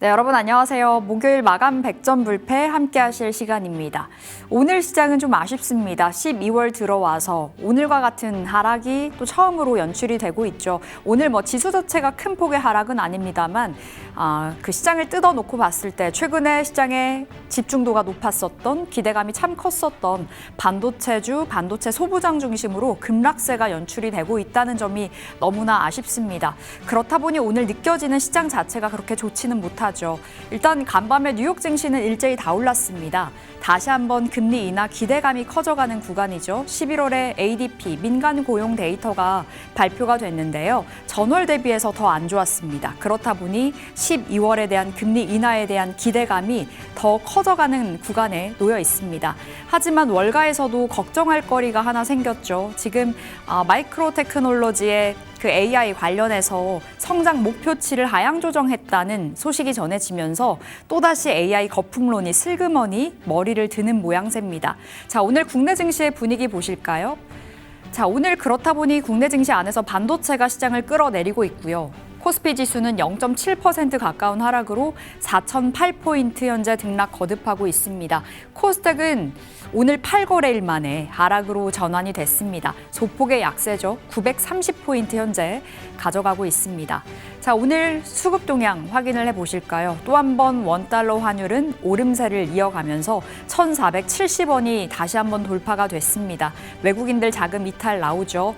네, 여러분 안녕하세요. 목요일 마감 100점 불패 함께 하실 시간입니다. 오늘 시장은 좀 아쉽습니다. 12월 들어와서 오늘과 같은 하락이 또 처음으로 연출이 되고 있죠. 오늘 지수 자체가 큰 폭의 하락은 아닙니다만 그 시장을 뜯어놓고 봤을 때 최근에 시장의 집중도가 높았었던 기대감이 참 컸었던 반도체주, 반도체 소부장 중심으로 급락세가 연출이 되고 있다는 점이 너무나 아쉽습니다. 그렇다 보니 오늘 느껴지는 시장 자체가 그렇게 좋지는 못하죠. 일단 간밤에 뉴욕 증시는 일제히 다 올랐습니다. 다시 한번 금리 인하 기대감이 커져가는 구간이죠. 11월에 ADP 민간 고용 데이터가 발표가 됐는데요. 전월 대비해서 더 안 좋았습니다. 그렇다 보니 12월에 대한 금리 인하에 대한 기대감이 더 커져가는 구간에 놓여 있습니다. 하지만 월가에서도 걱정할 거리가 하나 생겼죠. 지금 마이크로 테크놀로지의 그 AI 관련해서 성장 목표치를 하향 조정했다는 소식이 전해지면서 또다시 AI 거품론이 슬그머니 머리를 드는 모양새입니다. 자, 오늘 국내 증시의 분위기 보실까요? 자, 오늘 그렇다 보니 국내 증시 안에서 반도체가 시장을 끌어내리고 있고요. 코스피 지수는 0.7% 가까운 하락으로 4,008포인트 현재 등락 거듭하고 있습니다. 코스닥은 오늘 8거래일 만에 하락으로 전환이 됐습니다. 소폭의 약세죠. 930포인트 현재 가져가고 있습니다. 자, 오늘 수급 동향 확인을 해보실까요? 또 한 번 원달러 환율은 오름세를 이어가면서 1,470원이 다시 한번 돌파가 됐습니다. 외국인들 자금 이탈 나오죠.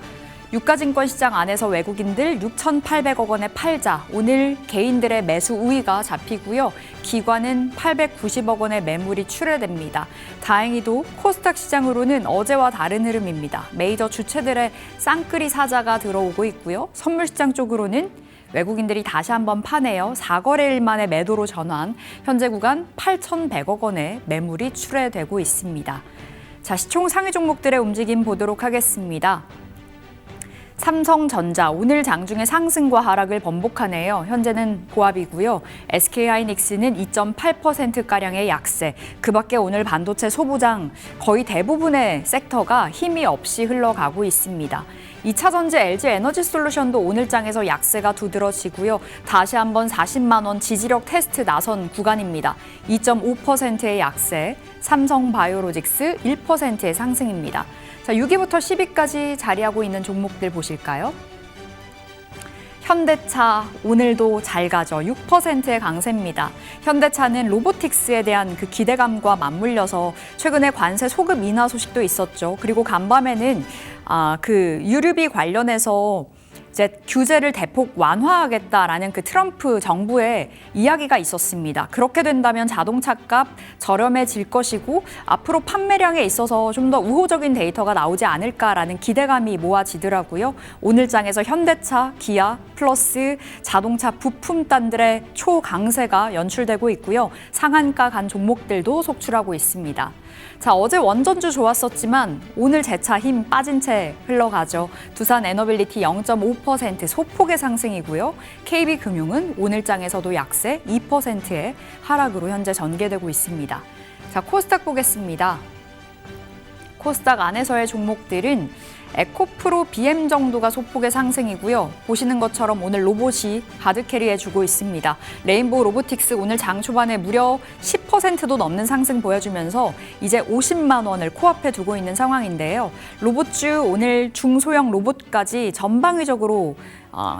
유가증권 시장 안에서 외국인들 6,800억 원의 팔자, 오늘 개인들의 매수 우위가 잡히고요. 기관은 890억 원의 매물이 출회됩니다. 다행히도 코스닥 시장으로는 어제와 다른 흐름입니다. 메이저 주체들의 쌍끌이 사자가 들어오고 있고요. 선물 시장 쪽으로는 외국인들이 다시 한번 파내어 4거래일 만에 매도로 전환, 현재 구간 8,100억 원의 매물이 출회되고 있습니다. 자, 시총 상위 종목들의 움직임 보도록 하겠습니다. 삼성전자 오늘 장중에 상승과 하락을 번복하네요. 현재는 보합이고요. SK하이닉스는 2.8%가량의 약세. 그 밖에 오늘 반도체 소부장 거의 대부분의 섹터가 힘이 없이 흘러가고 있습니다. 2차전지 LG에너지솔루션도 오늘 장에서 약세가 두드러지고요. 다시 한번 40만 원 지지력 테스트 나선 구간입니다. 2.5%의 약세, 삼성바이오로직스 1%의 상승입니다. 자, 6위부터 10위까지 자리하고 있는 종목들 보실까요? 현대차 오늘도 잘 가죠. 6%의 강세입니다. 현대차는 로보틱스에 대한 그 기대감과 맞물려서 최근에 관세 소급 인하 소식도 있었죠. 그리고 간밤에는 그 유류비 관련해서 이제 규제를 대폭 완화하겠다라는 그 트럼프 정부의 이야기가 있었습니다. 그렇게 된다면 자동차값 저렴해질 것이고 앞으로 판매량에 있어서 좀 더 우호적인 데이터가 나오지 않을까라는 기대감이 모아지더라고요. 오늘 장에서 현대차, 기아, 플러스 자동차 부품단들의 초강세가 연출되고 있고요. 상한가 간 종목들도 속출하고 있습니다. 자, 어제 원전주 좋았었지만 오늘 재차 힘 빠진 채 흘러가죠. 두산 에너빌리티 0.5% 소폭의 상승이고요. KB금융은 오늘 장에서도 약세 2%의 하락으로 현재 전개되고 있습니다. 자, 코스닥 보겠습니다. 코스닥 안에서의 종목들은 에코프로 BM 정도가 소폭의 상승이고요. 보시는 것처럼 오늘 로봇이 하드캐리해주고 있습니다. 레인보우 로보틱스 오늘 장 초반에 무려 10%도 넘는 상승 보여주면서 이제 50만 원을 코앞에 두고 있는 상황인데요. 로봇주 오늘 중소형 로봇까지 전방위적으로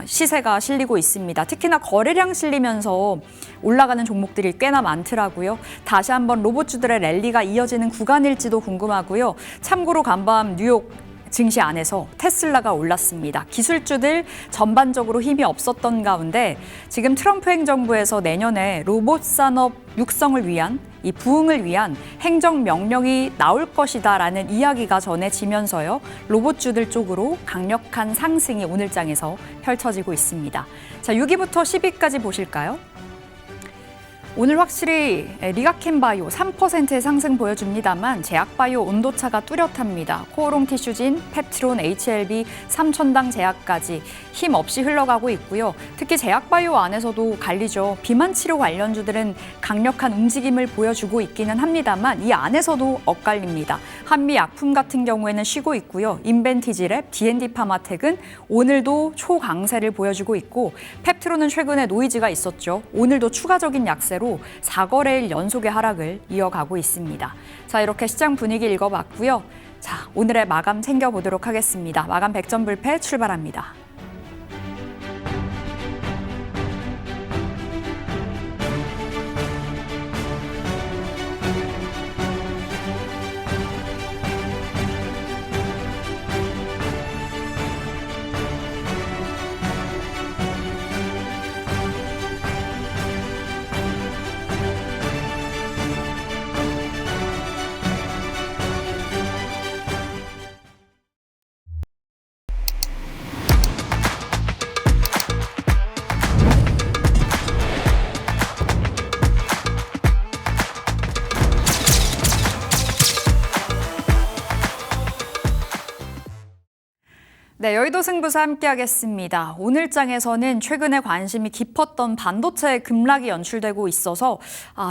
시세가 실리고 있습니다. 특히나 거래량 실리면서 올라가는 종목들이 꽤나 많더라고요. 다시 한번 로봇주들의 랠리가 이어지는 구간일지도 궁금하고요. 참고로 간밤 뉴욕 증시 안에서 테슬라가 올랐습니다. 기술주들 전반적으로 힘이 없었던 가운데 지금 트럼프 행정부에서 내년에 로봇 산업 육성을 위한 이 부흥을 위한 행정명령이 나올 것이다라는 이야기가 전해지면서요. 로봇주들 쪽으로 강력한 상승이 오늘 장에서 펼쳐지고 있습니다. 자, 6위부터 10위까지 보실까요? 오늘 확실히 리가켄바이오 3%의 상승 보여줍니다만 제약바이오 온도차가 뚜렷합니다. 코오롱 티슈진, 펩트론, HLB, 삼천당 제약까지 힘없이 흘러가고 있고요. 특히 제약바이오 안에서도 갈리죠. 비만 치료 관련주들은 강력한 움직임을 보여주고 있기는 합니다만 이 안에서도 엇갈립니다. 한미 약품 같은 경우에는 쉬고 있고요. 인벤티지랩, D&D 파마텍은 오늘도 초강세를 보여주고 있고 펩트론은 최근에 노이즈가 있었죠. 오늘도 추가적인 약세로 4거래일 연속의 하락을 이어가고 있습니다. 자, 이렇게 시장 분위기 읽어봤고요. 자, 오늘의 마감 챙겨보도록 하겠습니다. 마감 100점 불패 출발합니다. 네, 여의도 승부사 함께하겠습니다. 오늘 장에서는 최근에 관심이 깊었던 반도체 급락이 연출되고 있어서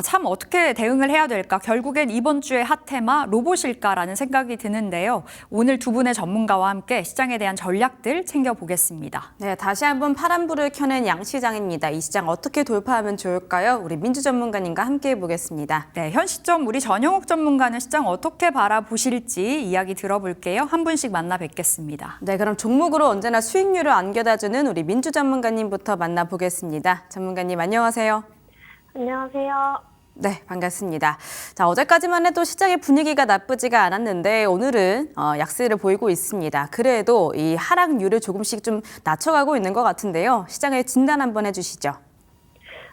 참 어떻게 대응을 해야 될까? 결국엔 이번 주의 핫테마 로봇일까라는 생각이 드는데요. 오늘 두 분의 전문가와 함께 시장에 대한 전략들 챙겨보겠습니다. 네, 다시 한번 파란불을 켜낸 양시장입니다. 이 시장 어떻게 돌파하면 좋을까요? 우리 민주 전문가님과 함께 해보겠습니다. 네, 현 시점 우리 전영욱 전문가는 시장 어떻게 바라보실지 이야기 들어볼게요. 한 분씩 만나 뵙겠습니다. 네, 그럼 종목으로 언제나 수익률을 안겨다주는 우리 민주 전문가님부터 만나보겠습니다. 전문가님 안녕하세요. 안녕하세요. 네, 반갑습니다. 자, 어제까지만 해도 시장의 분위기가 나쁘지가 않았는데 오늘은 약세를 보이고 있습니다. 그래도 이 하락률을 조금씩 좀 낮춰가고 있는 것 같은데요. 시장의 진단 한번 해주시죠.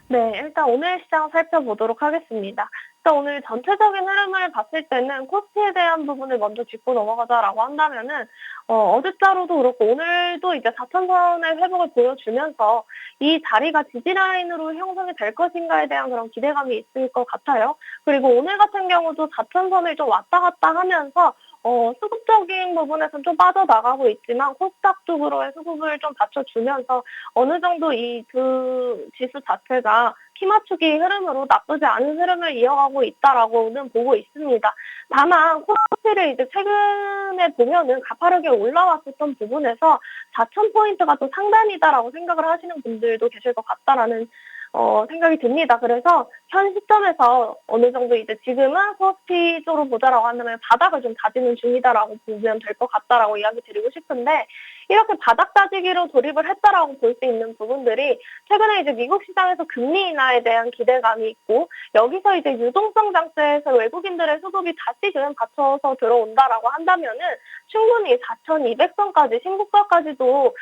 네, 일단 오늘 시장 살펴보도록 하겠습니다. 일단 오늘 전체적인 흐름을 봤을 때는 코스피에 대한 부분을 먼저 짚고 넘어가자라고 한다면은 어제자로도 그렇고 오늘도 이제 4천선의 회복을 보여주면서 이 자리가 지지라인으로 형성이 될 것인가에 대한 그런 기대감이 있을 것 같아요. 그리고 오늘 같은 경우도 4천선을 좀 왔다 갔다 하면서 수급적인 부분에서는 좀 빠져나가고 있지만 코스닥 쪽으로의 수급을 좀 받쳐주면서 어느 정도 이 두 지수 자체가 키 맞추기 흐름으로 나쁘지 않은 흐름을 이어가고 있다라고는 보고 있습니다. 다만 코스피를 이제 최근에 보면은 가파르게 올라왔었던 부분에서 4,000포인트가 또 상단이다라고 생각을 하시는 분들도 계실 것 같다라는 생각이 듭니다. 그래서 현 시점에서 어느 정도 이제 지금은 코스피 쪽으로 보자라고 한다면 바닥을 좀 다지는 중이다라고 보면 될 것 같다라고 이야기 드리고 싶은데 이렇게 바닥 다지기로 돌입을 했다라고 볼 수 있는 부분들이 최근에 이제 미국 시장에서 금리 인하에 대한 기대감이 있고 여기서 이제 유동성 장세에서 외국인들의 수급이 다시금 받쳐서 들어온다라고 한다면은 충분히 4,200선까지 신고가까지도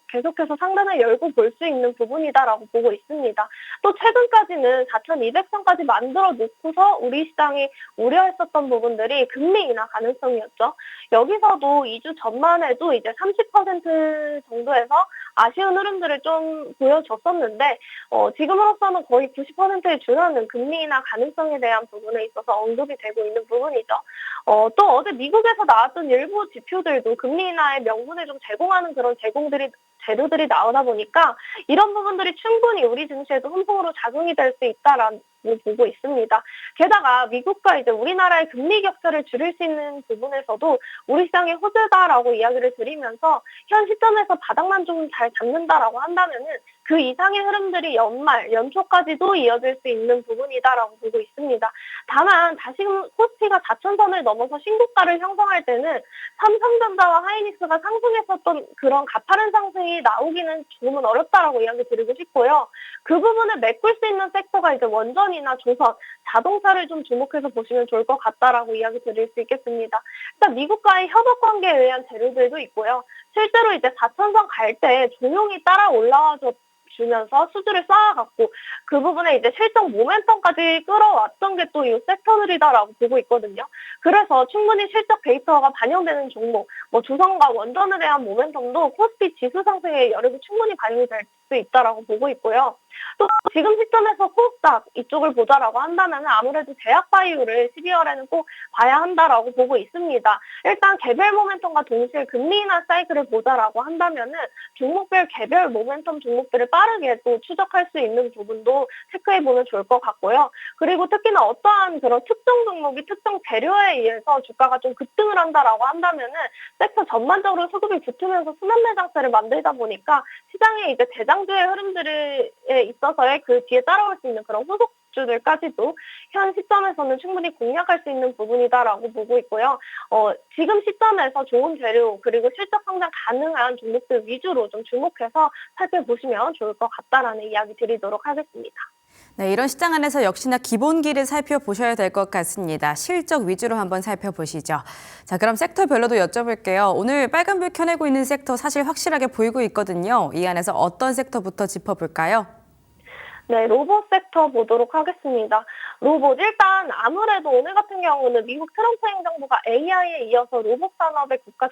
계속해서 상단을 열고 볼 수 있는 부분이다라고 보고 있습니다. 또 최근까지는 4,200선까지 만들어 놓고서 우리 시장이 우려했었던 부분들이 금리 인하 가능성이었죠. 여기서도 2주 전만 해도 이제 30% 정도에서 아쉬운 흐름들을 좀 보여줬었는데 지금으로서는 거의 90%에 준하는 금리 인하 가능성에 대한 부분에 있어서 언급이 되고 있는 부분이죠. 또 어제 미국에서 나왔던 일부 지표들도 금리 인하의 명분을 좀 제공하는 그런 재료들이 나오다 보니까 이런 부분들이 충분히 우리 증시에도 흠풍으로 작용이 될 수 있다라는 보고 있습니다. 게다가 미국과 이제 우리나라의 금리 격차를 줄일 수 있는 부분에서도 우리 시장이 호재다라고 이야기를 드리면서 현 시점에서 바닥만 좀 잘 잡는다라고 한다면은 그 이상의 흐름들이 연초까지도 이어질 수 있는 부분이다라고 보고 있습니다. 다만 다시금 코스피가 4천선을 넘어서 신고가를 형성할 때는 삼성전자와 하이닉스가 상승했었던 그런 가파른 상승이 나오기는 조금은 어렵다라고 이야기 드리고 싶고요. 그 부분을 메꿀 수 있는 섹터가 이제 원전이나 조선, 자동차를 좀 주목해서 보시면 좋을 것 같다라고 이야기 드릴 수 있겠습니다. 일단 미국과의 협업 관계에 의한 재료들도 있고요. 실제로 이제 4천선 갈 때 조용히 따라 올라와서 주면서 수주를 쌓아갔고 그 부분에 이제 실적 모멘텀까지 끌어왔던 게 또 이 섹터들이다라고 보고 있거든요. 그래서 충분히 실적 데이터가 반영되는 종목, 조선과 원전에 대한 모멘텀도 코스피 지수 상승의 여력이 충분히 반영이 될 수 수 있다라고 보고 있고요. 또 지금 시점에서 코스닥 이쪽을 보자라고 한다면 아무래도 제약바이오를 12월에는 꼭 봐야 한다라고 보고 있습니다. 일단 개별 모멘텀과 동시에 금리 인하 사이클을 보자라고 한다면은 종목별 개별 모멘텀 종목들을 빠르게 또 추적할 수 있는 부분도 체크해보면 좋을 것 같고요. 그리고 특히나 어떠한 그런 특정 종목이 특정 재료에 의해서 주가가 좀 급등을 한다라고 한다면은 섹터 전반적으로 수급이 붙으면서 순환매 장세를 만들다 보니까 시장의 이제 대장주의 흐름들에 있어서의 그 뒤에 따라올 수 있는 그런 후속주들까지도 현 시점에서는 충분히 공략할 수 있는 부분이다라고 보고 있고요. 지금 시점에서 좋은 재료 그리고 실적 성장 가능한 종목들 위주로 좀 주목해서 살펴보시면 좋을 것 같다라는 이야기 드리도록 하겠습니다. 네, 이런 시장 안에서 역시나 기본기를 살펴보셔야 될 것 같습니다. 실적 위주로 한번 살펴보시죠. 자, 그럼 섹터별로도 여쭤볼게요. 오늘 빨간불 켜내고 있는 섹터 사실 확실하게 보이고 있거든요. 이 안에서 어떤 섹터부터 짚어볼까요? 네, 로봇 섹터 보도록 하겠습니다. 로봇, 일단 아무래도 오늘 같은 경우는 미국 트럼프 행정부가 AI에 이어서 로봇 산업의 국가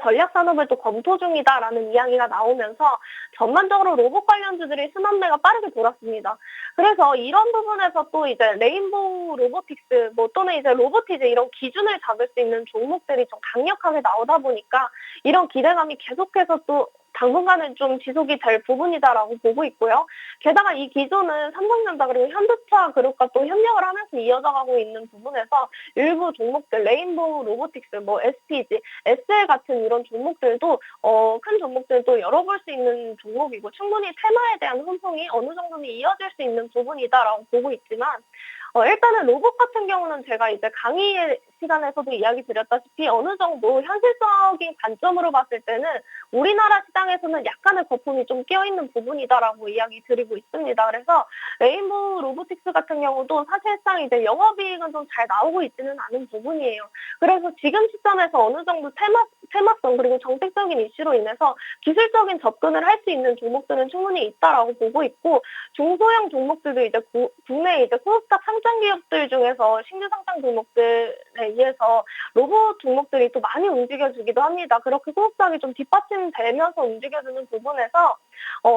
전략 산업을 또 검토 중이다라는 이야기가 나오면서 전반적으로 로봇 관련주들이 순환매가 빠르게 돌았습니다. 그래서 이런 부분에서 또 이제 레인보우 로보틱스 또는 이제 로보티즈 이런 기준을 잡을 수 있는 종목들이 좀 강력하게 나오다 보니까 이런 기대감이 계속해서 또 당분간은 좀 지속이 될 부분이다라고 보고 있고요. 게다가 이 기조는 삼성전자 그리고 현대차 그룹과 또 협력을 하면서 이어져가고 있는 부분에서 일부 종목들, 레인보우 로보틱스, SPG, SL 같은 이런 종목들도 큰 종목들도 열어볼 수 있는 종목이고 충분히 테마에 대한 혼동이 어느 정도는 이어질 수 있는 부분이다라고 보고 있지만 일단은 로봇 같은 경우는 제가 이제 강의 시간에서도 이야기 드렸다시피 어느 정도 현실적인 관점으로 봤을 때는 우리나라 시장에서는 약간의 거품이 좀 끼어있는 부분이다라고 이야기 드리고 있습니다. 그래서 레인보우 로보틱스 같은 경우도 사실상 이제 영업이익은 좀 잘 나오고 있지는 않은 부분이에요. 그래서 지금 시점에서 어느 정도 테마성 그리고 정책적인 이슈로 인해서 기술적인 접근을 할 수 있는 종목들은 충분히 있다라고 보고 있고 중소형 종목들도 이제 국내 이제 코스닥 상장 기업들 중에서 신규 상장 종목들에 의해서 로봇 종목들이 또 많이 움직여주기도 합니다. 그렇게 코스닥이 좀 뒷받침되면서 움직여주는 부분에서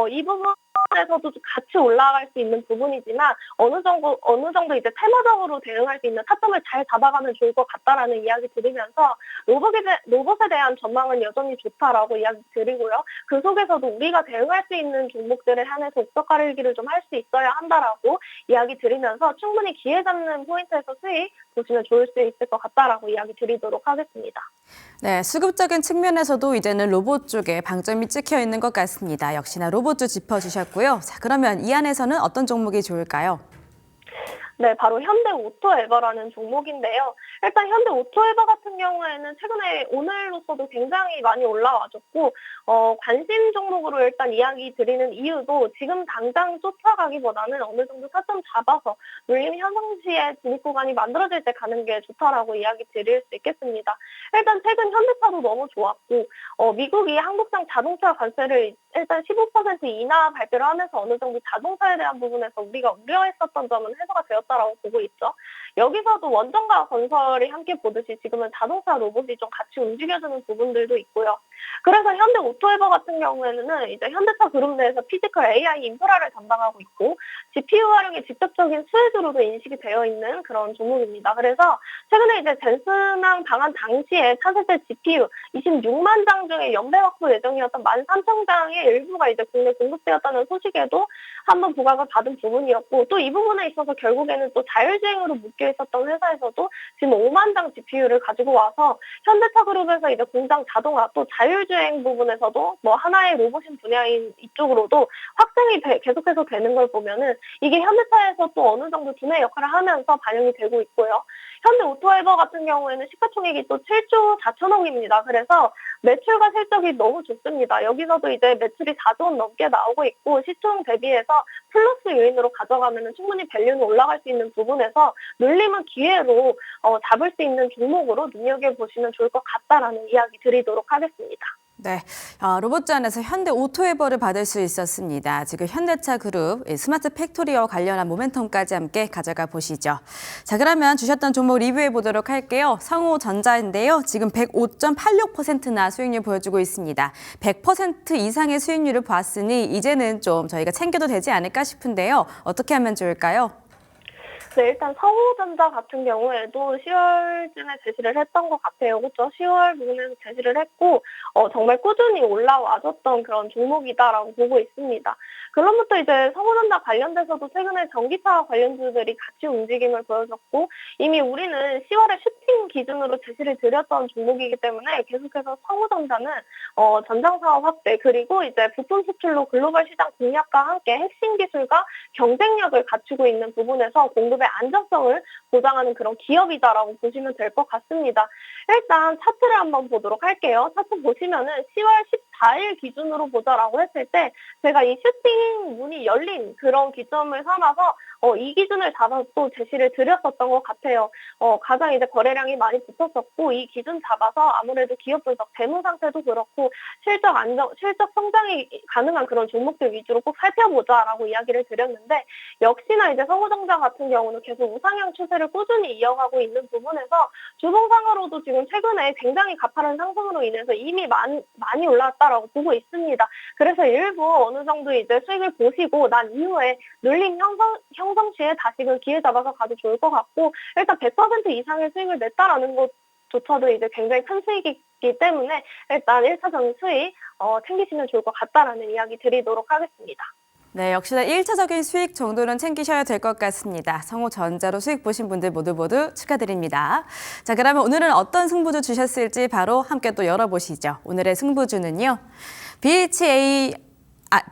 이 부분에서도 같이 올라갈 수 있는 부분이지만 어느 정도 이제 테마적으로 대응할 수 있는 타점을 잘 잡아가면 좋을 것 같다라는 이야기 드리면서 로봇에 대한 전망은 여전히 좋다라고 이야기 드리고요. 그 속에서도 우리가 대응할 수 있는 종목들을 향해서 옥석 가리기를 좀 할 수 있어야 한다라고 이야기 드리면서 충분히 기회 잡는 포인트에서 수익 보시면 좋을 수 있을 것 같다라고 이야기 드리도록 하겠습니다. 네, 수급적인 측면에서도 이제는 로봇 쪽에 방점이 찍혀 있는 것 같습니다. 역시나 로봇도 짚어주셨고요. 자, 그러면 이 안에서는 어떤 종목이 좋을까요? 네, 바로 현대오토에버라는 종목인데요. 일단 현대오토에버 같은 경우에는 최근에 오늘로서도 굉장히 많이 올라와줬고 관심 종목으로 일단 이야기 드리는 이유도 지금 당장 쫓아가기보다는 어느 정도 타점 잡아서 눌림 현상 시에 진입 구간이 만들어질 때 가는 게 좋다라고 이야기 드릴 수 있겠습니다. 일단 최근 현대차도 너무 좋았고 미국이 한국산 자동차 관세를 일단 15% 인하 발표를 하면서 어느 정도 자동차에 대한 부분에서 우리가 우려했었던 점은 해소가 되었다라고 보고 있죠. 여기서도 원전과 건설이 함께 보듯이 지금은 자동차 로봇이 좀 같이 움직여주는 부분들도 있고요. 그래서 현대오토에버 같은 경우에는 이제 현대차 그룹 내에서 피지컬 AI 인프라를 담당하고 있고 GPU 활용이 직접적인 수혜주로도 인식이 되어 있는 그런 종목입니다. 그래서 최근에 이제 젠슨항 방한 당시에 차세대 GPU 26만 장 중에 연배 확보 예정이었던 13,000장의 일부가 이제 국내 공급되었다는 소식에도 한번 부각을 받은 부분이었고 또 이 부분에 있어서 결국에는 또 자율주행으로 묶여 있었던 회사에서도 지금 5만 장 GPU를 가지고 와서 현대차 그룹에서 이제 공장 자동화 또 자율주행 부분에서도 하나의 로봇인 분야인 이쪽으로도 확장이 계속해서 되는 걸 보면은 이게 현대차에서 또 어느 정도 두뇌 역할을 하면서 반영이 되고 있고요. 현대오토에버 같은 경우에는 시가총액이 또 7조 4천억입니다. 그래서 매출과 실적이 너무 좋습니다. 여기서도 이제 매출이 4조 원 넘게 나오고 있고 시총 대비해서 플러스 요인으로 가져가면 충분히 밸류는 올라갈 수 있는 부분에서 눌림은 기회로 잡을 수 있는 종목으로 눈여겨보시면 좋을 것 같다라는 이야기 드리도록 하겠습니다. 네, 로봇주 안에서 현대 오토웨버를 받을 수 있었습니다. 지금 현대차 그룹 스마트 팩토리와 관련한 모멘텀까지 함께 가져가 보시죠. 자, 그러면 주셨던 종목 리뷰해 보도록 할게요. 성호전자인데요. 지금 105.86%나 수익률 보여주고 있습니다. 100% 이상의 수익률을 보았으니 이제는 좀 저희가 챙겨도 되지 않을까 싶은데요. 어떻게 하면 좋을까요? 네, 일단 성호전자 같은 경우에도 10월쯤에 제시를 했던 것 같아요. 그렇죠? 10월 부분에서 제시를 했고 정말 꾸준히 올라와줬던 그런 종목이다라고 보고 있습니다. 그로부터 이제 성호전자 관련돼서도 최근에 전기차 관련주들이 같이 움직임을 보여줬고 이미 우리는 10월에 슈팅 기준으로 제시를 드렸던 종목이기 때문에 계속해서 성호전자는 전장사업 확대 그리고 이제 부품 수출로 글로벌 시장 공략과 함께 핵심 기술과 경쟁력을 갖추고 있는 부분에서 공급의 안정성을 보장하는 그런 기업이다라고 보시면 될 것 같습니다. 일단 차트를 한번 보도록 할게요. 차트 보시면은 10월 14일 기준으로 보자라고 했을 때 제가 이 슈팅 문이 열린 그런 기점을 삼아서 이 기준을 잡아서 또 제시를 드렸었던 것 같아요. 가장 이제 거래량이 많이 붙었었고 이 기준 잡아서 아무래도 기업 분석, 재무 상태도 그렇고 실적 성장이 가능한 그런 종목들 위주로 꼭 살펴보자라고 이야기를 드렸는데 역시나 이제 성호전자 같은 경우는 계속 우상향 추세를 꾸준히 이어가고 있는 부분에서 주봉상으로도 지금 최근에 굉장히 가파른 상승으로 인해서 이미 많이 올라왔다라고 보고 있습니다. 그래서 일부 어느 정도 이제 수익을 보시고 난 이후에 눌림 형성 시에 다시금 기회 잡아서 가도 좋을 것 같고 일단 100% 이상의 수익을 냈다라는 것조차도 이제 굉장히 큰 수익이기 때문에 일단 1차적인 수익 챙기시면 좋을 것 같다라는 이야기 드리도록 하겠습니다. 네, 역시나 1차적인 수익 정도는 챙기셔야 될 것 같습니다. 성호전자로 수익 보신 분들 모두 축하드립니다. 자, 그러면 오늘은 어떤 승부주 주셨을지 바로 함께 또 열어보시죠. 오늘의 승부주는요.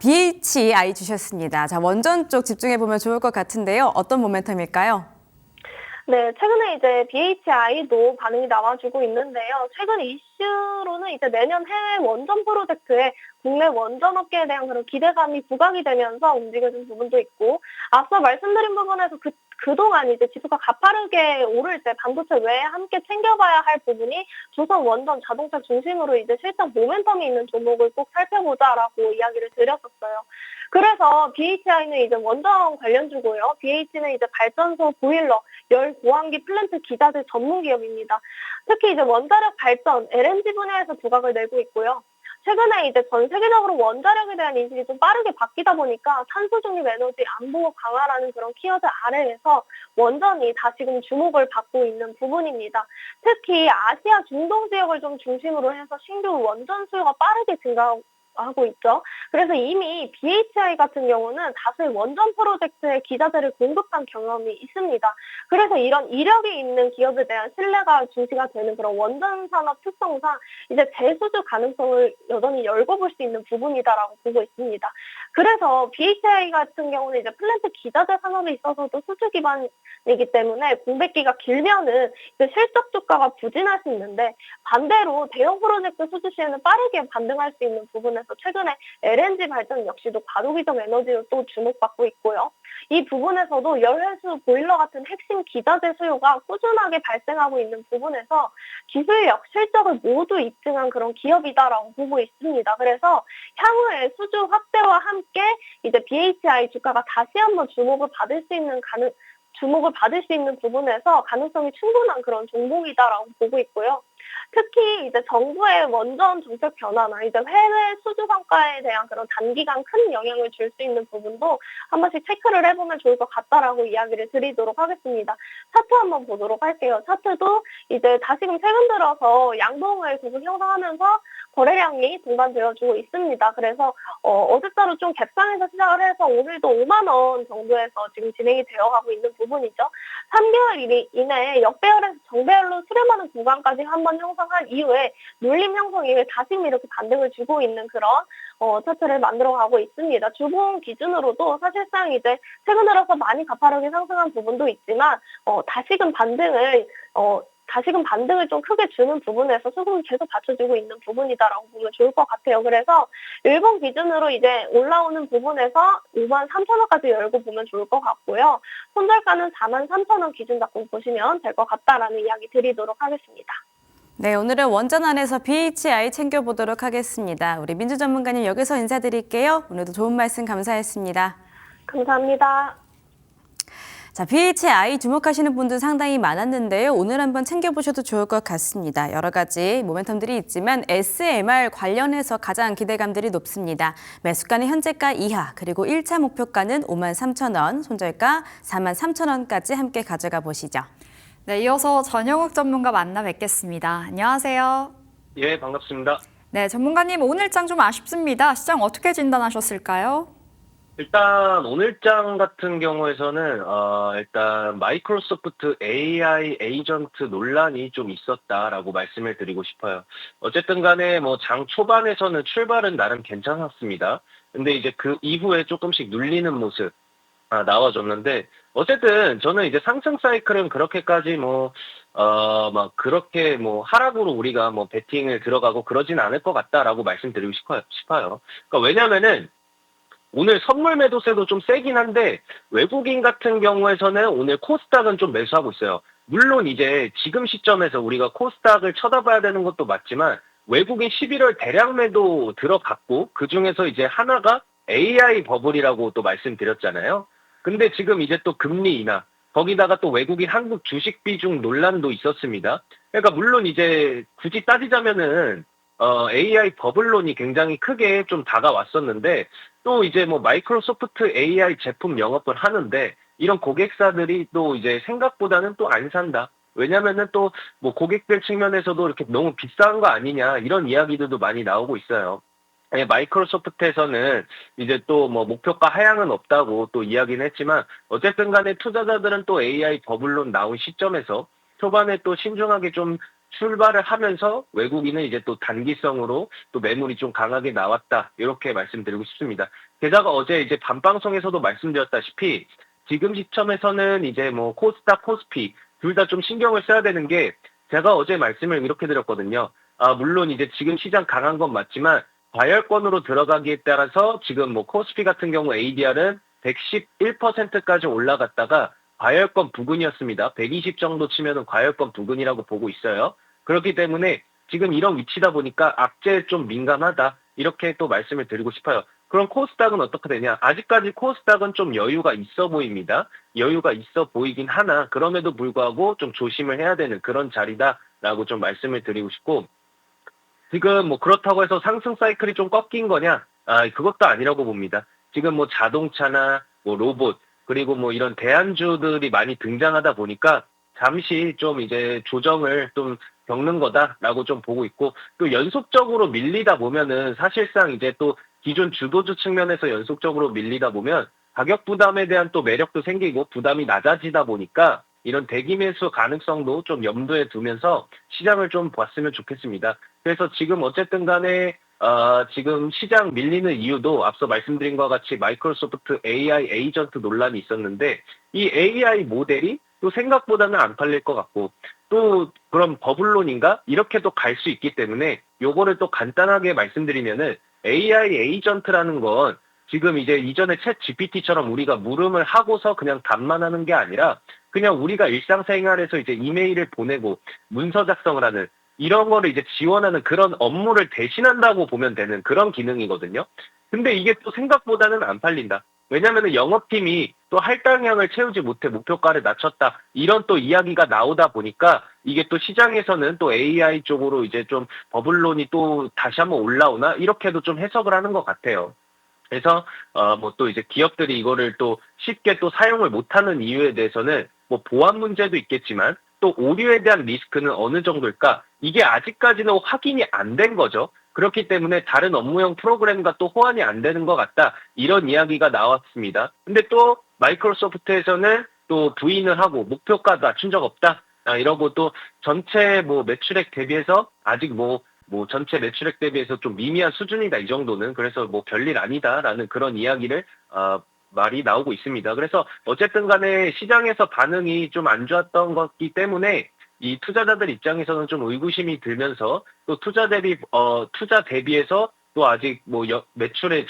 BHI 주셨습니다. 자, 원전 쪽 집중해보면 좋을 것 같은데요. 어떤 모멘텀일까요? 네, 최근에 이제 BHI도 반응이 나와주고 있는데요. 최근 이슈로는 이제 내년 해외 원전 프로젝트에 국내 원전 업계에 대한 그런 기대감이 부각이 되면서 움직여진 부분도 있고, 앞서 말씀드린 부분에서 그동안 이제 지수가 가파르게 오를 때 반도체 외에 함께 챙겨봐야 할 부분이 조선 원전 자동차 중심으로 이제 실전 모멘텀이 있는 종목을 꼭 살펴보자라고 이야기를 드렸었어요. 그래서 BHI는 이제 원전 관련주고요. BH는 이제 발전소, 보일러, 열 고항기 플랜트 기자재 전문 기업입니다. 특히 이제 원자력 발전, LNG 분야에서 부각을 내고 있고요. 최근에 이제 전 세계적으로 원자력에 대한 인식이 좀 빠르게 바뀌다 보니까 탄소 중립 에너지 안보 강화라는 그런 키워드 아래에서 원전이 다시금 주목을 받고 있는 부분입니다. 특히 아시아 중동 지역을 좀 중심으로 해서 신규 원전 수요가 빠르게 증가하고 있죠. 그래서 이미 BHI 같은 경우는 다수의 원전 프로젝트에 기자재를 공급한 경험이 있습니다. 그래서 이런 이력이 있는 기업에 대한 신뢰가 중시가 되는 그런 원전 산업 특성상 이제 재수주 가능성을 여전히 열고 볼 수 있는 부분이다라고 보고 있습니다. 그래서 BHI 같은 경우는 이제 플랜트 기자재 산업에 있어서도 수주 기반이기 때문에 공백기가 길면은 이제 실적 주가가 부진할 수 있는데 반대로 대형 프로젝트 수주 시에는 빠르게 반등할 수 있는 부분에서 최근에 LNG 발전 역시도 과도기적 에너지로 또 주목받고 있고요. 이 부분에서도 열회수 보일러 같은 핵심 기자재 수요가 꾸준하게 발생하고 있는 부분에서 기술력, 실적을 모두 입증한 그런 기업이다라고 보고 있습니다. 그래서 향후에 수주 확대와 함께 이제 BHI 주가가 다시 한번 주목을 받을 수 있는 부분에서 가능성이 충분한 그런 종목이다라고 보고 있고요. 특히 이제 정부의 원전 정책 변화나 이제 해외 수주 성과에 대한 그런 단기간 큰 영향을 줄 수 있는 부분도 한 번씩 체크를 해보면 좋을 것 같다라고 이야기를 드리도록 하겠습니다. 차트 한번 보도록 할게요. 차트도 이제 다시금 최근 들어서 양봉을 계속 형성하면서 거래량이 동반되어주고 있습니다. 그래서 어제따로 좀 갭상에서 시작을 해서 오늘도 5만 원 정도에서 지금 진행이 되어가고 있는 부분이죠. 3개월 이내에 역배열에서 정배열로 수렴하는 구간까지 한번 형성한 이후에 눌림 형성 이후에 다시 이렇게 반등을 주고 있는 그런 차트를 만들어가고 있습니다. 주봉 기준으로도 사실상 이제 최근 들어서 많이 가파르게 상승한 부분도 있지만 다시금 반등을 좀 크게 주는 부분에서 수급을 계속 받쳐주고 있는 부분이다라고 보면 좋을 것 같아요. 그래서 일본 기준으로 이제 올라오는 부분에서 53,000원까지 열고 보면 좋을 것 같고요. 손절가는 43,000원 기준 잡고 보시면 될 것 같다라는 이야기 드리도록 하겠습니다. 네, 오늘은 원전 안에서 BHI 챙겨보도록 하겠습니다. 우리 민주 전문가님 여기서 인사드릴게요. 오늘도 좋은 말씀 감사했습니다. 감사합니다. 자, BHI 주목하시는 분들 상당히 많았는데요. 오늘 한번 챙겨보셔도 좋을 것 같습니다. 여러 가지 모멘텀들이 있지만 SMR 관련해서 가장 기대감들이 높습니다. 매수가는 현재가 이하, 그리고 1차 목표가는 53,000원, 손절가 43,000원까지 함께 가져가 보시죠. 네, 이어서 전영욱 전문가 만나 뵙겠습니다. 안녕하세요. 예, 반갑습니다. 네, 전문가님 오늘장 좀 아쉽습니다. 시장 어떻게 진단하셨을까요? 일단 오늘장 같은 경우에서는 일단 마이크로소프트 AI 에이전트 논란이 좀 있었다라고 말씀을 드리고 싶어요. 어쨌든 간에 뭐 장 초반에서는 출발은 나름 괜찮았습니다. 근데 이제 그 이후에 조금씩 눌리는 모습 나와줬는데, 어쨌든 저는 이제 상승 사이클은 그렇게까지 막 그렇게 하락으로 우리가 베팅을 들어가고 그러진 않을 것 같다라고 말씀드리고 싶어요. 그러니까 왜냐면은 오늘 선물 매도세도 좀 세긴 한데, 외국인 같은 경우에서는 오늘 코스닥은 좀 매수하고 있어요. 물론 이제 지금 시점에서 우리가 코스닥을 쳐다봐야 되는 것도 맞지만, 외국인 11월 대량 매도 들어갔고, 그 중에서 이제 하나가 AI 버블이라고 또 말씀드렸잖아요. 근데 지금 이제 또 금리 인하, 거기다가 또 외국인 한국 주식 비중 논란도 있었습니다. 그러니까 물론 이제 굳이 따지자면은 AI 버블론이 굉장히 크게 좀 다가왔었는데, 또 이제 마이크로소프트 AI 제품 영업을 하는데, 이런 고객사들이 또 이제 생각보다는 또 안 산다. 왜냐면은 또 고객들 측면에서도 이렇게 너무 비싼 거 아니냐, 이런 이야기들도 많이 나오고 있어요. 마이크로소프트에서는 이제 또 목표가 하향은 없다고 또 이야기는 했지만, 어쨌든 간에 투자자들은 또 AI 버블론 나온 시점에서 초반에 또 신중하게 좀 출발을 하면서 외국인은 이제 또 단기성으로 또 매물이 좀 강하게 나왔다, 이렇게 말씀드리고 싶습니다. 게다가 어제 이제 밤방송에서도 말씀드렸다시피 지금 시점에서는 이제 코스닥, 코스피 둘 다 좀 신경을 써야 되는 게, 제가 어제 말씀을 이렇게 드렸거든요. 물론 이제 지금 시장 강한 건 맞지만 과열권으로 들어가기에 따라서 지금 코스피 같은 경우 ADR은 111%까지 올라갔다가 과열권 부근이었습니다. 120 정도 치면은 과열권 부근이라고 보고 있어요. 그렇기 때문에 지금 이런 위치다 보니까 악재에 좀 민감하다, 이렇게 또 말씀을 드리고 싶어요. 그럼 코스닥은 어떻게 되냐? 아직까지 코스닥은 좀 여유가 있어 보입니다. 여유가 있어 보이긴 하나, 그럼에도 불구하고 좀 조심을 해야 되는 그런 자리다라고 좀 말씀을 드리고 싶고, 지금 그렇다고 해서 상승 사이클이 좀 꺾인 거냐? 그것도 아니라고 봅니다. 지금 자동차나 로봇, 그리고 이런 대안주들이 많이 등장하다 보니까 잠시 좀 이제 조정을 좀 겪는 거다라고 좀 보고 있고, 또 연속적으로 밀리다 보면은 사실상 이제 또 기존 주도주 측면에서 연속적으로 밀리다 보면 가격 부담에 대한 또 매력도 생기고 부담이 낮아지다 보니까 이런 대기 매수 가능성도 좀 염두에 두면서 시장을 좀 봤으면 좋겠습니다. 그래서 지금 어쨌든 간에 지금 시장 밀리는 이유도 앞서 말씀드린 것과 같이 마이크로소프트 AI 에이전트 논란이 있었는데, 이 AI 모델이 또 생각보다는 안 팔릴 것 같고, 또 그럼 버블론인가? 이렇게도 갈 수 있기 때문에 요거를 또 간단하게 말씀드리면은, AI 에이전트라는 건 지금 이제 이전에 챗 GPT처럼 우리가 물음을 하고서 그냥 답만 하는 게 아니라, 그냥 우리가 일상생활에서 이제 이메일을 보내고 문서 작성을 하는, 이런 거를 이제 지원하는 그런 업무를 대신한다고 보면 되는 그런 기능이거든요. 근데 이게 또 생각보다는 안 팔린다. 왜냐면은 영업팀이 또 할당량을 채우지 못해 목표가를 낮췄다, 이런 또 이야기가 나오다 보니까 이게 또 시장에서는 또 AI 쪽으로 이제 좀 버블론이 또 다시 한번 올라오나, 이렇게도 좀 해석을 하는 것 같아요. 그래서 또 이제 기업들이 이거를 또 쉽게 또 사용을 못하는 이유에 대해서는 보안 문제도 있겠지만, 또 오류에 대한 리스크는 어느 정도일까, 이게 아직까지는 확인이 안 된 거죠. 그렇기 때문에 다른 업무용 프로그램과 또 호환이 안 되는 것 같다, 이런 이야기가 나왔습니다. 근데 또 마이크로소프트에서는 또 부인을 하고 목표가 낮춘 적 없다, 이러고 또 전체 매출액 대비해서 아직 전체 매출액 대비해서 좀 미미한 수준이다, 이 정도는. 그래서 별일 아니다라는 그런 이야기를 말이 나오고 있습니다. 그래서 어쨌든 간에 시장에서 반응이 좀 안 좋았던 것이기 때문에 이 투자자들 입장에서는 좀 의구심이 들면서, 또 투자 대비해서 또 아직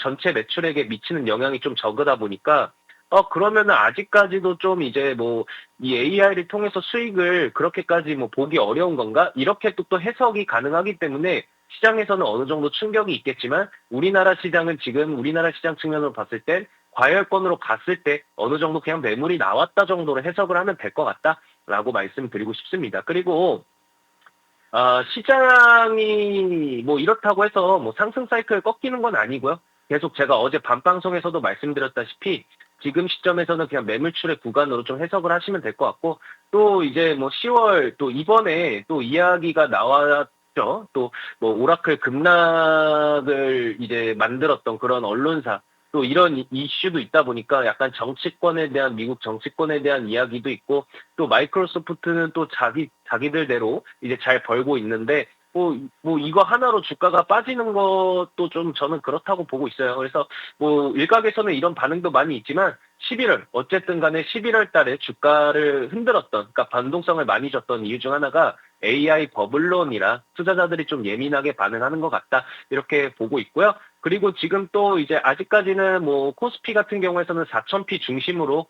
전체 매출액에 미치는 영향이 좀 적으다 보니까 그러면은 아직까지도 좀 이제 뭐 이 AI를 통해서 수익을 그렇게까지 뭐 보기 어려운 건가? 이렇게 또 해석이 가능하기 때문에 시장에서는 어느 정도 충격이 있겠지만 우리나라 시장은 지금 우리나라 시장 측면으로 봤을 땐 과열권으로 갔을 때 어느 정도 그냥 매물이 나왔다 정도로 해석을 하면 될 것 같다라고 말씀드리고 싶습니다. 그리고 시장이 뭐 이렇다고 해서 뭐 상승 사이클 꺾이는 건 아니고요. 계속 제가 어제 밤방송에서도 말씀드렸다시피 지금 시점에서는 그냥 매물출의 구간으로 좀 해석을 하시면 될 것 같고, 또 이제 뭐 10월 또 이번에 또 이야기가 나왔죠. 또 뭐 오라클 급락을 이제 만들었던 그런 언론사, 또 이런 이슈도 있다 보니까 약간 정치권에 대한, 미국 정치권에 대한 이야기도 있고, 또 마이크로소프트는 또 자기들대로 이제 잘 벌고 있는데, 뭐 이거 하나로 주가가 빠지는 것도 좀 저는 그렇다고 보고 있어요. 그래서 뭐 일각에서는 이런 반응도 많이 있지만 11월, 어쨌든 간에 11월 달에 주가를 흔들었던, 그러니까 반동성을 많이 줬던 이유 중 하나가 AI 버블론이라 투자자들이 좀 예민하게 반응하는 것 같다, 이렇게 보고 있고요. 그리고 지금 또 이제 아직까지는 뭐 코스피 같은 경우에서는 4,000피 중심으로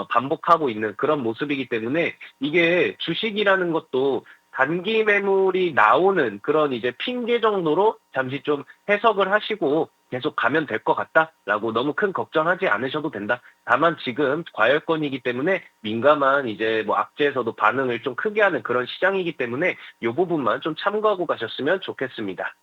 반복하고 있는 그런 모습이기 때문에 이게 주식이라는 것도 단기 매물이 나오는 그런 이제 핑계 정도로 잠시 좀 해석을 하시고 계속 가면 될 것 같다라고 너무 큰 걱정하지 않으셔도 된다. 다만 지금 과열권이기 때문에 민감한 이제 뭐 악재에서도 반응을 좀 크게 하는 그런 시장이기 때문에 이 부분만 좀 참고하고 가셨으면 좋겠습니다.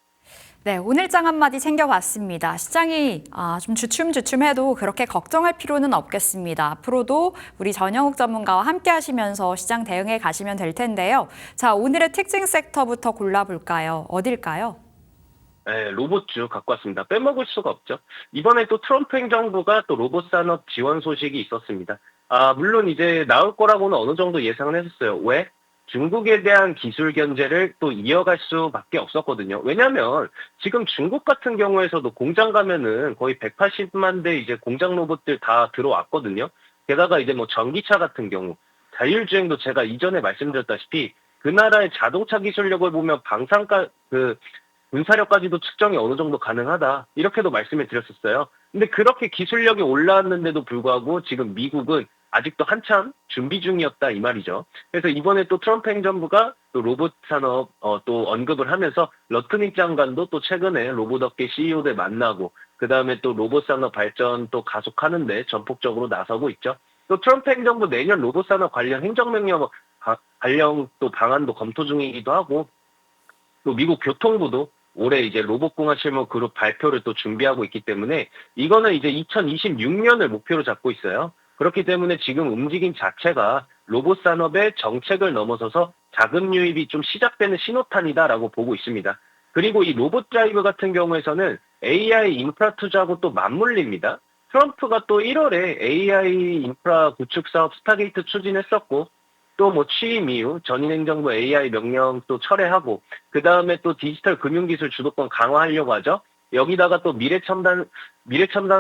네, 오늘장 한마디 챙겨봤습니다. 시장이 좀 주춤주춤해도 그렇게 걱정할 필요는 없겠습니다. 앞으로도 우리 전영욱 전문가와 함께 하시면서 시장 대응해 가시면 될 텐데요. 자, 오늘의 특징 섹터부터 골라볼까요? 어딜까요? 네, 로봇주 갖고 왔습니다. 빼먹을 수가 없죠. 이번에 또 트럼프 행정부가 또 로봇 산업 지원 소식이 있었습니다. 물론 이제 나올 거라고는 어느 정도 예상을 했었어요. 왜? 중국에 대한 기술 견제를 또 이어갈 수밖에 없었거든요. 왜냐하면 지금 중국 같은 경우에서도 공장 가면은 거의 180만 대 이제 공장 로봇들 다 들어왔거든요. 게다가 이제 뭐 전기차 같은 경우, 자율주행도 제가 이전에 말씀드렸다시피 그 나라의 자동차 기술력을 보면 분사력까지도 측정이 어느 정도 가능하다, 이렇게도 말씀을 드렸었어요. 근데 그렇게 기술력이 올라왔는데도 불구하고 지금 미국은 아직도 한참 준비 중이었다, 이 말이죠. 그래서 이번에 또 트럼프 행정부가 또 로봇 산업 또 언급을 하면서 러트닉 장관도 또 최근에 로봇업계 CEO들 만나고, 그 다음에 또 로봇 산업 발전 또 가속하는데 전폭적으로 나서고 있죠. 또 트럼프 행정부 내년 로봇 산업 관련 행정명령 관련 또 방안도 검토 중이기도 하고, 또 미국 교통부도 올해 이제 로봇공학 실무 그룹 발표를 또 준비하고 있기 때문에 이거는 이제 2026년을 목표로 잡고 있어요. 그렇기 때문에 지금 움직임 자체가 로봇 산업의 정책을 넘어서서 자금 유입이 좀 시작되는 신호탄이다라고 보고 있습니다. 그리고 이 로봇 드라이브 같은 경우에서는 AI 인프라 투자하고 또 맞물립니다. 트럼프가 또 1월에 AI 인프라 구축 사업 스타게이트 추진했었고, 또 뭐 취임 이후 전임 행정부 AI 명령 또 철회하고, 그 다음에 또 디지털 금융기술 주도권 강화하려고 하죠. 여기다가 또 미래첨단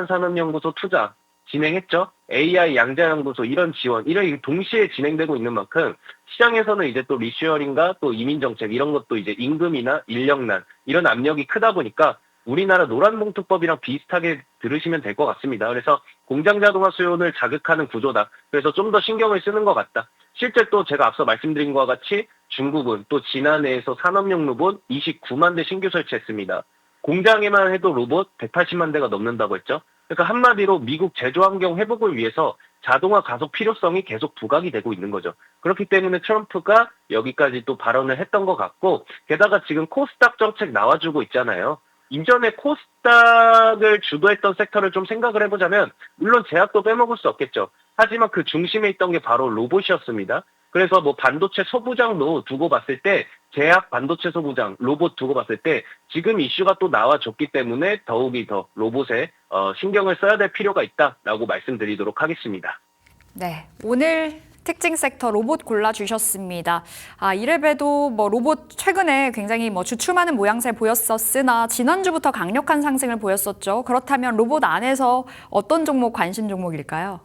산업연구소 투자 진행했죠. AI 양자연구소 이런 지원, 이런 동시에 진행되고 있는 만큼 시장에서는 이제 또 리슈어링과 또 이민정책 이런 것도 이제 임금이나 인력난 이런 압력이 크다 보니까 우리나라 노란봉투법이랑 비슷하게 들으시면 될 것 같습니다. 그래서 공장 자동화 수요를 자극하는 구조다. 그래서 좀 더 신경을 쓰는 것 같다. 실제 또 제가 앞서 말씀드린 것과 같이 중국은 또 지난해에서 산업용 로봇 29만 대 신규 설치했습니다. 공장에만 해도 로봇 180만 대가 넘는다고 했죠. 그러니까 한마디로 미국 제조 환경 회복을 위해서 자동화 가속 필요성이 계속 부각이 되고 있는 거죠. 그렇기 때문에 트럼프가 여기까지 또 발언을 했던 것 같고, 게다가 지금 코스닥 정책 나와주고 있잖아요. 이전에 코스닥을 주도했던 섹터를 좀 생각을 해보자면 물론 제약도 빼먹을 수 없겠죠. 하지만 그 중심에 있던 게 바로 로봇이었습니다. 그래서 뭐 반도체 소부장도 두고 봤을 때, 제약 반도체 소부장, 로봇 두고 봤을 때 지금 이슈가 또 나와줬기 때문에 더욱이 더 로봇에 신경을 써야 될 필요가 있다라고 말씀드리도록 하겠습니다. 네, 오늘 특징 섹터 로봇 골라주셨습니다. 이래봬도 뭐 로봇 최근에 굉장히 뭐 주춤하는 모양새 보였었으나 지난주부터 강력한 상승을 보였었죠. 그렇다면 로봇 안에서 어떤 종목 관심 종목일까요?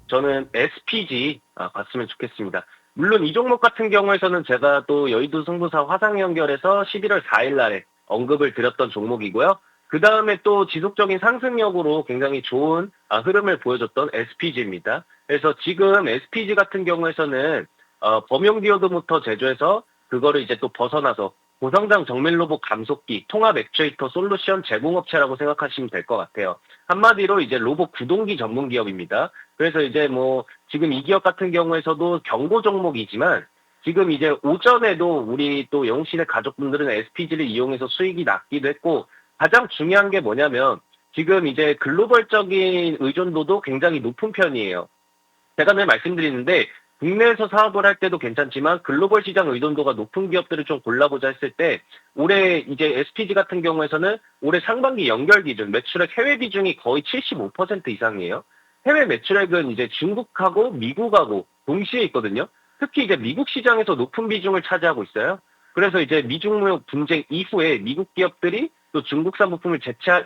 저는 SPG 봤으면 좋겠습니다. 물론 이 종목 같은 경우에서는 제가 또 여의도 승부사 화상 연결해서 11월 4일 날에 언급을 드렸던 종목이고요. 그 다음에 또 지속적인 상승력으로 굉장히 좋은 흐름을 보여줬던 SPG입니다. 그래서 지금 SPG 같은 경우에서는 범용 디오드 모터 제조해서 그거를 이제 또 벗어나서 고성장 정밀 로봇 감속기, 통합 액추에이터 솔루션 제공업체라고 생각하시면 될 것 같아요. 한마디로 이제 로봇 구동기 전문 기업입니다. 그래서 이제 뭐 지금 이 기업 같은 경우에서도 경고 종목이지만 지금 이제 오전에도 우리 또 영웅신의 가족분들은 SPG를 이용해서 수익이 났기도 했고 가장 중요한 게 뭐냐면 지금 이제 글로벌적인 의존도도 굉장히 높은 편이에요. 제가 늘 말씀드리는데 국내에서 사업을 할 때도 괜찮지만 글로벌 시장 의존도가 높은 기업들을 좀 골라보자 했을 때 올해 이제 SPG 같은 경우에서는 올해 상반기 연결 기준 매출액 해외 비중이 거의 75% 이상이에요. 해외 매출액은 이제 중국하고 미국하고 동시에 있거든요. 특히 이제 미국 시장에서 높은 비중을 차지하고 있어요. 그래서 이제 미중 무역 분쟁 이후에 미국 기업들이 또 중국산 부품을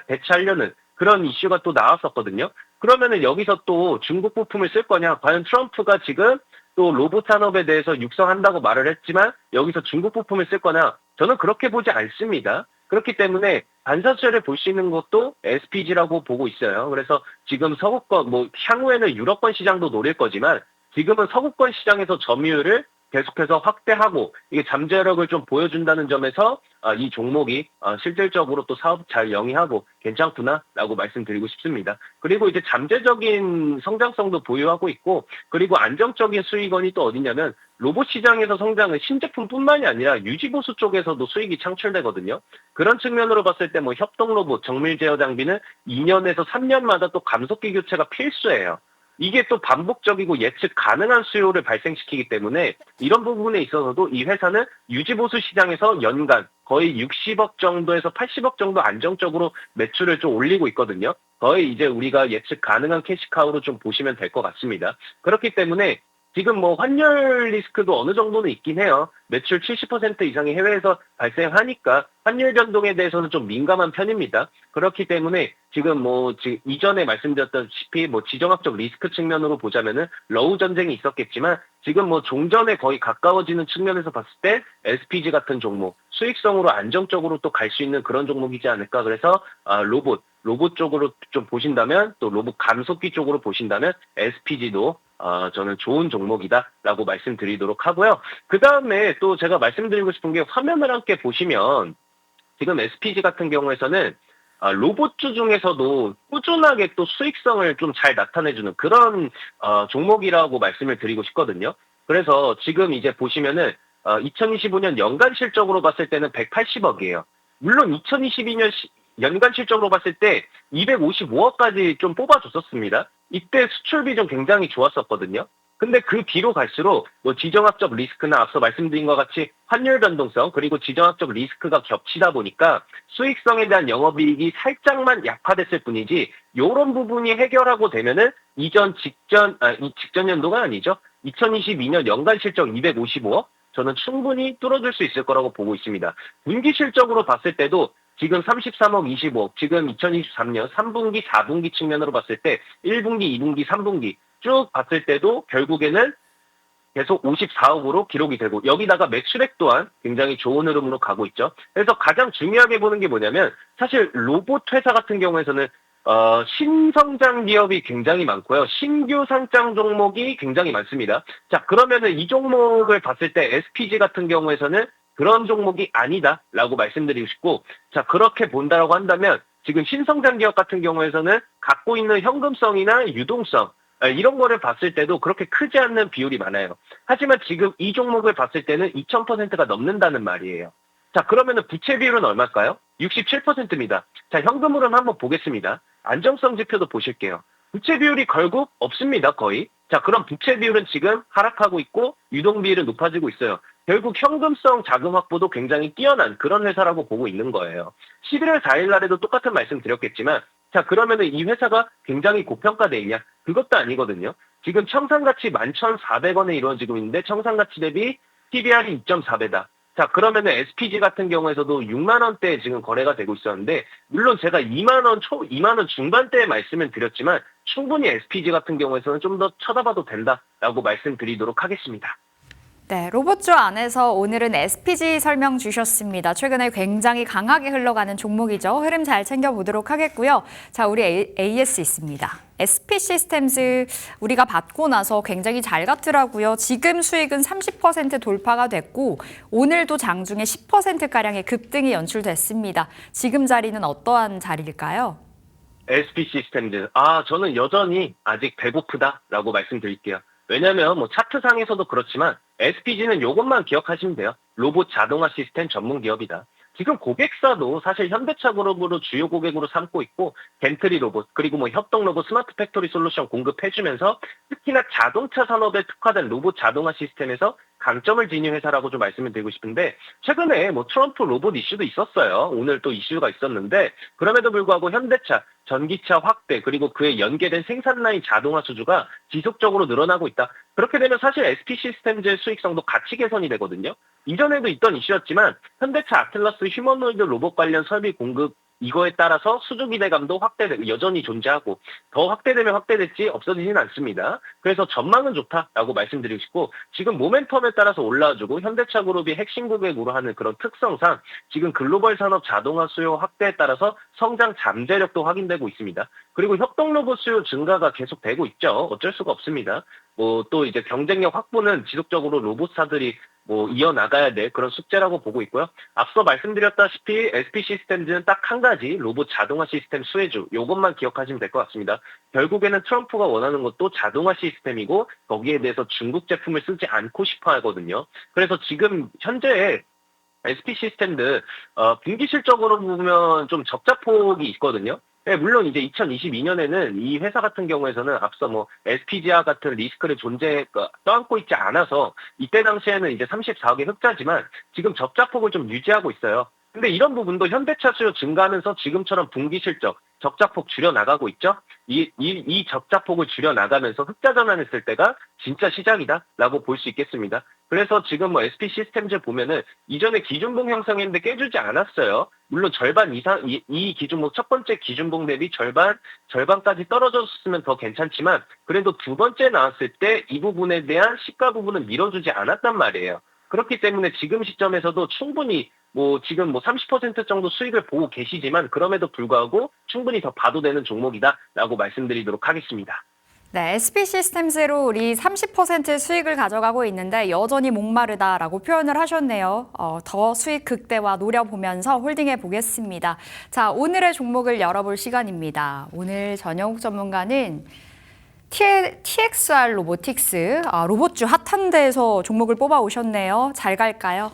대체하려는 그런 이슈가 또 나왔었거든요. 그러면은 여기서 또 중국 부품을 쓸 거냐? 과연 트럼프가 지금 또 로봇 산업에 대해서 육성한다고 말을 했지만 여기서 중국 부품을 쓸 거냐? 저는 그렇게 보지 않습니다. 그렇기 때문에 반사체를 볼 수 있는 것도 SPG라고 보고 있어요. 그래서 지금 서구권, 뭐 향후에는 유럽권 시장도 노릴 거지만 지금은 서구권 시장에서 점유율을 계속해서 확대하고 이게 잠재력을 좀 보여준다는 점에서 이 종목이 실질적으로 또 사업 잘 영위하고 괜찮구나라고 말씀드리고 싶습니다. 그리고 이제 잠재적인 성장성도 보유하고 있고 그리고 안정적인 수익원이 또 어디냐면 로봇 시장에서 성장은 신제품뿐만이 아니라 유지보수 쪽에서도 수익이 창출되거든요. 그런 측면으로 봤을 때 뭐 협동 로봇, 정밀 제어 장비는 2년에서 3년마다 또 감속기 교체가 필수예요. 이게 또 반복적이고 예측 가능한 수요를 발생시키기 때문에 이런 부분에 있어서도 이 회사는 유지보수 시장에서 연간 거의 60억 정도에서 80억 정도 안정적으로 매출을 좀 올리고 있거든요. 거의 이제 우리가 예측 가능한 캐시카우로 좀 보시면 될 것 같습니다. 그렇기 때문에 지금 뭐 환율 리스크도 어느 정도는 있긴 해요. 매출 70% 이상이 해외에서 발생하니까 환율 변동에 대해서는 좀 민감한 편입니다. 그렇기 때문에 지금 뭐 이전에 말씀드렸다시피 뭐 지정학적 리스크 측면으로 보자면은 러우 전쟁이 있었겠지만 지금 뭐 종전에 거의 가까워지는 측면에서 봤을 때 SPG 같은 종목 수익성으로 안정적으로 또 갈 수 있는 그런 종목이지 않을까. 그래서 로봇 쪽으로 좀 보신다면 또 로봇 감속기 쪽으로 보신다면 SPG도 저는 좋은 종목이다라고 말씀드리도록 하고요. 그 다음에 또 제가 말씀드리고 싶은 게 화면을 함께 보시면 지금 SPG 같은 경우에서는 로봇주 중에서도 꾸준하게 또 수익성을 좀 잘 나타내주는 그런 종목이라고 말씀을 드리고 싶거든요. 그래서 지금 이제 보시면은 2025년 연간 실적으로 봤을 때는 180억이에요. 물론 2022년 연간 실적으로 봤을 때 255억까지 좀 뽑아줬었습니다. 이때 수출 비중 굉장히 좋았었거든요. 근데 그 뒤로 갈수록 뭐 지정학적 리스크나 앞서 말씀드린 것 같이 환율 변동성 그리고 지정학적 리스크가 겹치다 보니까 수익성에 대한 영업이익이 살짝만 약화됐을 뿐이지 이런 부분이 해결하고 되면은 직전 연도가 아니죠. 2022년 연간 실적 255억 저는 충분히 뚫어줄 수 있을 거라고 보고 있습니다. 분기 실적으로 봤을 때도 지금 33억 25억, 지금 2023년 3분기, 4분기 측면으로 봤을 때 1분기, 2분기, 3분기 쭉 봤을 때도 결국에는 계속 54억으로 기록이 되고 여기다가 매출액 또한 굉장히 좋은 흐름으로 가고 있죠. 그래서 가장 중요하게 보는 게 뭐냐면 사실 로봇 회사 같은 경우에서는 신성장 기업이 굉장히 많고요. 신규 상장 종목이 굉장히 많습니다. 자, 그러면은 이 종목을 봤을 때 SPG 같은 경우에서는 그런 종목이 아니다라고 말씀드리고 싶고, 자, 그렇게 본다라고 한다면 지금 신성장 기업 같은 경우에서는 갖고 있는 현금성이나 유동성, 이런 거를 봤을 때도 그렇게 크지 않는 비율이 많아요. 하지만 지금 이 종목을 봤을 때는 2000%가 넘는다는 말이에요. 자, 그러면은 부채 비율은 얼마일까요? 67%입니다. 자, 현금 흐름 한번 보겠습니다. 안정성 지표도 보실게요. 부채 비율이 결국 없습니다, 거의. 자, 그럼 부채 비율은 지금 하락하고 있고 유동 비율은 높아지고 있어요. 결국 현금성 자금 확보도 굉장히 뛰어난 그런 회사라고 보고 있는 거예요. 11월 4일 날에도 똑같은 말씀 드렸겠지만 자, 그러면은 이 회사가 굉장히 고평가돼 있냐? 그것도 아니거든요. 지금 청산가치 11,400원에 이루어지고 있는데 청산가치 대비 PBR이 2.4배다. 자, 그러면은 SPG 같은 경우에서도 6만 원대에 지금 거래가 되고 있었는데 물론 제가 2만 원 중반대에 말씀을 드렸지만 충분히 SPG 같은 경우에서는 좀 더 쳐다봐도 된다라고 말씀드리도록 하겠습니다. 네, 로봇주 안에서 오늘은 SPG 설명 주셨습니다. 최근에 굉장히 강하게 흘러가는 종목이죠. 흐름 잘 챙겨보도록 하겠고요. 자, 우리 AS 있습니다. SP 시스템즈 우리가 받고 나서 굉장히 잘 갔더라고요. 지금 수익은 30% 돌파가 됐고 오늘도 장중에 10%가량의 급등이 연출됐습니다. 지금 자리는 어떠한 자리일까요? SP 시스템즈. 저는 여전히 아직 배고프다라고 말씀드릴게요. 왜냐면 뭐 차트상에서도 그렇지만 SPG는 이것만 기억하시면 돼요. 로봇 자동화 시스템 전문 기업이다. 지금 고객사도 사실 현대차 그룹으로 주요 고객으로 삼고 있고 벤트리 로봇 그리고 뭐 협동 로봇 스마트 팩토리 솔루션 공급해주면서 특히나 자동차 산업에 특화된 로봇 자동화 시스템에서 강점을 지닌 회사라고 좀 말씀을 드리고 싶은데 최근에 뭐 트럼프 로봇 이슈도 있었어요. 오늘 또 이슈가 있었는데 그럼에도 불구하고 현대차, 전기차 확대 그리고 그에 연계된 생산 라인 자동화 수주가 지속적으로 늘어나고 있다. 그렇게 되면 사실 SP 시스템즈의 수익성도 같이 개선이 되거든요. 이전에도 있던 이슈였지만 현대차 아틀라스 휴머노이드 로봇 관련 설비 공급 이거에 따라서 수주 기대감도 여전히 존재하고 더 확대되면 확대됐지 없어지진 않습니다. 그래서 전망은 좋다라고 말씀드리고 싶고 지금 모멘텀에 따라서 올라와주고 현대차 그룹이 핵심 고객으로 하는 그런 특성상 지금 글로벌 산업 자동화 수요 확대에 따라서 성장 잠재력도 확인되고 있습니다. 그리고 협동 로봇 수요 증가가 계속되고 있죠. 어쩔 수가 없습니다. 또 이제 경쟁력 확보는 지속적으로 로봇사들이 이어나가야 될 그런 숙제라고 보고 있고요. 앞서 말씀드렸다시피 SP 시스템즈는 딱 한 가지 로봇 자동화 시스템 수혜주 이것만 기억하시면 될 것 같습니다. 결국에는 트럼프가 원하는 것도 자동화 시스템이고 거기에 대해서 중국 제품을 쓰지 않고 싶어 하거든요. 그래서 지금 현재 SP 시스템즈 분기 실적으로 보면 좀 적자폭이 있거든요. 네, 물론 이제 2022년에는 이 회사 같은 경우에서는 앞서 SPG와 같은 리스크를 떠안고 있지 않아서 이때 당시에는 이제 34억의 흑자지만 지금 적자폭을 좀 유지하고 있어요. 근데 이런 부분도 현대차 수요 증가하면서 지금처럼 분기 실적, 적자폭 줄여나가고 있죠? 이 적자폭을 줄여나가면서 흑자 전환했을 때가 진짜 시작이다라고 볼 수 있겠습니다. 그래서 지금 SP 시스템즈 보면은 이전에 기준봉 형성했는데 깨주지 않았어요. 물론 절반 이상, 이 기준봉, 첫 번째 기준봉 대비 절반까지 떨어졌으면 더 괜찮지만 그래도 두 번째 나왔을 때 이 부분에 대한 시가 부분은 밀어주지 않았단 말이에요. 그렇기 때문에 지금 시점에서도 충분히 지금 30% 정도 수익을 보고 계시지만 그럼에도 불구하고 충분히 더 봐도 되는 종목이다라고 말씀드리도록 하겠습니다. 네, SP 시스템즈로 우리 30% 수익을 가져가고 있는데 여전히 목마르다라고 표현을 하셨네요. 더 수익 극대화 노려보면서 홀딩해 보겠습니다. 자, 오늘의 종목을 열어볼 시간입니다. 오늘 전영욱 전문가는 TXR 로보틱스, 로봇주 핫한 데에서 종목을 뽑아 오셨네요. 잘 갈까요?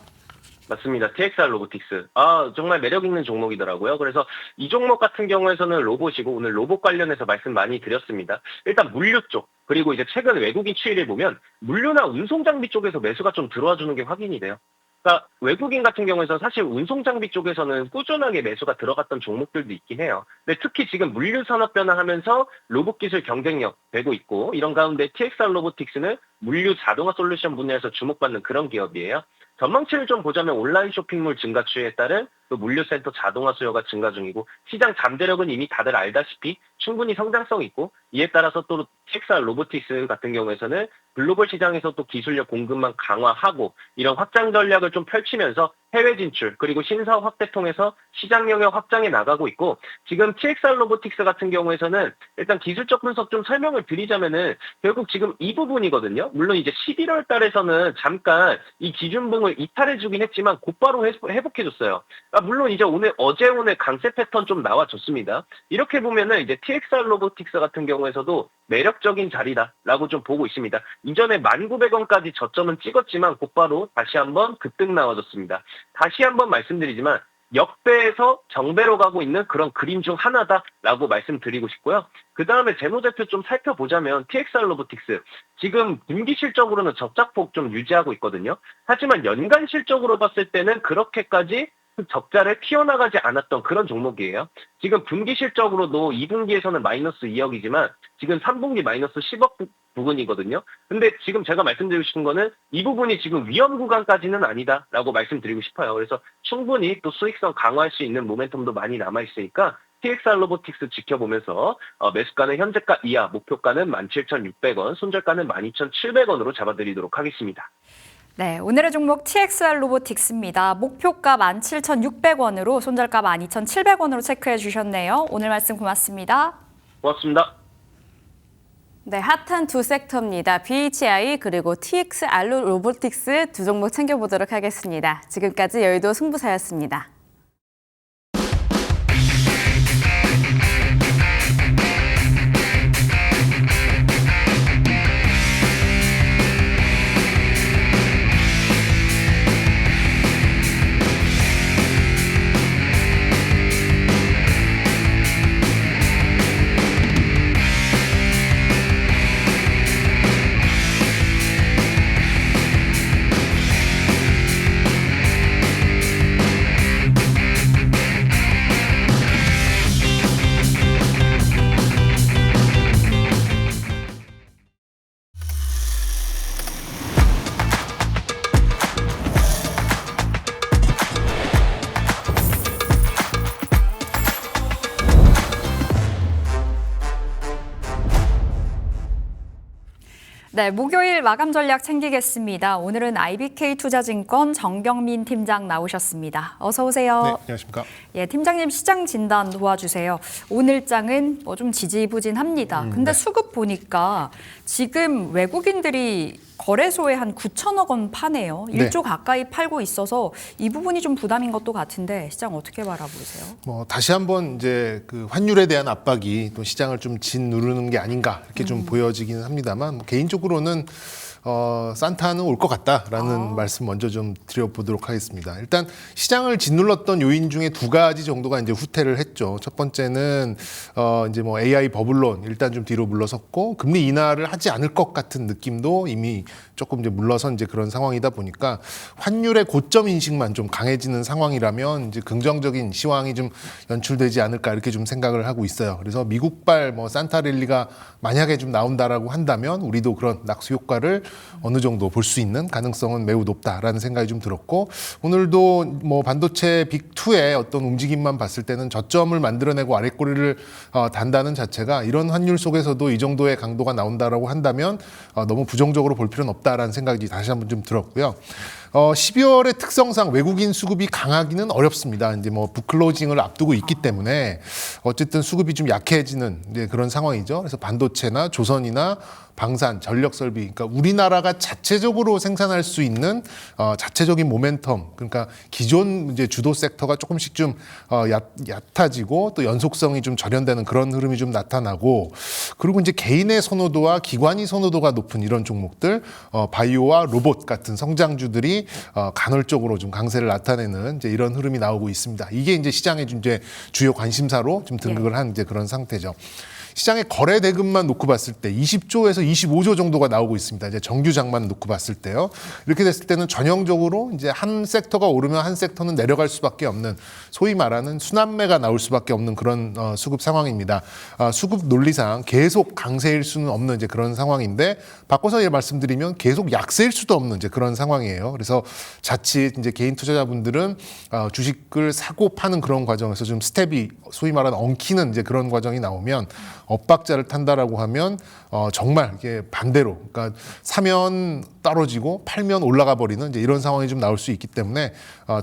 맞습니다. TXR 로보틱스. 정말 매력 있는 종목이더라고요. 그래서 이 종목 같은 경우에서는 로봇이고 오늘 로봇 관련해서 말씀 많이 드렸습니다. 일단 물류 쪽, 그리고 이제 최근 외국인 추이를 보면 물류나 운송 장비 쪽에서 매수가 좀 들어와 주는 게 확인이 돼요. 그러니까 외국인 같은 경우에는 사실 운송 장비 쪽에서는 꾸준하게 매수가 들어갔던 종목들도 있긴 해요. 근데 특히 지금 물류 산업 변화하면서 로봇 기술 경쟁력 되고 있고 이런 가운데 TXR 로보틱스는 물류 자동화 솔루션 분야에서 주목받는 그런 기업이에요. 전망치를 좀 보자면 온라인 쇼핑몰 증가 추이에 따른 또 물류센터 자동화 수요가 증가 중이고 시장 잠재력은 이미 다들 알다시피 충분히 성장성이 있고 이에 따라서 또 TXR 로보틱스 같은 경우에서는 글로벌 시장에서 또 기술력 공급만 강화하고 이런 확장 전략을 좀 펼치면서 해외 진출 그리고 신사업 확대 통해서 시장 영역 확장해 나가고 있고 지금 TXR 로보틱스 같은 경우에서는 일단 기술적 분석 좀 설명을 드리자면은 결국 지금 이 부분이거든요. 물론 이제 11월 달에서는 잠깐 이 기준봉을 이탈해 주긴 했지만 곧바로 회복해 줬어요. 물론 이제 어제 오늘 강세 패턴 좀 나와줬습니다. 이렇게 보면은 이제 TXR 로보틱스 같은 경우에서도 매력적인 자리다라고 좀 보고 있습니다. 이전에 1,900원까지 저점은 찍었지만 곧바로 다시 한번 급등 나와줬습니다. 다시 한번 말씀드리지만 역배에서 정배로 가고 있는 그런 그림 중 하나다라고 말씀드리고 싶고요. 그 다음에 재무제표 좀 살펴보자면 TXR 로보틱스 지금 분기 실적으로는 적자폭 좀 유지하고 있거든요. 하지만 연간 실적으로 봤을 때는 그렇게까지 적자를 튀어나가지 않았던 그런 종목이에요. 지금 분기 실적으로도 2분기에서는 마이너스 2억이지만 지금 3분기 마이너스 10억 부분이거든요. 근데 지금 제가 말씀드리고 싶은 거는 이 부분이 지금 위험 구간까지는 아니다라고 말씀드리고 싶어요. 그래서 충분히 또 수익성 강화할 수 있는 모멘텀도 많이 남아있으니까 TXR 로보틱스 지켜보면서 매수가는 현재가 이하, 목표가는 17,600원, 손절가는 12,700원으로 잡아드리도록 하겠습니다. 네, 오늘의 종목 TXR 로보틱스입니다. 목표가 17,600원으로 손절가 12,700원으로 체크해 주셨네요. 오늘 말씀 고맙습니다. 고맙습니다. 네, 핫한 두 섹터입니다. BHI 그리고 TXR 로보틱스 두 종목 챙겨보도록 하겠습니다. 지금까지 여의도 승부사였습니다. 네, 목요일 마감 전략 챙기겠습니다. 오늘은 IBK 투자증권 정경민 팀장 나오셨습니다. 어서 오세요. 네, 안녕하십니까. 예, 팀장님 시장 진단 도와주세요. 오늘장은 좀 지지부진합니다. 근데 수급 보니까 지금 외국인들이 거래소에 한 9천억 원 파네요. 네. 1조 가까이 팔고 있어서 이 부분이 좀 부담인 것도 같은데 시장 어떻게 바라보세요? 다시 한번 이제 그 환율에 대한 압박이 또 시장을 좀 짓누르는 게 아닌가 이렇게 좀 보여지기는 합니다만 개인적으로는 산타는 올 것 같다라는 말씀 먼저 좀 드려보도록 하겠습니다. 일단 시장을 짓눌렀던 요인 중에 두 가지 정도가 이제 후퇴를 했죠. 첫 번째는 이제 뭐 AI 버블론 일단 좀 뒤로 물러섰고 금리 인하를 하지 않을 것 같은 느낌도 이미 조금 이제 물러선 이제 그런 상황이다 보니까 환율의 고점 인식만 좀 강해지는 상황이라면 이제 긍정적인 시황이 좀 연출되지 않을까 이렇게 좀 생각을 하고 있어요. 그래서 미국발 뭐 산타 랠리가 만약에 좀 나온다라고 한다면 우리도 그런 낙수 효과를 어느 정도 볼 수 있는 가능성은 매우 높다라는 생각이 좀 들었고 오늘도 뭐 반도체 빅2의 어떤 움직임만 봤을 때는 저점을 만들어내고 아랫꼬리를 단다는 자체가 이런 환율 속에서도 이 정도의 강도가 나온다라고 한다면 너무 부정적으로 볼 필요는 없다라는 생각이 다시 한번 좀 들었고요. 12월의 특성상 외국인 수급이 강하기는 어렵습니다. 이제 뭐 북클로징을 앞두고 있기 때문에 어쨌든 수급이 좀 약해지는 이제 그런 상황이죠. 그래서 반도체나 조선이나 방산, 전력 설비, 그러니까 우리나라가 자체적으로 생산할 수 있는 자체적인 모멘텀, 그러니까 기존 이제 주도 섹터가 조금씩 좀 얕아지고 또 연속성이 좀 절연되는 그런 흐름이 좀 나타나고 그리고 이제 개인의 선호도와 기관이 선호도가 높은 이런 종목들, 바이오와 로봇 같은 성장주들이 간헐적으로 좀 강세를 나타내는 이제 이런 흐름이 나오고 있습니다. 이게 이제 시장의 이제 주요 관심사로 좀 등극을 한 이제 그런 상태죠. 시장의 거래 대금만 놓고 봤을 때 20조에서 25조 정도가 나오고 있습니다. 이제 정규장만 놓고 봤을 때요. 이렇게 됐을 때는 전형적으로 이제 한 섹터가 오르면 한 섹터는 내려갈 수밖에 없는 소위 말하는 순환매가 나올 수밖에 없는 그런 수급 상황입니다. 수급 논리상 계속 강세일 수는 없는 이제 그런 상황인데 바꿔서 말씀드리면 계속 약세일 수도 없는 이제 그런 상황이에요. 그래서 자칫 이제 개인 투자자분들은 주식을 사고 파는 그런 과정에서 좀 스텝이 소위 말하는 엉키는 이제 그런 과정이 나오면 엇박자를 탄다라고 하면 정말 이게 반대로 그러니까 사면 떨어지고 팔면 올라가 버리는 이제 이런 상황이 좀 나올 수 있기 때문에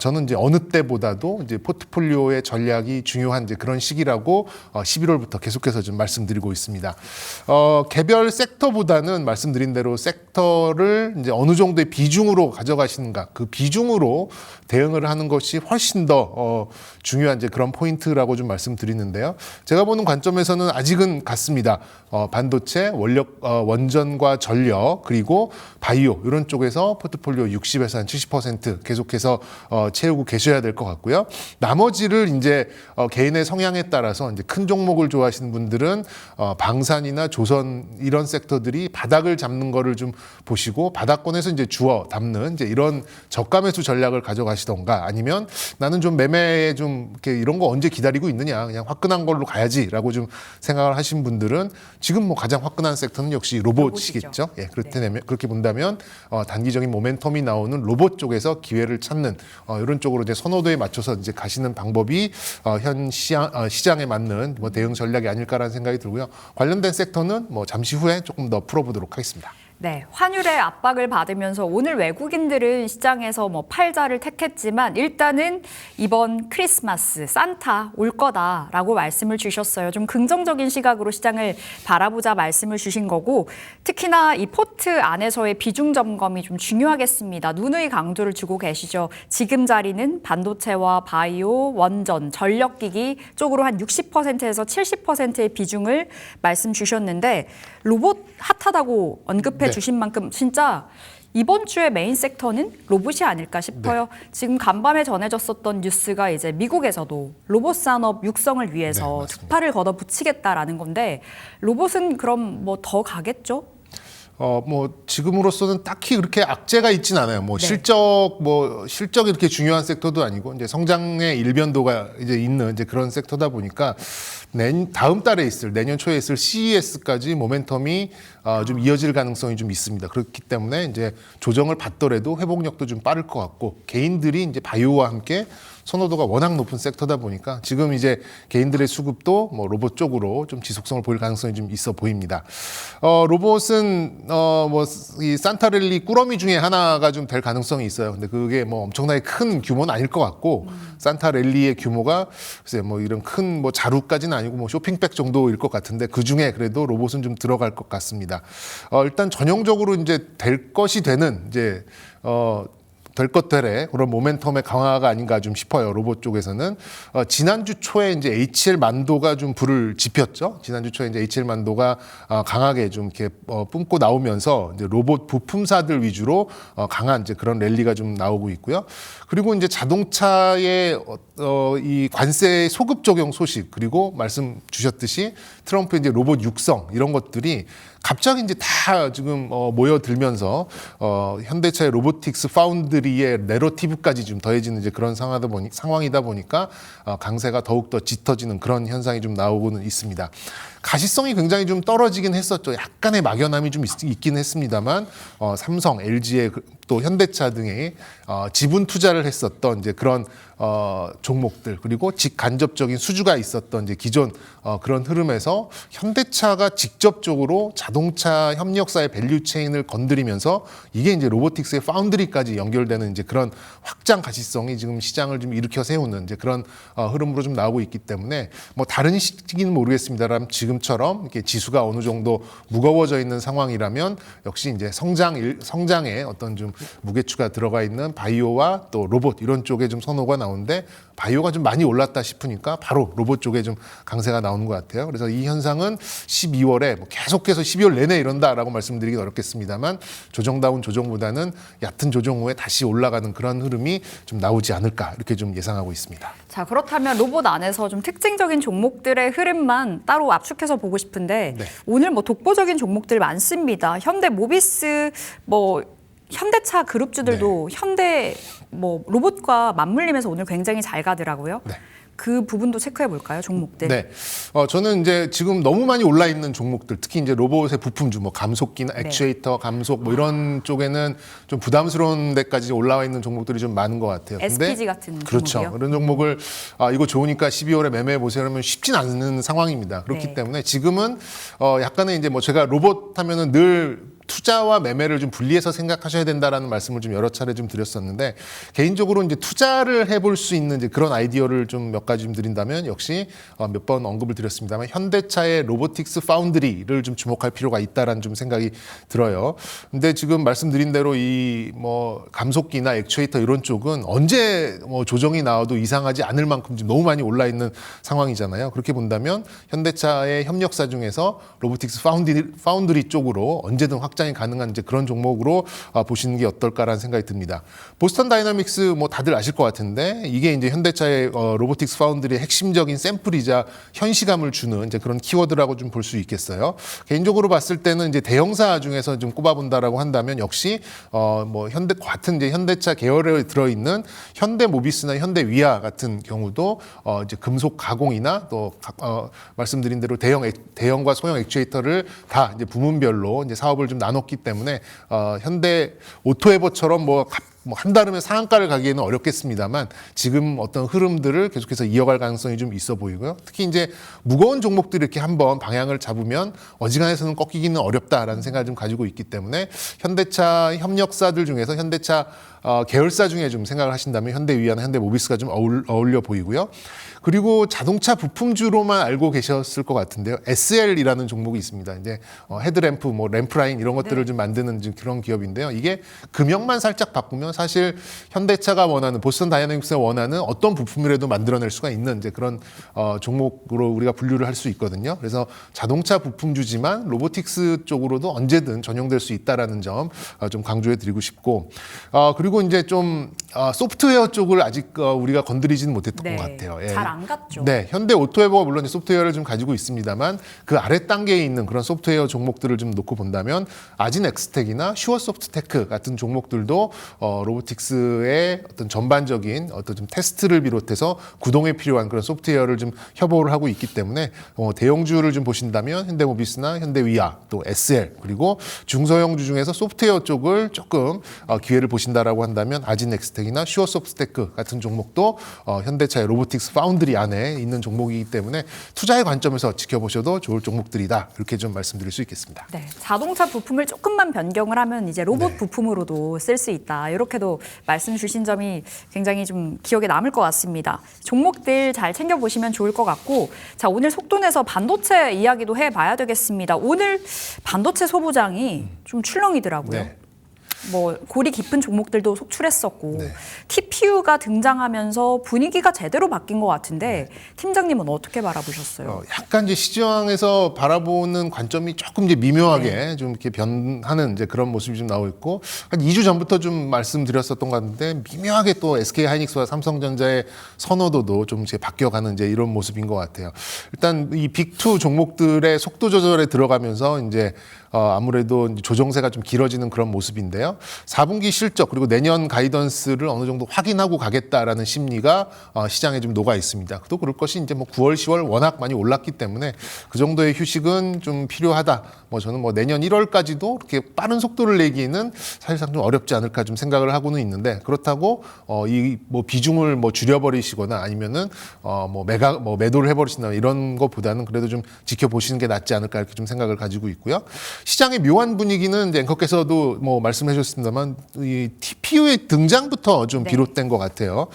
저는 이제 어느 때보다도 이제 포트폴리오의 전략이 중요한 이제 그런 시기라고 11월부터 계속해서 좀 말씀드리고 있습니다. 개별 섹터보다는 말씀드린 대로 섹터를 이제 어느 정도의 비중으로 가져가시는가 그 비중으로 대응을 하는 것이 훨씬 더 중요한 이제 그런 포인트라고 좀 말씀드리는데요. 제가 보는 관점에서는 아직은 같습니다. 반도체, 원전과 전력 그리고 바이오 이런 쪽에서 포트폴리오 60에서 한 70% 계속해서 채우고 계셔야 될 것 같고요. 나머지를 이제 개인의 성향에 따라서 이제 큰 종목을 좋아하시는 분들은 방산이나 조선 이런 섹터들이 바닥을 잡는 거를 좀 보시고 바닥권에서 이제 주워 담는 이제 이런 저가 매수 전략을 가져가시던가 아니면 나는 좀 매매에 좀 이렇게 이런 거 언제 기다리고 있느냐 그냥 화끈한 걸로 가야지라고 좀 생각을 하신 분들은 지금 뭐 가장 화끈한 섹터는 역시 로봇이겠죠. 예, 그렇게 본다면 단기적인 모멘텀이 나오는 로봇 쪽에서 기회를 찾는 이런 쪽으로 이제 선호도에 맞춰서 이제 가시는 방법이 현 시장에 맞는 뭐 대응 전략이 아닐까라는 생각이 들고요. 관련된 섹터는 뭐 잠시 후에 조금 더 풀어보도록 하겠습니다. 네, 환율의 압박을 받으면서 오늘 외국인들은 시장에서 뭐 팔자를 택했지만 일단은 이번 크리스마스 산타 올 거다라고 말씀을 주셨어요. 좀 긍정적인 시각으로 시장을 바라보자 말씀을 주신 거고 특히나 이 포트 안에서의 비중 점검이 좀 중요하겠습니다. 누누이 강조를 주고 계시죠. 지금 자리는 반도체와 바이오, 원전, 전력기기 쪽으로 한 60%에서 70%의 비중을 말씀 주셨는데 로봇 핫하다고 언급해 주신 만큼 진짜 이번 주의 메인 섹터는 로봇이 아닐까 싶어요. 지금 간밤에 전해졌었던 뉴스가 이제 미국에서도 로봇 산업 육성을 위해서 맞습니다. 특파를 걷어붙이겠다라는 건데 로봇은 그럼 뭐 더 가겠죠? 뭐 지금으로서는 딱히 그렇게 악재가 있진 않아요. 뭐 실적이 이렇게 중요한 섹터도 아니고 이제 성장의 일변도가 이제 있는 이제 그런 섹터다 보니까 다음 달에 내년 초에 있을 CES까지 모멘텀이 좀 이어질 가능성이 좀 있습니다. 그렇기 때문에 이제 조정을 받더라도 회복력도 좀 빠를 것 같고 개인들이 이제 바이오와 함께 선호도가 워낙 높은 섹터다 보니까 지금 이제 개인들의 수급도 뭐 로봇 쪽으로 좀 지속성을 보일 가능성이 좀 있어 보입니다. 로봇은 뭐 이 산타랠리 꾸러미 중에 하나가 좀 될 가능성이 있어요. 근데 그게 뭐 엄청나게 큰 규모는 아닐 것 같고 산타랠리의 규모가 글쎄 뭐 이런 큰 뭐 자루까지는 아니고 뭐 쇼핑백 정도일 것 같은데 그 중에 그래도 로봇은 좀 들어갈 것 같습니다. 일단 전형적으로 이제 될 것이 되는 이제 될 것 되래 그런 모멘텀의 강화가 아닌가 좀 싶어요. 로봇 쪽에서는 지난주 초에 이제 HL 만도가 좀 불을 지폈죠. 지난주 초에 이제 HL 만도가 강하게 좀 이렇게 뿜고 나오면서 이제 로봇 부품사들 위주로 강한 이제 그런 랠리가 좀 나오고 있고요. 그리고 이제 자동차의 이 관세 소급 적용 소식 그리고 말씀 주셨듯이 트럼프 이제 로봇 육성 이런 것들이 갑자기 이제 다 지금 모여들면서 현대차의 로보틱스 파운드리의 내러티브까지 좀 더해지는 이제 그런 상황이다 보니까 강세가 더욱 더 짙어지는 그런 현상이 좀 나오고는 있습니다. 가시성이 굉장히 좀 떨어지긴 했었죠. 약간의 막연함이 좀 있긴 했습니다만 삼성, LG의 또 현대차 등의 지분 투자를 했었던 이제 그런 종목들 그리고 직간접적인 수주가 있었던 이제 기존 그런 흐름에서 현대차가 직접적으로 자동차 협력사의 밸류체인을 건드리면서 이게 이제 로보틱스의 파운드리까지 연결되는 이제 그런 확장 가시성이 지금 시장을 좀 일으켜 세우는 이제 그런 흐름으로 좀 나오고 있기 때문에 뭐 다른 시기는 모르겠습니다만 지금처럼 이렇게 지수가 어느 정도 무거워져 있는 상황이라면 역시 이제 성장에 어떤 좀 무게추가 들어가 있는 바이오와 또 로봇 이런 쪽에 좀 선호가 나오는데 바이오가 좀 많이 올랐다 싶으니까 바로 로봇 쪽에 좀 강세가 나오는 것 같아요. 그래서 이 현상은 12월에 뭐 계속해서 12월 내내 이런다라고 말씀드리긴 어렵겠습니다만 조정다운 조정보다는 얕은 조정 후에 다시 올라가는 그런 흐름이 좀 나오지 않을까 이렇게 좀 예상하고 있습니다. 자, 그렇다면 로봇 안에서 좀 특징적인 종목들의 흐름만 따로 압축해서 보고 싶은데 네. 오늘 뭐 독보적인 종목들 많습니다. 현대 모비스 뭐 현대차 그룹주들도 현대 뭐 로봇과 맞물리면서 오늘 굉장히 잘 가더라고요. 네. 그 부분도 체크해 볼까요, 종목들? 네. 저는 이제 지금 너무 많이 올라 있는 종목들, 특히 이제 로봇의 부품주, 뭐 감속기나 액추에이터, 감속 뭐 이런 쪽에는 좀 부담스러운 데까지 올라와 있는 종목들이 좀 많은 것 같아요. SPG 같은 그렇죠. 종목이요? 그런 종목을 이거 좋으니까 12월에 매매해 보세요 하면 쉽진 않은 상황입니다. 그렇기 네. 때문에 지금은 약간의 이제 뭐 제가 로봇 하면은 늘 투자와 매매를 좀 분리해서 생각하셔야 된다라는 말씀을 좀 여러 차례 좀 드렸었는데 개인적으로 이제 투자를 해볼 수 있는 이제 그런 아이디어를 좀 몇 가지 좀 드린다면 역시 몇 번 언급을 드렸습니다만 현대차의 로보틱스 파운드리를 좀 주목할 필요가 있다라는 좀 생각이 들어요. 근데 지금 말씀드린 대로 이 뭐 감속기나 액추에이터 이런 쪽은 언제 뭐 조정이 나와도 이상하지 않을 만큼 지금 너무 많이 올라 있는 상황이잖아요. 그렇게 본다면 현대차의 협력사 중에서 로보틱스 파운드리 쪽으로 언제든 확장이 가능한 이제 그런 종목으로 보시는 게 어떨까라는 생각이 듭니다. 보스턴 다이나믹스 뭐 다들 아실 것 같은데 이게 이제 현대차의 로보틱스 파운드리의 핵심적인 샘플이자 현시감을 주는 이제 그런 키워드라고 좀 볼 수 있겠어요. 개인적으로 봤을 때는 이제 대형사 중에서 좀 꼽아본다라고 한다면 역시 뭐 같은 이제 현대차 계열에 들어있는 현대모비스나 현대위아 같은 경우도 이제 금속 가공이나 또 말씀드린 대로 대형과 소형 액추에이터를 다 이제 부문별로 이제 사업을 좀 나눴기 때문에 현대 오토에버처럼 뭐 뭐 한달이면 상한가를 가기에는 어렵겠습니다만 지금 어떤 흐름들을 계속해서 이어갈 가능성이 좀 있어 보이고요. 특히 이제 무거운 종목들이 이렇게 한번 방향을 잡으면 어지간해서는 꺾이기는 어렵다라는 생각을 좀 가지고 있기 때문에 현대차 협력사들 중에서 현대차 계열사 중에 좀 생각을 하신다면 현대위아나 현대모비스가 좀 어울려 보이고요. 그리고 자동차 부품주로만 알고 계셨을 것 같은데요. SL이라는 종목이 있습니다. 이제 헤드램프, 뭐 램프라인 이런 것들을 좀 만드는 좀 그런 기업인데요. 이게 금형만 살짝 바꾸면 사실 현대차가 원하는 보스턴 다이내믹스가 원하는 어떤 부품이라도 만들어낼 수가 있는 이제 그런 종목으로 우리가 분류를 할 수 있거든요. 그래서 자동차 부품주지만 로보틱스 쪽으로도 언제든 전용될 수 있다라는 점 좀 강조해드리고 싶고 그리고 이제 좀 소프트웨어 쪽을 아직 우리가 건드리지는 못했던 것 같아요. 예. 잘 안 갔죠. 네, 현대 오토웨버가 물론 소프트웨어를 좀 가지고 있습니다만 그 아래 단계에 있는 그런 소프트웨어 종목들을 좀 놓고 본다면 아진 엑스텍이나 슈어소프트테크 같은 종목들도 로보틱스의 어떤 전반적인 어떤 좀 테스트를 비롯해서 구동에 필요한 그런 소프트웨어를 좀 협업을 하고 있기 때문에 대형주를 좀 보신다면 현대모비스나 현대위아 또 SL 그리고 중소형주 중에서 소프트웨어 쪽을 조금 기회를 보신다라고 한다면 아진 엑스텍이나 슈어소프트테크 같은 종목도 현대차의 로보틱스 파운드리 안에 있는 종목이기 때문에 투자의 관점에서 지켜보셔도 좋을 종목들이다 이렇게 좀 말씀드릴 수 있겠습니다. 네, 자동차 부품을 조금만 변경을 하면 이제 로봇 부품으로도 쓸 수 있다. 이렇게도 말씀 주신 점이 굉장히 좀 기억에 남을 것 같습니다. 종목들 잘 챙겨보시면 좋을 것 같고 자 오늘 속돈에서 반도체 이야기도 해봐야 되겠습니다. 오늘 반도체 소부장이 좀 출렁이더라고요. 네. 뭐 골이 깊은 종목들도 속출했었고 네. TPU가 등장하면서 분위기가 제대로 바뀐 것 같은데 팀장님은 어떻게 바라보셨어요? 약간 이제 시장에서 바라보는 관점이 조금 이제 미묘하게 좀 이렇게 변하는 이제 그런 모습이 좀 나오고 있고 한 2주 전부터 좀 말씀드렸었던 것 같은데 미묘하게 또 SK 하이닉스와 삼성전자의 선호도도 좀 이제 바뀌어가는 이제 이런 모습인 것 같아요. 일단 이 빅2 종목들의 속도 조절에 들어가면서 이제 아무래도 이제 조정세가 좀 길어지는 그런 모습인데요. 4분기 실적 그리고 내년 가이던스를 어느 정도 확인하고 가겠다라는 심리가 시장에 좀 녹아 있습니다. 또 그럴 것이 이제 뭐 9월, 10월 워낙 많이 올랐기 때문에 그 정도의 휴식은 좀 필요하다. 뭐 저는 뭐 내년 1월까지도 이렇게 빠른 속도를 내기는 사실상 좀 어렵지 않을까 좀 생각을 하고는 있는데 그렇다고 이 뭐 비중을 뭐 줄여버리시거나 아니면은 뭐 매도를 해버리신다 이런 것보다는 그래도 좀 지켜보시는 게 낫지 않을까 이렇게 좀 생각을 가지고 있고요. 시장의 묘한 분위기는 이제 앵커께서도 뭐 말씀해 주셨습니다만 이 TPU의 등장부터 좀 비롯된 것 같아요.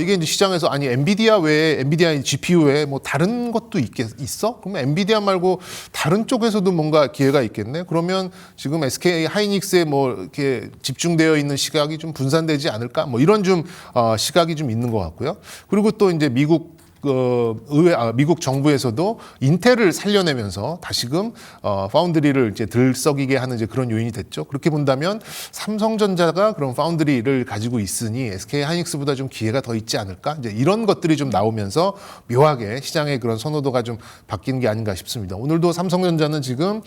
이게 이제 시장에서 아니 엔비디아 외에 엔비디아 GPU 외에 뭐 다른 것도 있어? 그러면 엔비디아 말고 다른 쪽에서도 뭔가 기회가 있겠네. 그러면 지금 SK 하이닉스에 뭐 이렇게 집중되어 있는 시각이 좀 분산되지 않을까? 뭐 이런 좀 시각이 좀 있는 것 같고요. 그리고 또 이제 미국 정부에서도 인텔을 살려내면서 다시금 파운드리를 이제 들썩이게 하는 이제 그런 요인이 됐죠. 그렇게 본다면 삼성전자가 그런 파운드리를 가지고 있으니 SK 하이닉스보다 좀 기회가 더 있지 않을까? 이제 이런 것들이 좀 나오면서 묘하게 시장의 그런 선호도가 좀 바뀌는 게 아닌가 싶습니다. 오늘도 삼성전자는 지금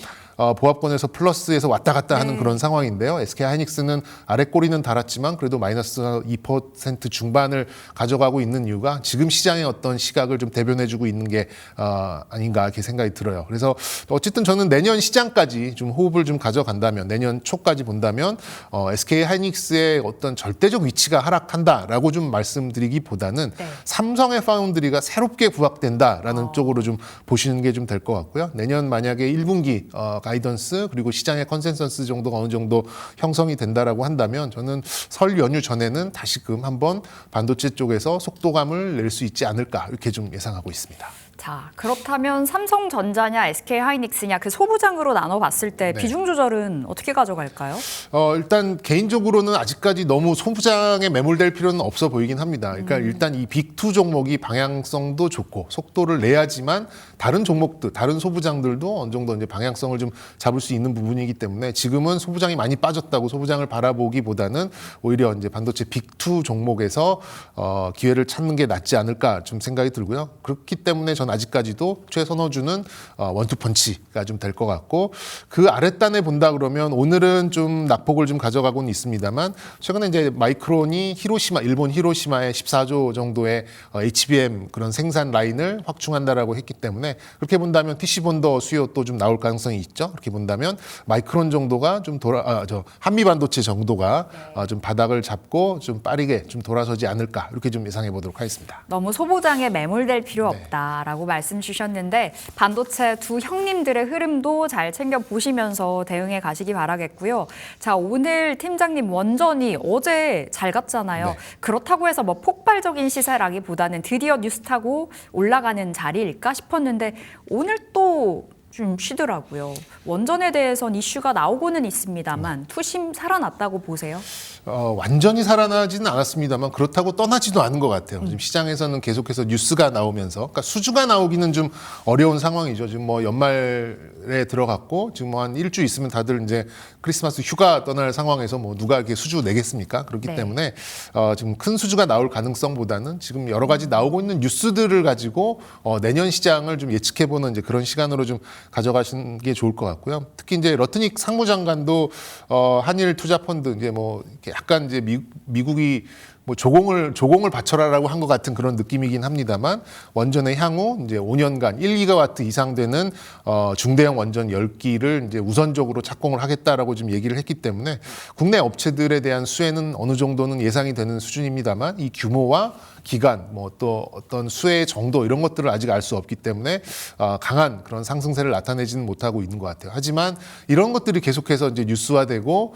보합권에서 플러스에서 왔다 갔다 하는 그런 상황인데요. SK 하이닉스는 아래 꼬리는 달았지만 그래도 마이너스 2% 중반을 가져가고 있는 이유가 지금 시장의 어떤 시각을 좀 대변해주고 있는 게 아닌가 이렇게 생각이 들어요. 그래서 어쨌든 저는 내년 시장까지 좀 호흡을 좀 가져간다면 내년 초까지 본다면 SK 하이닉스의 어떤 절대적 위치가 하락한다라고 좀 말씀드리기보다는 삼성의 파운드리가 새롭게 부각된다라는 쪽으로 좀 보시는 게 좀 될 것 같고요. 내년 만약에 1분기 가이던스 그리고 시장의 컨센서스 정도가 어느 정도 형성이 된다라고 한다면 저는 설 연휴 전에는 다시금 한번 반도체 쪽에서 속도감을 낼 수 있지 않을까 이렇게 좀 예상하고 있습니다. 자, 그렇다면 삼성전자냐 SK 하이닉스냐 그 소부장으로 나눠봤을 때 비중 조절은 어떻게 가져갈까요? 일단 개인적으로는 아직까지 너무 소부장에 매몰될 필요는 없어 보이긴 합니다. 그러니까 일단 이 빅2 종목이 방향성도 좋고 속도를 내야지만 다른 종목들, 다른 소부장들도 어느 정도 이제 방향성을 좀 잡을 수 있는 부분이기 때문에 지금은 소부장이 많이 빠졌다고 소부장을 바라보기보다는 오히려 이제 반도체 빅2 종목에서 기회를 찾는 게 낫지 않을까 좀 생각이 들고요. 그렇기 때문에 저는 아직까지도 최선호주는 원투펀치가 좀 될 것 같고 그 아랫단에 본다 그러면 오늘은 좀 낙폭을 좀 가져가고는 있습니다만 최근에 이제 마이크론이 일본 히로시마에 14조 정도의 HBM 그런 생산 라인을 확충한다라고 했기 때문에 그렇게 본다면 TC 본더 수요 또 좀 나올 가능성이 있죠. 그렇게 본다면 마이크론 정도가 좀 한미 반도체 정도가 좀 바닥을 잡고 좀 빠르게 좀 돌아서지 않을까 이렇게 좀 예상해 보도록 하겠습니다. 너무 소보장에 매몰될 필요 네. 없다라고 말씀 주셨는데 반도체 두 형님들의 흐름도 잘 챙겨 보시면서 대응해 가시기 바라겠고요. 자, 오늘 팀장님 원전이 어제 잘 갔잖아요. 네. 그렇다고 해서 뭐 폭발적인 시세라기보다는 드디어 뉴스 타고 올라가는 자리일까 싶었는데 오늘 또 좀 쉬더라고요. 원전에 대해선 이슈가 나오고는 있습니다만 투심 살아났다고 보세요? 완전히 살아나지는 않았습니다만 그렇다고 떠나지도 않은 것 같아요. 지금 시장에서는 계속해서 뉴스가 나오면서 그러니까 수주가 나오기는 좀 어려운 상황이죠. 지금 뭐 연말에 들어갔고 지금 뭐 한 일주 있으면 다들 이제 크리스마스 휴가 떠날 상황에서 뭐 누가 이렇게 수주 내겠습니까? 그렇기 네. 때문에 지금 큰 수주가 나올 가능성보다는 지금 여러 가지 나오고 있는 뉴스들을 가지고 내년 시장을 좀 예측해보는 이제 그런 시간으로 좀 가져가시는 게 좋을 것 같고요. 특히 이제 러트닉 상무장관도 한일 투자펀드 이제 뭐 이렇게 약간 이제 미국이 뭐 조공을 바쳐라라고 한 것 같은 그런 느낌이긴 합니다만 원전의 향후 이제 5년간 1기가와트 이상 되는 중대형 원전 10기를 이제 우선적으로 착공을 하겠다라고 지금 얘기를 했기 때문에 국내 업체들에 대한 수혜는 어느 정도는 예상이 되는 수준입니다만 이 규모와 기간, 뭐 또 어떤 수혜 정도 이런 것들을 아직 알 수 없기 때문에 강한 그런 상승세를 나타내지는 못하고 있는 것 같아요. 하지만 이런 것들이 계속해서 이제 뉴스화되고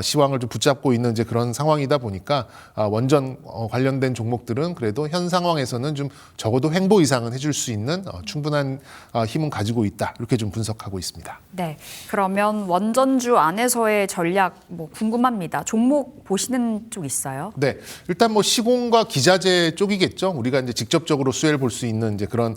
시황을 좀 붙잡고 있는 이제 그런 상황이다 보니까 원전 관련된 종목들은 그래도 현 상황에서는 좀 적어도 횡보 이상은 해줄 수 있는 충분한 힘은 가지고 있다 이렇게 좀 분석하고 있습니다. 네, 그러면 원전주 안에서의 전략 뭐 궁금합니다. 종목 보시는 쪽 있어요? 네, 일단 뭐 시공과 기자재 쪽이겠죠. 우리가 이제 직접적으로 수혜를 볼 수 있는 이제 그런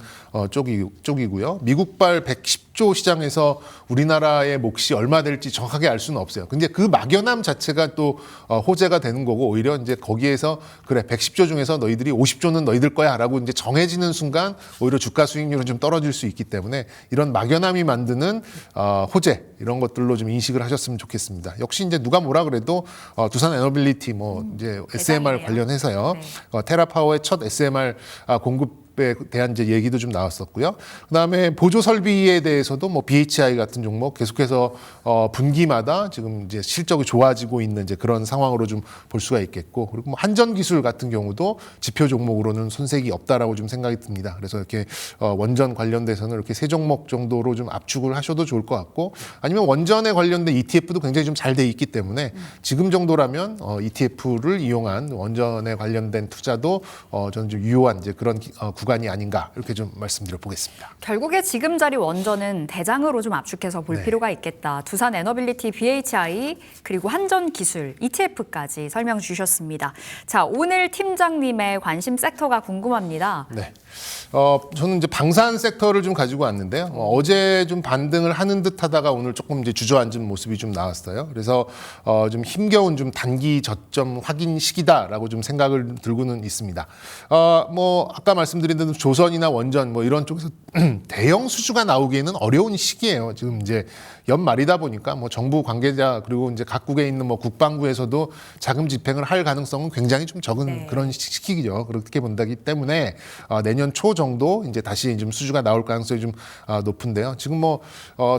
쪽이고요. 미국발 110조 시장에서 우리나라의 몫이 얼마 될지 정확하게 알 수는 없어요. 근데 그 막연함 자체가 또 호재가 되는 거고 오히려 이제 거기에서 그래 110조 중에서 너희들이 50조는 너희들 거야라고 이제 정해지는 순간 오히려 주가 수익률은 좀 떨어질 수 있기 때문에 이런 막연함이 만드는 호재 이런 것들로 좀 인식을 하셨으면 좋겠습니다. 역시 이제 누가 뭐라 그래도 두산 에너빌리티 뭐 이제 SMR 대단해요. 관련해서요. 네. 테라파워의 첫 SMR 공급에 대한 이제 얘기도 좀 나왔었고요. 그다음에 보조 설비에 대해서도 뭐 BHI 같은 종목 계속해서 분기마다 지금 이제 실적이 좋아지고 있는 이제 그런 상황으로 좀 볼 수가 있겠고 그리고 뭐 한전 기술 같은 경우도 지표 종목으로는 손색이 없다라고 좀 생각이 듭니다. 그래서 이렇게 원전 관련돼서는 이렇게 세 종목 정도로 좀 압축을 하셔도 좋을 것 같고 아니면 원전에 관련된 ETF도 굉장히 좀 잘 돼 있기 때문에 지금 정도라면 ETF를 이용한 원전에 관련된 투자도 저는 좀 유효한 이제 그런 구간이 아닌가 이렇게 좀 말씀드려 보겠습니다. 결국에 지금 자리 원전은 대장으로 좀 압축해서 볼 네. 필요가 있겠다. 두산 에너빌리티, BHI 그리고 한전 기술, ETF까지 설명 주셨습니다. 자, 오늘 팀장님의 관심 섹터가 궁금합니다. 네. 저는 이제 방산 섹터를 좀 가지고 왔는데요. 어제 좀 반등을 하는 듯 하다가 오늘 조금 이제 주저앉은 모습이 좀 나왔어요. 그래서 좀 힘겨운 좀 단기 저점 확인 시기다라고 좀 생각을 들고는 있습니다. 뭐 아까 말씀드린 대로 조선이나 원전 뭐 이런 쪽에서 대형 수주가 나오기에는 어려운 시기예요. 지금 이제 연말이다 보니까 뭐 정부 관계자 그리고 이제 각국에 있는 뭐 국방부에서도 자금 집행을 할 가능성은 굉장히 좀 적은 네. 그런 시기죠. 그렇게 본다기 때문에 내년 초 정도 이제 다시 좀 수주가 나올 가능성이 좀 높은데요. 지금 뭐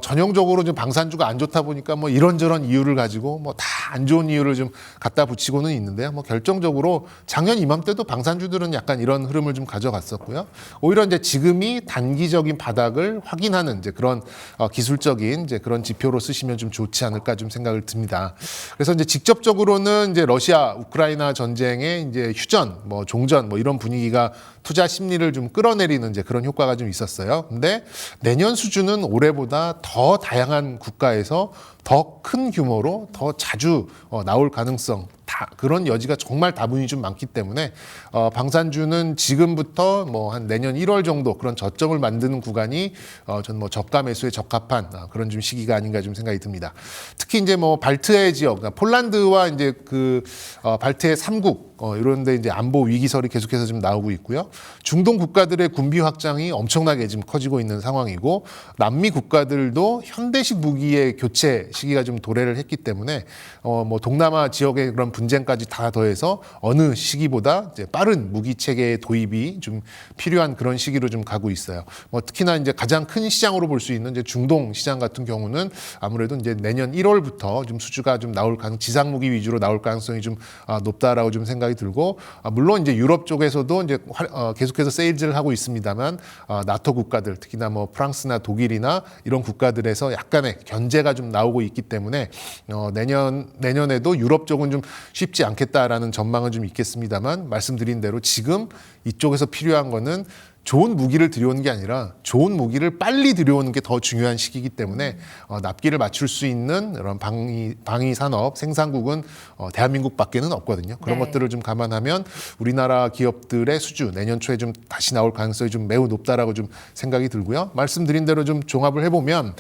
전형적으로 좀 방산주가 안 좋다 보니까 뭐 이런저런 이유를 가지고 뭐 다 안 좋은 이유를 좀 갖다 붙이고는 있는데요. 뭐 결정적으로 작년 이맘때도 방산주들은 약간 이런 흐름을 좀 가져갔었고요. 오히려 이제 지금이 단기적인 바닥을 확인하는 이제 그런 기술적인 이제 그런 지표로 쓰시면 좀 좋지 않을까 좀 생각을 듭니다. 그래서 이제 직접적으로는 이제 러시아 우크라이나 전쟁의 이제 휴전, 뭐 종전, 뭐 이런 분위기가 투자 심리를 좀 끌어내리는 이제 그런 효과가 좀 있었어요. 근데 내년 수준은 올해보다 더 다양한 국가에서 더 큰 규모로 더 자주 나올 가능성 그런 여지가 정말 다분히 좀 많기 때문에 방산주는 지금부터 뭐 한 내년 1월 정도 그런 저점을 만드는 구간이 전 뭐 저가 매수에 적합한 그런 좀 시기가 아닌가 좀 생각이 듭니다. 특히 이제 뭐 발트해 지역, 그러니까 폴란드와 이제 그 발트해 3국 이런데 이제 안보 위기설이 계속해서 좀 나오고 있고요. 중동 국가들의 군비 확장이 엄청나게 지금 커지고 있는 상황이고 남미 국가들도 현대식 무기의 교체 시기가 좀 도래를 했기 때문에 뭐 동남아 지역의 그런 분쟁까지 다 더해서 어느 시기보다 이제 빠른 무기 체계의 도입이 좀 필요한 그런 시기로 좀 가고 있어요. 뭐 특히나 이제 가장 큰 시장으로 볼 수 있는 이제 중동 시장 같은 경우는 아무래도 이제 내년 1월부터 좀 수주가 좀 나올 지상 무기 위주로 나올 가능성이 좀 높다라고 좀 생각이 들고 물론 이제 유럽 쪽에서도 이제 계속해서 세일즈를 하고 있습니다만 나토 국가들 특히나 뭐 프랑스나 독일이나 이런 국가들에서 약간의 견제가 좀 나오고 있기 때문에 내년에도 유럽 쪽은 좀 쉽지 않겠다라는 전망은 좀 있겠습니다만 말씀드린 대로 지금 이쪽에서 필요한 거는 좋은 무기를 들여오는 게 아니라 좋은 무기를 빨리 들여오는 게 더 중요한 시기이기 때문에 납기를 맞출 수 있는 그런 방위 산업 생산국은 대한민국밖에는 없거든요. 그런 네. 것들을 좀 감안하면 우리나라 기업들의 수주 내년 초에 좀 다시 나올 가능성이 좀 매우 높다라고 좀 생각이 들고요. 말씀드린 대로 좀 종합을 해보면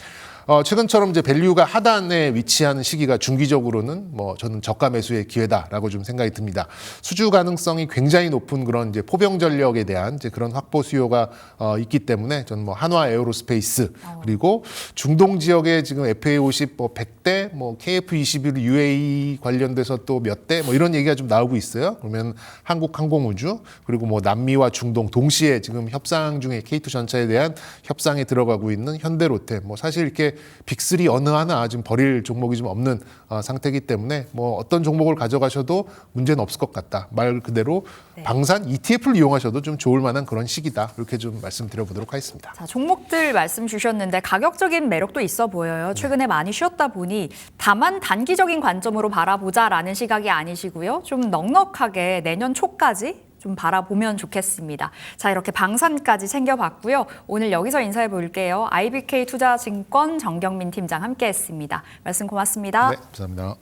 최근처럼 이제 밸류가 하단에 위치하는 시기가 중기적으로는 뭐 저는 저가 매수의 기회다라고 좀 생각이 듭니다. 수주 가능성이 굉장히 높은 그런 이제 포병 전력에 대한 이제 그런 확보 수요가 있기 때문에 저는 뭐 한화 에어로스페이스 그리고 중동 지역에 지금 FA50 뭐 100대 뭐 KF21 UAE 관련돼서 또 몇 대 뭐 이런 얘기가 좀 나오고 있어요. 그러면 한국 항공우주 그리고 뭐 남미와 중동 동시에 지금 협상 중에 K2 전차에 대한 협상에 들어가고 있는 현대로템 뭐 사실 이렇게 빅3 어느 하나 지금 버릴 종목이 좀 없는 상태이기 때문에 뭐 어떤 종목을 가져가셔도 문제는 없을 것 같다. 말 그대로 방산 ETF를 이용하셔도 좀 좋을 만한 그런 시기다. 이렇게 좀 말씀드려보도록 하겠습니다. 자, 종목들 말씀 주셨는데 가격적인 매력도 있어 보여요. 최근에 많이 쉬었다 보니 다만 단기적인 관점으로 바라보자라는 시각이 아니시고요. 좀 넉넉하게 내년 초까지 좀 바라보면 좋겠습니다. 자, 이렇게 방산까지 챙겨봤고요. 오늘 여기서 인사해 볼게요. IBK 투자증권 정경민 팀장 함께했습니다. 말씀 고맙습니다. 네, 감사합니다.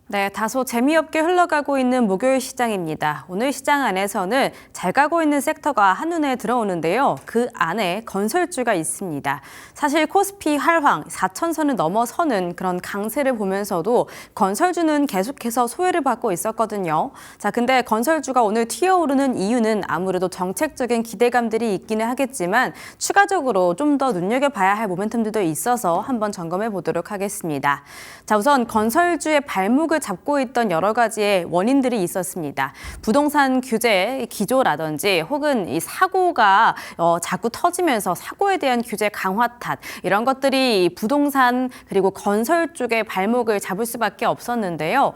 네, 다소 재미없게 흘러가고 있는 목요일 시장입니다. 오늘 시장 안에서는 잘 가고 있는 섹터가 한눈에 들어오는데요. 그 안에 건설주가 있습니다. 사실 코스피 할황 4천선을 넘어서는 그런 강세를 보면서도 건설주는 계속해서 소외를 받고 있었거든요. 자, 근데 건설주가 오늘 튀어오르는 이유는 아무래도 정책적인 기대감들이 있기는 하겠지만 추가적으로 좀 더 눈여겨봐야 할 모멘텀들도 있어서 한번 점검해 보도록 하겠습니다. 자, 우선 건설주의 발목을 잡고 있던 여러 가지의 원인들이 있었습니다. 부동산 규제 기조라든지 혹은 이 사고가 자꾸 터지면서 사고에 대한 규제 강화 탓 이런 것들이 부동산 그리고 건설 쪽의 발목을 잡을 수밖에 없었는데요.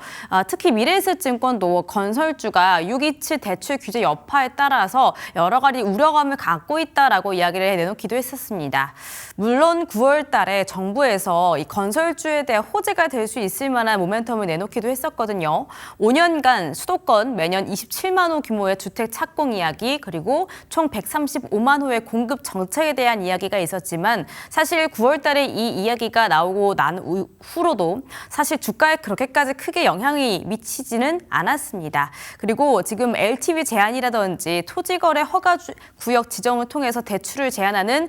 특히 미래에셋증권도 건설주가 627 대출 규제 여파에 따라서 여러 가지 우려감을 갖고 있다라고 이야기를 내놓기도 했었습니다. 물론 9월 달에 정부에서 이 건설주에 대한 호재가 될 수 있을 만한 모멘텀을 내놓기도 했었거든요. 5년간 수도권 매년 27만 호 규모의 주택 착공 이야기 그리고 총 135만 호의 공급 정책에 대한 이야기가 있었지만 사실 9월 달에 이 이야기가 나오고 난 후로도 사실 주가에 그렇게까지 크게 영향이 미치지는 않았습니다. 그리고 지금 LTV 제한이라든지 토지거래 허가 구역 지정을 통해서 대출을 제한하는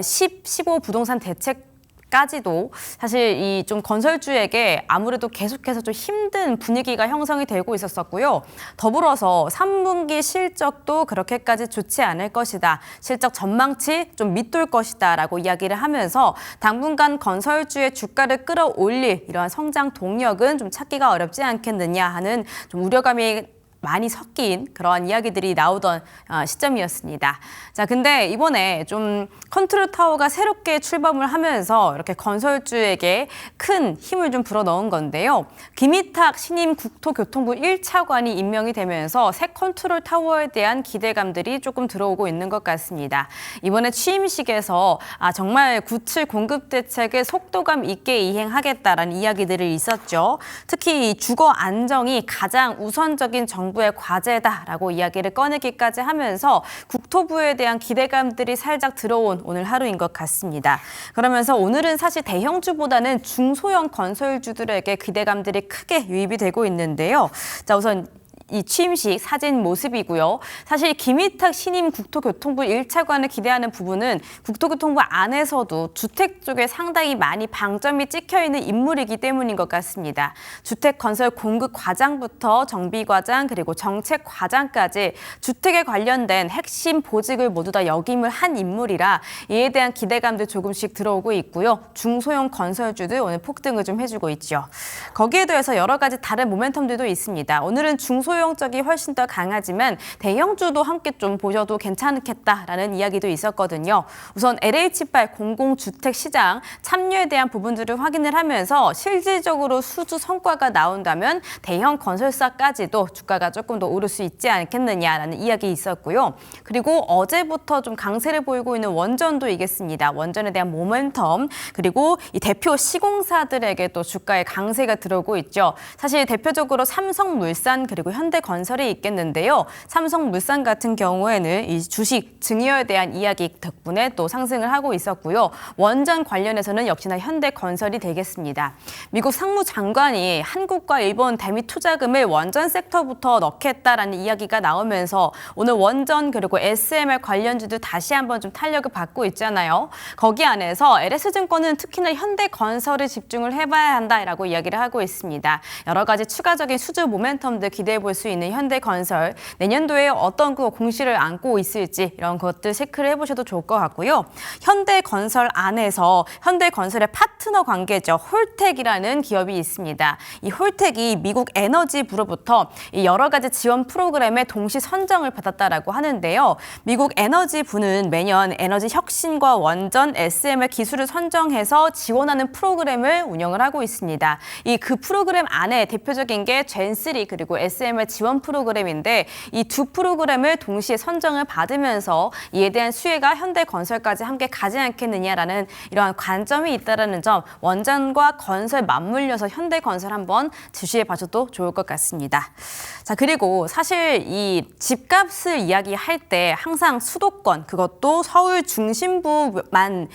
15 부동산 대책까지도 사실 이 좀 건설주에게 아무래도 계속해서 좀 힘든 분위기가 형성이 되고 있었었고요. 더불어서 3분기 실적도 그렇게까지 좋지 않을 것이다. 실적 전망치 좀 밑돌 것이다라고 이야기를 하면서 당분간 건설주의 주가를 끌어올릴 이러한 성장 동력은 좀 찾기가 어렵지 않겠느냐 하는 좀 우려감이 많이 섞인 그런 이야기들이 나오던 시점이었습니다. 자, 근데 이번에 좀 컨트롤 타워가 새롭게 출범을 하면서 이렇게 건설주에게 큰 힘을 좀 불어넣은 건데요. 김희탁 신임 국토교통부 1차관이 임명이 되면서 새 컨트롤 타워에 대한 기대감들이 조금 들어오고 있는 것 같습니다. 이번에 취임식에서 정말 97 공급 대책을 속도감 있게 이행하겠다라는 이야기들이 있었죠. 특히 주거 안정이 가장 우선적인 정부의 과제다라고 이야기를 꺼내기까지 하면서 국토부에 대한 기대감들이 살짝 들어온 오늘 하루인 것 같습니다. 그러면서 오늘은 사실 대형주보다는 중소형 건설주들에게 기대감들이 크게 유입이 되고 있는데요. 자, 우선 이 취임식 사진 모습이고요. 사실 김희탁 신임 국토교통부 1차관을 기대하는 부분은 국토교통부 안에서도 주택 쪽에 상당히 많이 방점이 찍혀 있는 인물이기 때문인 것 같습니다. 주택 건설 공급 과장부터 정비 과장 그리고 정책 과장까지 주택에 관련된 핵심 보직을 모두 다 역임을 한 인물이라 이에 대한 기대감도 조금씩 들어오고 있고요. 중소형 건설주들 오늘 폭등을 좀 해주고 있죠. 거기에 더해서 여러 가지 다른 모멘텀들도 있습니다. 오늘은 중소형 쪽이 훨씬 더 강하지만 대형주도 함께 좀 보셔도 괜찮겠다라는 이야기도 있었거든요. 우선 LH8 공공주택 시장 참여에 대한 부분들을 확인을 하면서 실질적으로 수주 성과가 나온다면 대형 건설사까지도 주가가 조금 더 오를 수 있지 않겠느냐라는 이야기 있었고요. 그리고 어제부터 좀 강세를 보이고 있는 원전도 이겠습니다. 원전에 대한 모멘텀 그리고 이 대표 시공사들에게 또 주가에 강세가 들어오고 있죠. 사실 대표적으로 삼성물산 그리고 현대건설이 있겠는데요. 삼성물산 같은 경우에는 이 주식 증여에 대한 이야기 덕분에 또 상승을 하고 있었고요. 원전 관련해서는 역시나 현대건설이 되겠습니다. 미국 상무장관이 한국과 일본 대미 투자금을 원전 섹터부터 넣겠다라는 이야기가 나오면서 오늘 원전 그리고 SMR 관련주도 다시 한번 좀 탄력을 받고 있잖아요. 거기 안에서 LS증권은 특히나 현대건설에 집중을 해봐야 한다라고 이야기를 하고 있습니다. 여러 가지 추가적인 수주 모멘텀들 기대해 볼 수 있는 현대건설 내년도에 어떤 그 공시를 안고 있을지 이런 것들 체크를 해보셔도 좋을 것 같고요. 현대건설 안에서 현대건설의 파트너 관계죠. 홀텍이라는 기업이 있습니다. 이 홀텍이 미국 에너지부로부터 이 여러 가지 지원 프로그램에 동시 선정을 받았다라고 하는데요. 미국 에너지부는 매년 에너지 혁신과 원전, SMR 기술을 선정해서 지원하는 프로그램을 운영을 하고 있습니다. 이 그 프로그램 안에 대표적인 게 젠3 그리고 SMR 지원 프로그램인데 이 두 프로그램을 동시에 선정을 받으면서 이에 대한 수혜가 현대건설까지 함께 가지 않겠느냐라는 이러한 관점이 있다는 점 원전과 건설 맞물려서 현대건설 한번 주시해 봐줘도 좋을 것 같습니다. 자, 그리고 사실 이 집값을 이야기할 때 항상 수도권 그것도 서울 중심부만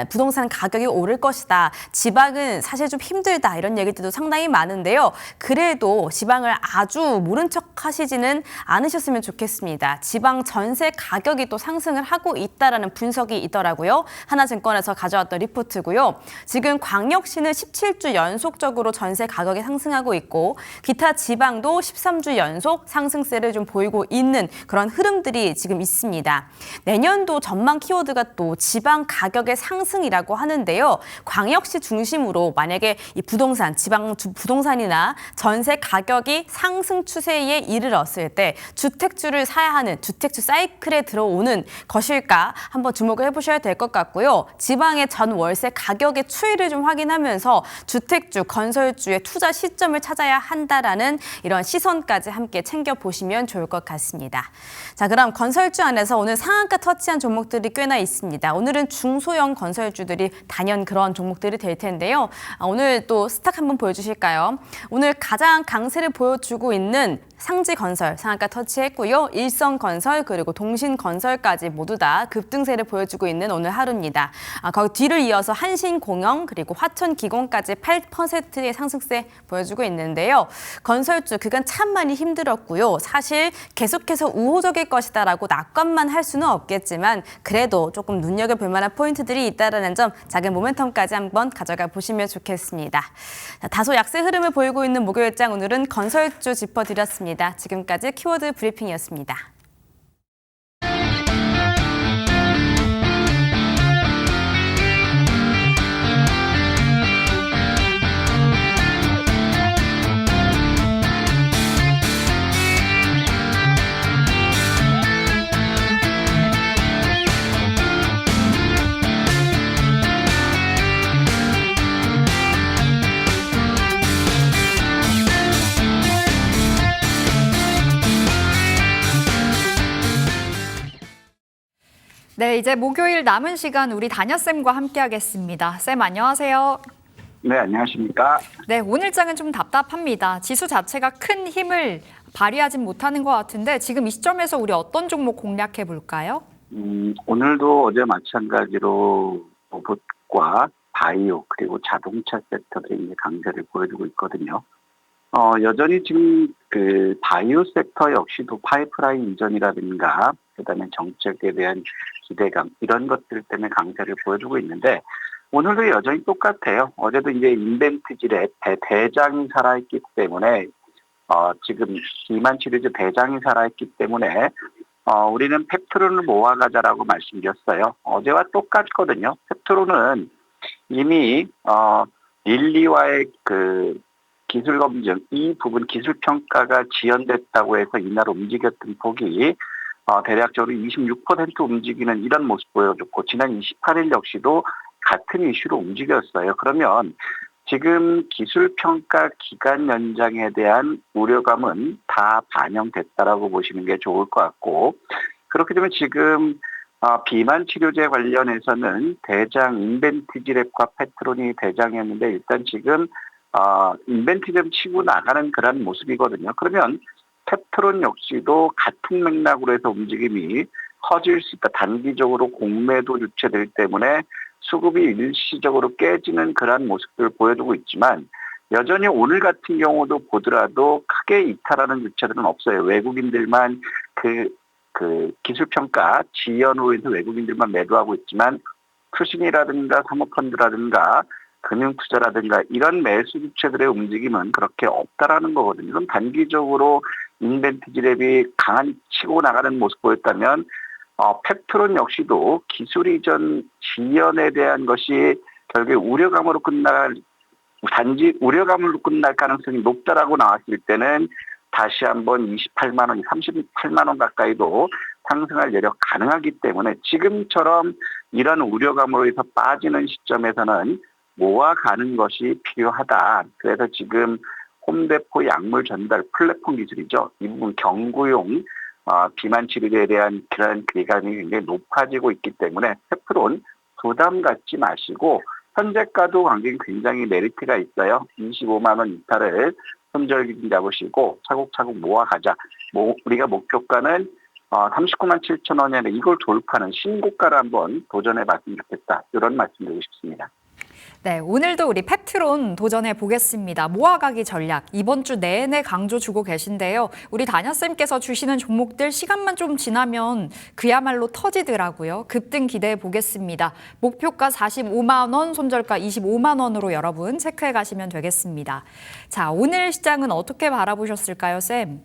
부동산 가격이 오를 것이다. 지방은 사실 좀 힘들다 이런 얘기들도 상당히 많은데요. 그래도 지방을 아주 모른 척 하시지는 않으셨으면 좋겠습니다. 지방 전세 가격이 또 상승을 하고 있다라는 분석이 있더라고요. 하나증권에서 가져왔던 리포트고요. 지금 광역시는 17주 연속적으로 전세 가격이 상승하고 있고 기타 지방도 13주 연속 상승세를 좀 보이고 있는 그런 흐름들이 지금 있습니다. 내년도 전망 키워드가 또 지방 가격의 상승이라고 하는데요. 광역시 중심으로 만약에 이 부동산, 지방 부동산이나 전세 가격이 상승 추세에 이르렀을 때 주택주를 사야 하는 주택주 사이클에 들어오는 것일까 한번 주목을 해보셔야 될 것 같고요. 지방의 전 월세 가격의 추이를 좀 확인하면서 주택주, 건설주의 투자 시점을 찾아야 한다라는 이런 시선까지 함께 챙겨보시면 좋을 것 같습니다. 자, 그럼 건설주 안에서 오늘 상한가 터치한 종목들이 꽤나 있습니다. 오늘은 중소형 건설주들이 단연 그런 종목들이 될 텐데요. 오늘 또 스탁 한번 보여주실까요? 오늘 가장 강세를 보여주고 있는 상지건설 상한가 터치했고요. 일성건설 그리고 동신건설까지 모두 다 급등세를 보여주고 있는 오늘 하루입니다. 거기 뒤를 이어서 한신공영 그리고 화천기공까지 8%의 상승세 보여주고 있는데요. 건설주 그간 참 많이 힘들었고요. 사실 계속해서 우호적일 것이다라고 낙관만 할 수는 없겠지만 그래도 조금 눈여겨볼 만한 포인트들이 있다는 점 작은 모멘텀까지 한번 가져가 보시면 좋겠습니다. 자, 다소 약세 흐름을 보이고 있는 목요일장 오늘은 건설주 짚어드렸습니다. 지금까지 키워드 브리핑이었습니다. 네, 이제 목요일 남은 시간 우리 다녀쌤과 함께하겠습니다. 쌤 안녕하세요. 네, 안녕하십니까. 네, 오늘장은 좀 답답합니다. 지수 자체가 큰 힘을 발휘하진 못하는 것 같은데 지금 이 시점에서 우리 어떤 종목 공략해 볼까요? 오늘도 어제 마찬가지로 로봇과 바이오 그리고 자동차 섹터들이 이제 강세를 보여주고 있거든요. 여전히 지금 그 바이오 섹터 역시도 파이프라인 이전이라든가 그다음에 정책에 대한 기대감 이런 것들 때문에 강세를 보여주고 있는데 오늘도 여전히 똑같아요. 어제도 이제 인벤트질에 대장이 살아있기 때문에 지금 비만 치료제 대장이 살아있기 때문에 우리는 펩트론을 모아가자라고 말씀드렸어요. 어제와 똑같거든요. 펩트론은 이미 릴리와의 그 기술 검증 이 부분 기술 평가가 지연됐다고 해서 이날 움직였던 폭이 대략적으로 26% 움직이는 이런 모습 보여줬고 지난 28일 역시도 같은 이슈로 움직였어요. 그러면 지금 기술평가 기간 연장에 대한 우려감은 다 반영됐다라고 보시는 게 좋을 것 같고 그렇게 되면 지금 비만 치료제 관련해서는 대장 인벤티지랩과 페트론이 대장이었는데 일단 지금 인벤티지랩 치고 나가는 그런 모습이거든요. 그러면 페트론 역시도 같은 맥락으로 해서 움직임이 커질 수 있다. 단기적으로 공매도 주체들 때문에 수급이 일시적으로 깨지는 그러한 모습들을 보여주고 있지만 여전히 오늘 같은 경우도 보더라도 크게 이탈하는 주체들은 없어요. 외국인들만 그 기술평가 지연으로 인해서 외국인들만 매도하고 있지만 투신이라든가 사모펀드라든가 금융투자라든가 이런 매수 주체들의 움직임은 그렇게 없다라는 거거든요. 그럼 단기적으로 인벤티지랩이 강한 치고 나가는 모습 보였다면 펩트론 역시도 기술 이전 지연에 대한 것이 결국에 우려감으로 단지 우려감으로 끝날 가능성이 높다라고 나왔을 때는 다시 한번 28만 원, 38만 원 가까이도 상승할 여력 가능하기 때문에 지금처럼 이런 우려감으로 해서 빠지는 시점에서는 모아가는 것이 필요하다. 그래서 지금 홈대포 약물 전달 플랫폼 기술이죠. 이 부분 경구용 비만 치료제에 대한 그런 기간이 굉장히 높아지고 있기 때문에 페프론 부담 갖지 마시고 현재가도 굉장히 메리트가 있어요. 25만 원 이탈을 손절 기준 잡으시고 차곡차곡 모아가자. 우리가 목표가는 39만 7천 원에 이걸 돌파하는 신고가를 한번 도전해 봤으면 좋겠다. 이런 말씀 드리고 싶습니다. 네, 오늘도 우리 펩트론 도전해 보겠습니다. 모아가기 전략 이번 주 내내 강조 주고 계신데요. 우리 다녀쌤께서 주시는 종목들 시간만 좀 지나면 그야말로 터지더라고요. 급등 기대해 보겠습니다. 목표가 45만 원, 손절가 25만 원으로 여러분 체크해 가시면 되겠습니다. 자, 오늘 시장은 어떻게 바라보셨을까요, 쌤?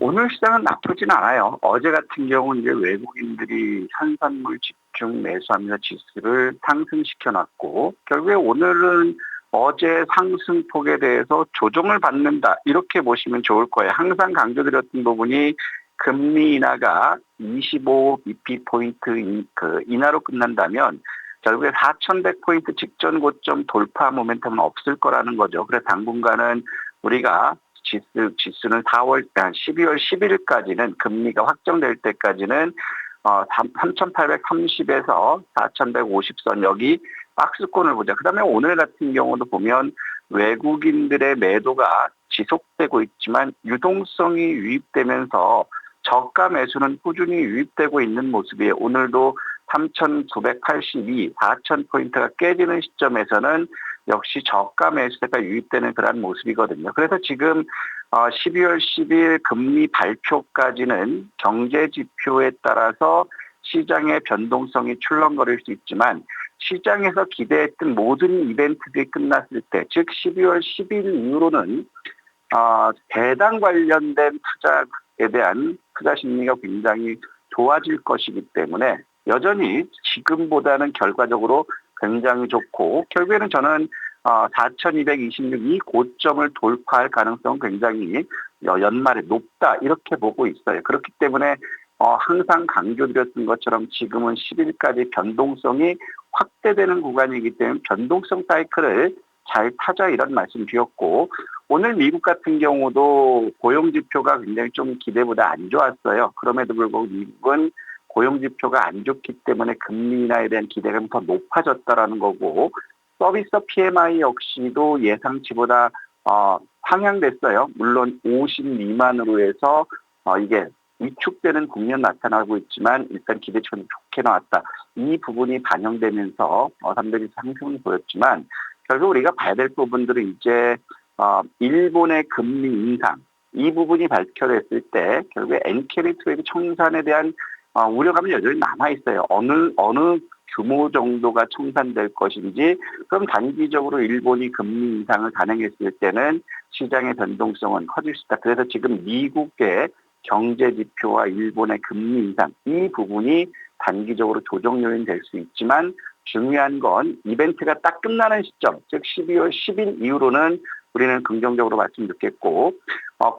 오늘 시장은 나쁘진 않아요. 어제 같은 경우는 이제 외국인들이 산산물 집중 매수하면서 지수를 상승시켜놨고, 결국에 오늘은 어제 상승폭에 대해서 조정을 받는다. 이렇게 보시면 좋을 거예요. 항상 강조드렸던 부분이 금리 인하가 25bp 인하로 끝난다면 결국에 4,100포인트 직전 고점 돌파 모멘텀은 없을 거라는 거죠. 그래서 당분간은 우리가 지수는 12월 10일까지는 금리가 확정될 때까지는 3,830에서 4,150선 여기 박스권을 보자. 그다음에 오늘 같은 경우도 보면 외국인들의 매도가 지속되고 있지만 유동성이 유입되면서 저가 매수는 꾸준히 유입되고 있는 모습이에요. 오늘도 3,982, 4,000포인트가 깨지는 시점에서는 역시 저가 매수세가 유입되는 그런 모습이거든요. 그래서 지금 12월 10일 금리 발표까지는 경제 지표에 따라서 시장의 변동성이 출렁거릴 수 있지만 시장에서 기대했던 모든 이벤트들이 끝났을 때, 즉 12월 10일 이후로는 배당 관련된 투자에 대한 투자 심리가 굉장히 좋아질 것이기 때문에 여전히 지금보다는 결과적으로 굉장히 좋고 결국에는 저는 4,226 이 고점을 돌파할 가능성은 굉장히 연말에 높다 이렇게 보고 있어요. 그렇기 때문에 항상 강조드렸던 것처럼 지금은 10일까지 변동성이 확대되는 구간이기 때문에 변동성 사이클을 잘 타자 이런 말씀 드렸고 오늘 미국 같은 경우도 고용지표가 굉장히 좀 기대보다 안 좋았어요. 그럼에도 불구하고 미국은 고용 지표가 안 좋기 때문에 금리 인하에 대한 기대감이 더 높아졌다라는 거고 서비스 PMI 역시도 예상치보다 상향됐어요. 물론 50 미만으로 해서 이게 위축되는 국면 나타나고 있지만 일단 기대치가 좋게 나왔다. 이 부분이 반영되면서 3대지 상승을 보였지만 결국 우리가 봐야 될 부분들은 이제 일본의 금리 인상 이 부분이 밝혀졌을 때 결국에 엔캐리 트레이드 청산에 대한 우려감은 여전히 남아있어요. 어느 규모 정도가 청산될 것인지 그럼 단기적으로 일본이 금리 인상을 단행했을 때는 시장의 변동성은 커질 수 있다. 그래서 지금 미국의 경제 지표와 일본의 금리 인상 이 부분이 단기적으로 조정 요인 될 수 있지만 중요한 건 이벤트가 딱 끝나는 시점, 즉 12월 10일 이후로는 우리는 긍정적으로 말씀 듣겠고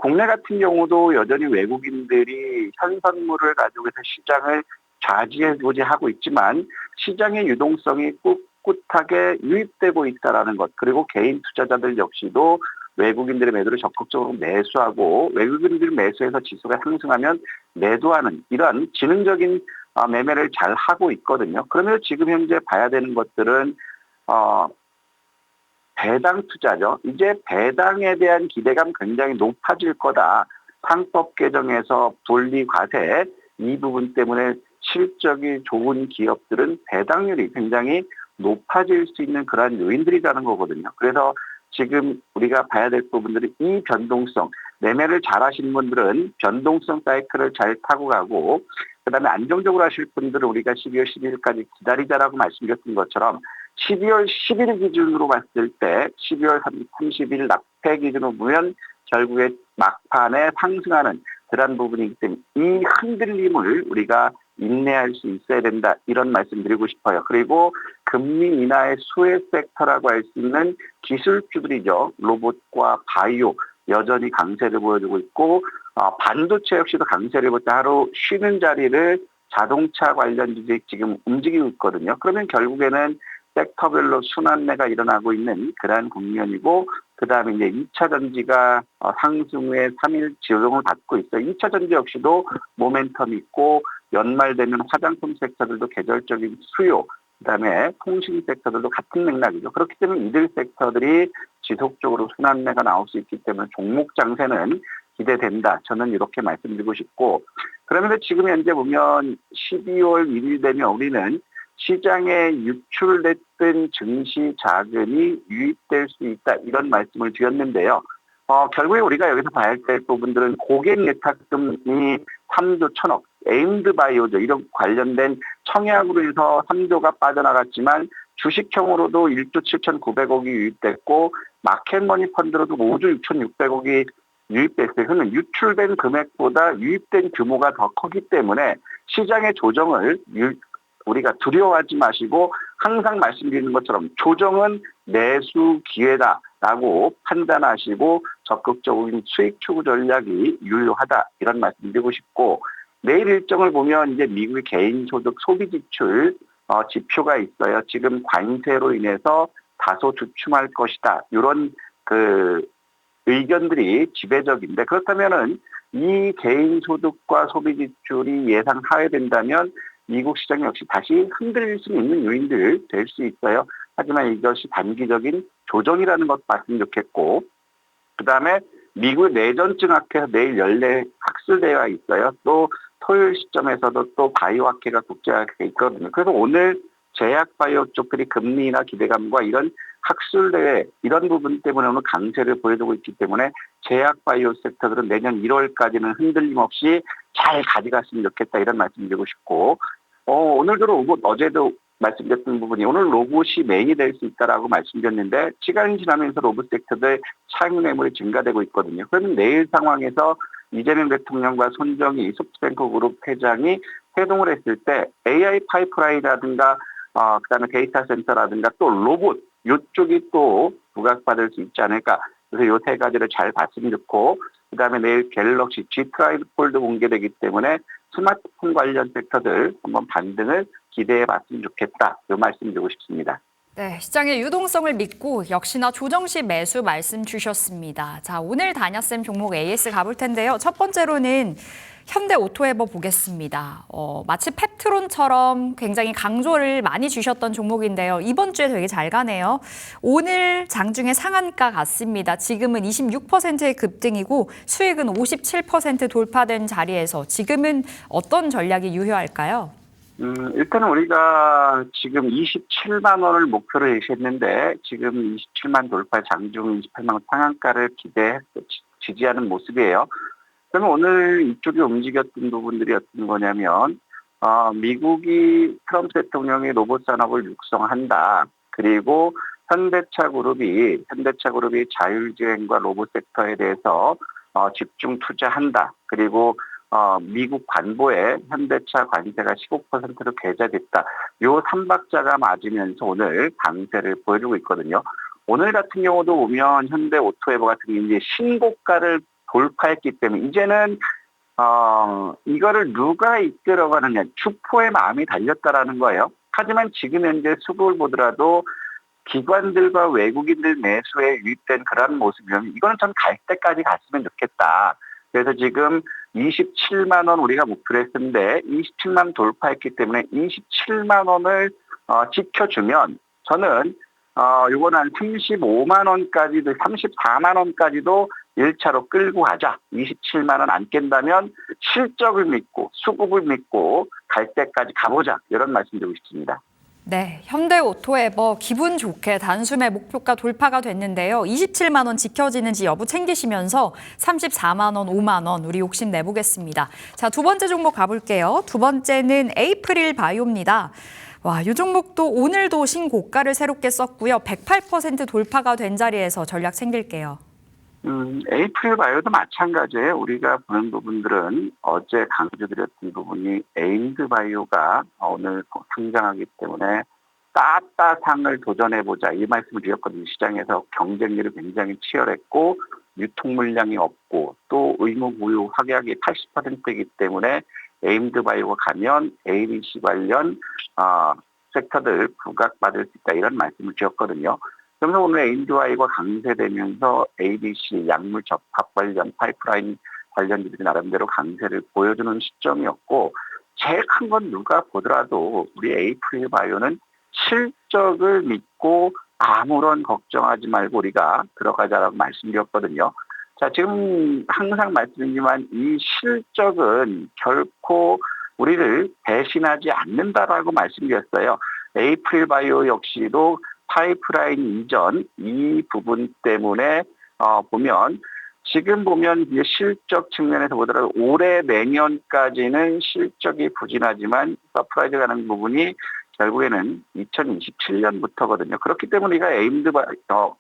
국내 같은 경우도 여전히 외국인들이 현선물을 가지고 해서 시장을 좌지우지 하고 있지만 시장의 유동성이 꿋꿋하게 유입되고 있다는 것 그리고 개인 투자자들 역시도 외국인들의 매도를 적극적으로 매수하고 외국인들 매수해서 지수가 상승하면 매도하는 이러한 지능적인 매매를 잘 하고 있거든요. 그러면 지금 현재 봐야 되는 것들은 배당 투자죠. 이제 배당에 대한 기대감 굉장히 높아질 거다. 상법 개정에서 분리 과세 이 부분 때문에 실적이 좋은 기업들은 배당률이 굉장히 높아질 수 있는 그러한 요인들이라는 거거든요. 그래서 지금 우리가 봐야 될 부분들은 이 변동성, 매매를 잘 하시는 분들은 변동성 사이클을 잘 타고 가고 그다음에 안정적으로 하실 분들은 우리가 12월 12일까지 기다리자라고 말씀드렸던 것처럼 12월 10일 기준으로 봤을 때 12월 30일 납패 기준으로 보면 결국에 막판에 상승하는 그런 부분이기 때문에 이 흔들림을 우리가 인내할 수 있어야 된다. 이런 말씀 드리고 싶어요. 그리고 금리 인하의 수혜 섹터라고 할 수 있는 기술주들이죠. 로봇과 바이오 여전히 강세를 보여주고 있고 반도체 역시도 강세를 보다 하루 쉬는 자리를 자동차 관련 주식 지금 움직이고 있거든요. 그러면 결국에는 섹터별로 순환매가 일어나고 있는 그러한 국면이고 그다음에 이제 2차 전지가 상승 후에 3일 지정을 받고 있어요. 2차 전지 역시도 모멘텀이 있고 연말 되면 화장품 섹터들도 계절적인 수요 그다음에 통신 섹터들도 같은 맥락이죠. 그렇기 때문에 이들 섹터들이 지속적으로 순환매가 나올 수 있기 때문에 종목 장세는 기대된다. 저는 이렇게 말씀드리고 싶고 그러면서 지금 현재 보면 12월 1일 되면 우리는 시장에 유출됐던 증시 자금이 유입될 수 있다. 이런 말씀을 드렸는데요. 결국에 우리가 여기서 봐야 될 부분들은 고객 예탁금이 3조 1천억, 에임드 바이오죠. 이런 관련된 청약으로 해서 3조가 빠져나갔지만 주식형으로도 1조 7,900억이 유입됐고 마켓머니 펀드로도 5조 6,600억이 유입됐어요. 그러면 유출된 금액보다 유입된 규모가 더 크기 때문에 시장의 조정을 우리가 두려워하지 마시고 항상 말씀드리는 것처럼 조정은 매수 기회다라고 판단하시고 적극적인 수익 추구 전략이 유효하다 이런 말씀드리고 싶고 내일 일정을 보면 이제 미국의 개인소득 소비 지출 지표가 있어요. 지금 관세로 인해서 다소 주춤할 것이다. 이런 의견들이 지배적인데 그렇다면은 이 개인소득과 소비 지출이 예상 하회된다면 미국 시장 역시 다시 흔들릴 수 있는 요인들 될 수 있어요. 하지만 이것이 단기적인 조정이라는 것 봤으면 좋겠고 그다음에 미국 내전증 학회에서 내일 연례 학술대회가 있어요. 또 토요일 시점에서도 또 바이오 학회가 국제학회가 있거든요. 그래서 오늘 제약 바이오 쪽들이 금리나 기대감과 이런 학술대회 이런 부분 때문에 오늘 강세를 보여주고 있기 때문에 제약 바이오 섹터들은 내년 1월까지는 흔들림 없이 잘 가져갔으면 좋겠다 이런 말씀드리고 싶고 오늘도 로봇 어제도 말씀드렸던 부분이 오늘 로봇이 메인이 될 수 있다라고 말씀드렸는데 시간이 지나면서 로봇 섹터들 차익 매물이 증가되고 있거든요. 그러면 내일 상황에서 이재명 대통령과 손정희 소프트뱅크 그룹 회장이 회동을 했을 때 AI 파이프라인이라든가 그다음에 데이터 센터라든가 또 로봇 이쪽이 또 부각받을 수 있지 않을까. 그래서 이 세 가지를 잘 봤으면 좋고 그다음에 내일 갤럭시 G5 폴드 공개되기 때문에 스마트폰 관련 섹터들 한번 반등을 기대해 봤으면 좋겠다. 이 말씀 드리고 싶습니다. 네, 시장의 유동성을 믿고 역시나 조정 시 매수 말씀 주셨습니다. 자, 오늘 다녀쌤 종목 AS 가볼 텐데요. 첫 번째로는 현대 오토에버 보겠습니다. 마치 펩트론처럼 굉장히 강조를 많이 주셨던 종목인데요. 이번 주에 되게 잘 가네요. 오늘 장중에 상한가 같습니다. 지금은 26%의 급등이고 수익은 57% 돌파된 자리에서 지금은 어떤 전략이 유효할까요? 일단은 우리가 지금 27만 원을 목표로 예시했는데 지금 27만 돌파 장중 28만 원 상한가를 지지하는 모습이에요. 그러면 오늘 이쪽에 움직였던 부분들이 어떤 거냐면 미국이 트럼프 대통령이 로봇 산업을 육성한다. 그리고 현대차 그룹이 자율주행과 로봇 섹터에 대해서 집중 투자한다. 그리고 미국 관보에 현대차 관세가 15%로 계좌됐다. 요 3박자가 맞으면서 오늘 강세를 보여주고 있거든요. 오늘 같은 경우도 보면 현대 오토에버 같은 게 이제 신고가를 돌파했기 때문에 이제는 이거를 누가 이끌어가느냐 주포의 마음이 달렸다라는 거예요. 하지만 지금 현재 수급을 보더라도 기관들과 외국인들 매수에 유입된 그런 모습이면 이거는 전 갈 때까지 갔으면 좋겠다. 그래서 지금 27만 원 우리가 목표를 했는데 27만 돌파했기 때문에 27만 원을 지켜주면 저는 요거는 한 35만 원까지도 34만 원까지도 1차로 끌고 가자. 27만 원 안 깬다면 실적을 믿고 수급을 믿고 갈 때까지 가보자. 이런 말씀드리고 싶습니다. 네, 현대 오토에버 기분 좋게 단숨에 목표가 돌파가 됐는데요. 27만 원 지켜지는지 여부 챙기시면서 34만 원, 5만 원 우리 욕심 내보겠습니다. 자, 두 번째 종목 가볼게요. 두 번째는 에이프릴 바이오입니다. 와, 이 종목도 오늘도 신고가를 새롭게 썼고요. 108% 돌파가 된 자리에서 전략 챙길게요. 에이프릴 바이오도 마찬가지예요. 우리가 보는 부분들은 어제 강조드렸던 부분이 에임드 바이오가 오늘 상장하기 때문에 따따상을 도전해보자 이 말씀을 드렸거든요. 시장에서 경쟁률이 굉장히 치열했고 유통 물량이 없고 또 의무 보유 확약이 80%이기 때문에 에임드 바이오가 가면 ABC 관련 섹터들 부각받을 수 있다 이런 말씀을 드렸거든요. 그러면서 오늘 에임드바이오가 강세되면서 ABC 약물 접합 관련 파이프라인 관련주들이 나름대로 강세를 보여주는 시점이었고 제일 큰 건 누가 보더라도 우리 에이프릴 바이오는 실적을 믿고 아무런 걱정하지 말고 우리가 들어가자라고 말씀드렸거든요. 자, 지금 항상 말씀드리지만 이 실적은 결코 우리를 배신하지 않는다라고 말씀드렸어요. 에이프릴 바이오 역시도 파이프라인 이전 이 부분 때문에 보면 지금 보면 이제 실적 측면에서 보더라도 올해 내년까지는 실적이 부진하지만 서프라이즈 가는 부분이 결국에는 2027년부터거든요. 그렇기 때문에 우리가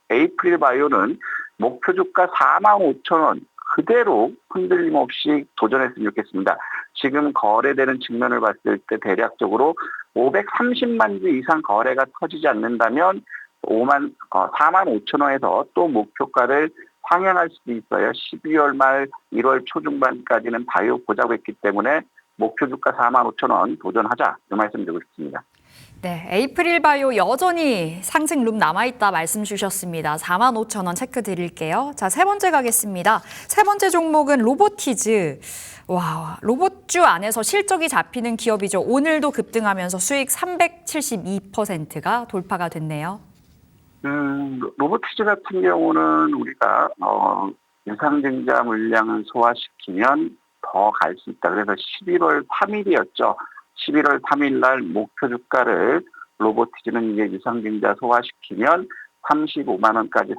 에이프릴 바이오는 목표 주가 45,000원 그대로 흔들림 없이 도전했으면 좋겠습니다. 지금 거래되는 측면을 봤을 때 대략적으로 530만 주 이상 거래가 터지지 않는다면 45,000원에서 또 목표가를 상향할 수도 있어요. 12월 말 1월 초중반까지는 바이오 보자고 했기 때문에 목표 주가 45,000원 도전하자 이 말씀드리고 싶습니다. 네, 에이프릴 바이오 여전히 상승 룸 남아있다 말씀 주셨습니다. 45,000원 체크 드릴게요. 자, 세 번째 가겠습니다. 세 번째 종목은 로보티즈. 와, 로봇주 안에서 실적이 잡히는 기업이죠. 오늘도 급등하면서 수익 372%가 돌파가 됐네요. 로보티즈 같은 경우는 우리가 유상증자 물량을 소화시키면 더 갈 수 있다. 그래서 11월 3일이었죠. 11월 3일 날 목표 주가를 로보티즈는 이제 유상증자 소화시키면 35만 원까지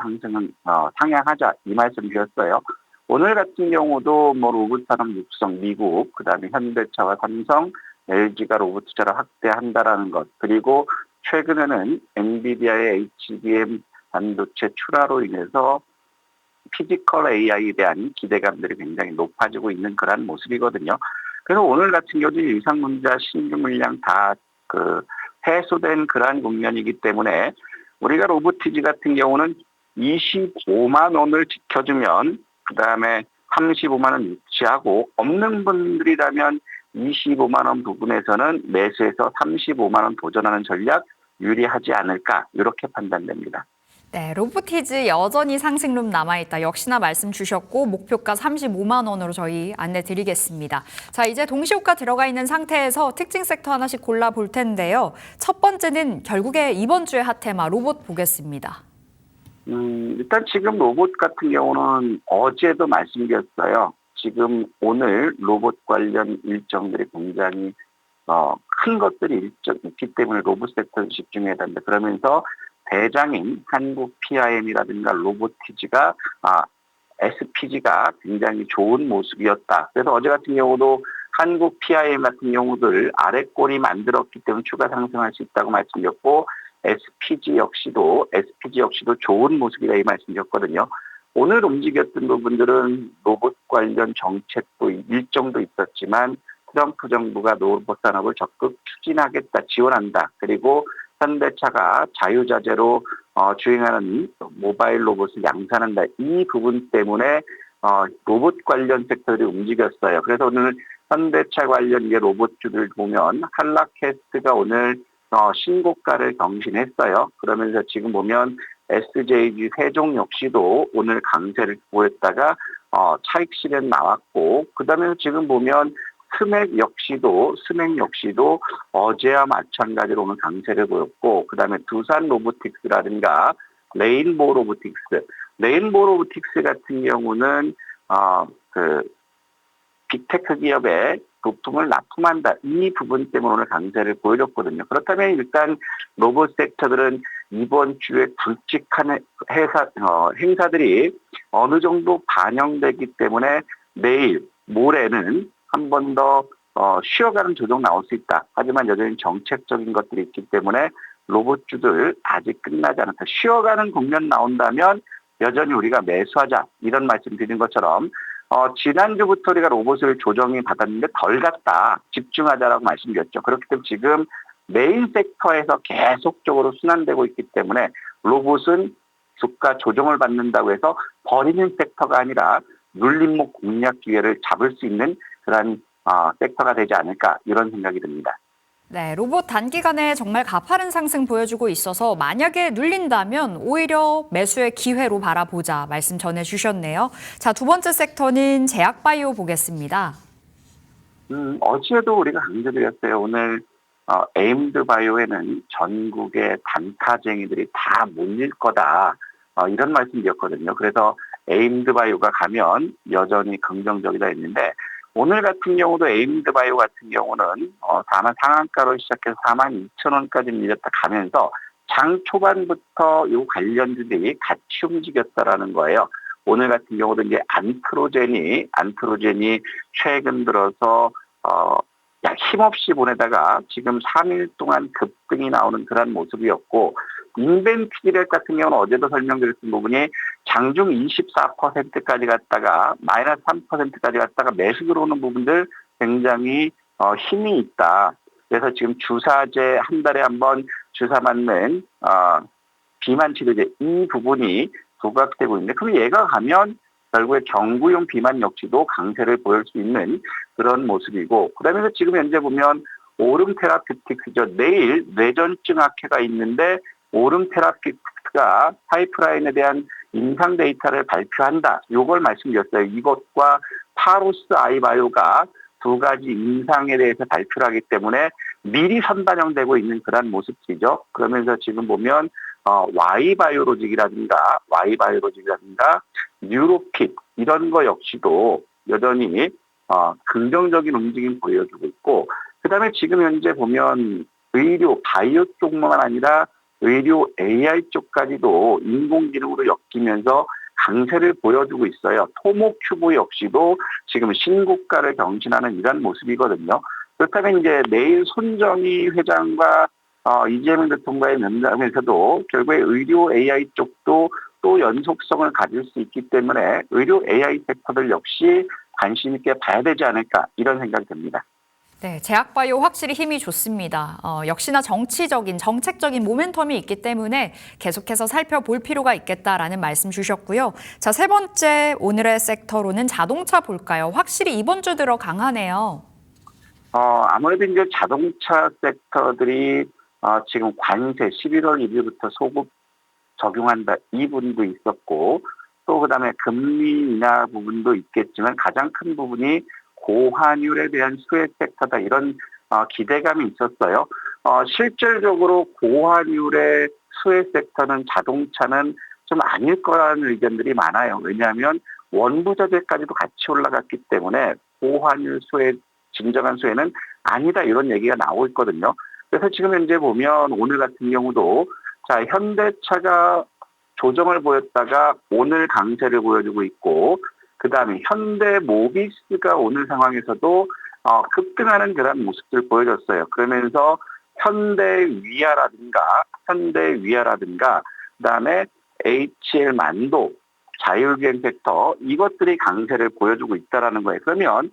상향하자 이 말씀 드렸어요. 오늘 같은 경우도 뭐 로봇 산업 육성 미국, 그다음에 현대차와 삼성, LG가 로봇 투자를 확대한다라는 것, 그리고 최근에는 엔비디아의 HBM 반도체 출하로 인해서 피지컬 AI에 대한 기대감들이 굉장히 높아지고 있는 그런 모습이거든요. 그래서 오늘 같은 경우도 유상증자 신규 물량 다 해소된 그러한 국면이기 때문에 우리가 로보티즈 같은 경우는 25만 원을 지켜주면 그다음에 35만 원 유치하고 없는 분들이라면 25만 원 부분에서는 매수해서 35만 원 도전하는 전략 유리하지 않을까 이렇게 판단됩니다. 네, 로보티즈 여전히 상승룸 남아있다. 역시나 말씀 주셨고 목표가 35만 원으로 저희 안내 드리겠습니다. 자, 이제 동시호가 들어가 있는 상태에서 특징 섹터 하나씩 골라볼 텐데요. 첫 번째는 결국에 이번 주의 핫테마 로봇 보겠습니다. 일단 지금 로봇 같은 경우는 어제도 말씀드렸어요. 지금 오늘 로봇 관련 일정들이 굉장히 큰 것들이 있기 때문에 로봇 섹터에 집중해야 된다. 그러면서 대장인 한국 PIM이라든가 로보티즈가 SPG가 굉장히 좋은 모습이었다. 그래서 어제 같은 경우도 한국 PIM 같은 경우들 아래 꼬리 만들었기 때문에 추가 상승할 수 있다고 말씀드렸고 SPG 역시도 좋은 모습이다 이 말씀드렸거든요. 오늘 움직였던 부분들은 로봇 관련 정책도 일정도 있었지만 트럼프 정부가 로봇 산업을 적극 추진하겠다, 지원한다. 그리고 현대차가 자유자재로 주행하는 모바일 로봇을 양산한다. 이 부분 때문에 로봇 관련 섹터들이 움직였어요. 그래서 오늘 현대차 관련 로봇주들 보면 한라캐스트가 오늘 신고가를 경신했어요. 그러면서 지금 보면 SJG 세종 역시도 오늘 강세를 보였다가 차익 실현 나왔고 그다음에 지금 보면 스맥 역시도 어제와 마찬가지로 오늘 강세를 보였고 그다음에 두산 로보틱스라든가 레인보우 로보틱스 같은 경우는 빅테크 기업에 부품을 납품한다. 이 부분 때문에 오늘 강세를 보여줬거든요. 그렇다면 일단 로봇 섹터들은 이번 주에 굵직한 행사들이 어느 정도 반영되기 때문에 내일, 모레는 한 번 더 쉬어가는 조정 나올 수 있다. 하지만 여전히 정책적인 것들이 있기 때문에 로봇주들 아직 끝나지 않았다. 쉬어가는 국면 나온다면 여전히 우리가 매수하자. 이런 말씀 드린 것처럼 지난주부터 우리가 로봇을 조정이 받았는데 덜 갔다. 집중하자라고 말씀드렸죠. 그렇기 때문에 지금 메인 섹터에서 계속적으로 순환되고 있기 때문에 로봇은 주가 조정을 받는다고 해서 버리는 섹터가 아니라 눌림목 공략 기회를 잡을 수 있는 그런 섹터가 되지 않을까 이런 생각이 듭니다. 네, 로봇 단기간에 정말 가파른 상승 보여주고 있어서 만약에 눌린다면 오히려 매수의 기회로 바라보자 말씀 전해주셨네요. 자, 두 번째 섹터는 제약바이오 보겠습니다. 어제도 우리가 강조드렸어요. 오늘 에임드바이오에는 전국의 단타쟁이들이 다 몰릴 거다. 이런 말씀드렸거든요. 그래서 에임드바이오가 가면 여전히 긍정적이다 했는데 오늘 같은 경우도 에임드바이오 같은 경우는 다만 상한가로 시작해서 42,000원까지 밀렸다 가면서 장 초반부터 이 관련주들이 같이 움직였다라는 거예요. 오늘 같은 경우도 이제 안트로젠이 최근 들어서 힘없이 보내다가 지금 3일 동안 급등이 나오는 그런 모습이었고 인벤티지렉 같은 경우는 어제도 설명드렸던 부분이 장중 24%까지 갔다가 마이너스 3%까지 갔다가 매수 들어오는 부분들 굉장히 힘이 있다. 그래서 지금 주사제 한 달에 한 번 주사 맞는 비만 치료제 이 부분이 부각되고 있는데 그럼 얘가 가면 결국에 경구용 비만 역시도 강세를 보일 수 있는 그런 모습이고 그러면서 지금 현재 보면 오름 테라피틱스죠. 내일 뇌전증 악화가 있는데 오름 테라피틱스가 파이프라인에 대한 임상 데이터를 발표한다. 이걸 말씀드렸어요. 이것과 파로스 아이바이오가 두 가지 임상에 대해서 발표를 하기 때문에 미리 선반영되고 있는 그런 모습이죠. 그러면서 지금 보면 Y바이오로직이라든가 뉴로핏 이런 거 역시도 여전히 긍정적인 움직임 보여주고 있고 그다음에 지금 현재 보면 의료 바이오 쪽만 아니라 의료 AI 쪽까지도 인공지능으로 엮이면서 강세를 보여주고 있어요. 토모큐브 역시도 지금 신고가를 경신하는 이런 모습이거든요. 그렇다면 이제 내일 손정희 회장과 이재명 대통령과의 면담에서도 결국에 의료 AI 쪽도 또 연속성을 가질 수 있기 때문에 의료 AI 섹터들 역시 관심 있게 봐야 되지 않을까 이런 생각이 듭니다. 네, 제약바이오 확실히 힘이 좋습니다. 역시나 정책적인 모멘텀이 있기 때문에 계속해서 살펴볼 필요가 있겠다라는 말씀 주셨고요. 자, 세 번째 오늘의 섹터로는 자동차 볼까요? 확실히 이번 주 들어 강하네요. 아무래도 이제 자동차 섹터들이 지금 관세 11월 1일부터 소급 적용한다 이 부분도 있었고 또 그다음에 금리 인하 부분도 있겠지만 가장 큰 부분이 고환율에 대한 수혜 섹터다 이런 기대감이 있었어요. 실질적으로 고환율의 수혜 섹터는 자동차는 좀 아닐 거라는 의견들이 많아요. 왜냐하면 원부 자재까지도 같이 올라갔기 때문에 고환율 수혜 진정한 수혜는 아니다 이런 얘기가 나오고 있거든요. 그래서 지금 현재 보면 오늘 같은 경우도 자 현대차가 조정을 보였다가 오늘 강세를 보여주고 있고 그다음에 현대모비스가 오늘 상황에서도 급등하는 그런 모습을 보여줬어요. 그러면서 현대위아라든가 그다음에 HL만도 자율주행 섹터 이것들이 강세를 보여주고 있다라는 거예요. 그러면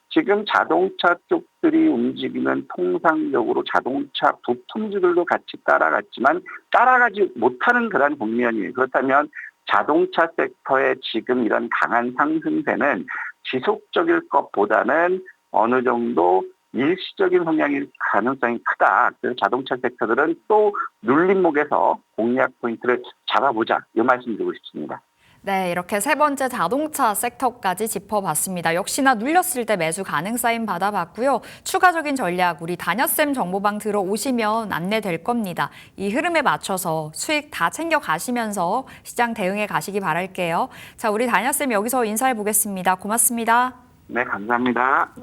지금 자동차 쪽들이 움직이면 통상적으로 자동차 부품주들도 같이 따라갔지만 따라가지 못하는 그런 국면이에요. 그렇다면 자동차 섹터의 지금 이런 강한 상승세는 지속적일 것보다는 어느 정도 일시적인 성향일 가능성이 크다. 그래서 자동차 섹터들은 또 눌림목에서 공략 포인트를 잡아보자. 이 말씀 드리고 싶습니다. 네, 이렇게 세 번째 자동차 섹터까지 짚어봤습니다. 역시나 눌렸을 때 매수 가능 사인 받아봤고요. 추가적인 전략 우리 다녀쌤 정보방 들어오시면 안내될 겁니다. 이 흐름에 맞춰서 수익 다 챙겨 가시면서 시장 대응해 가시기 바랄게요. 자, 우리 다녀쌤 여기서 인사해 보겠습니다. 고맙습니다. 네, 감사합니다.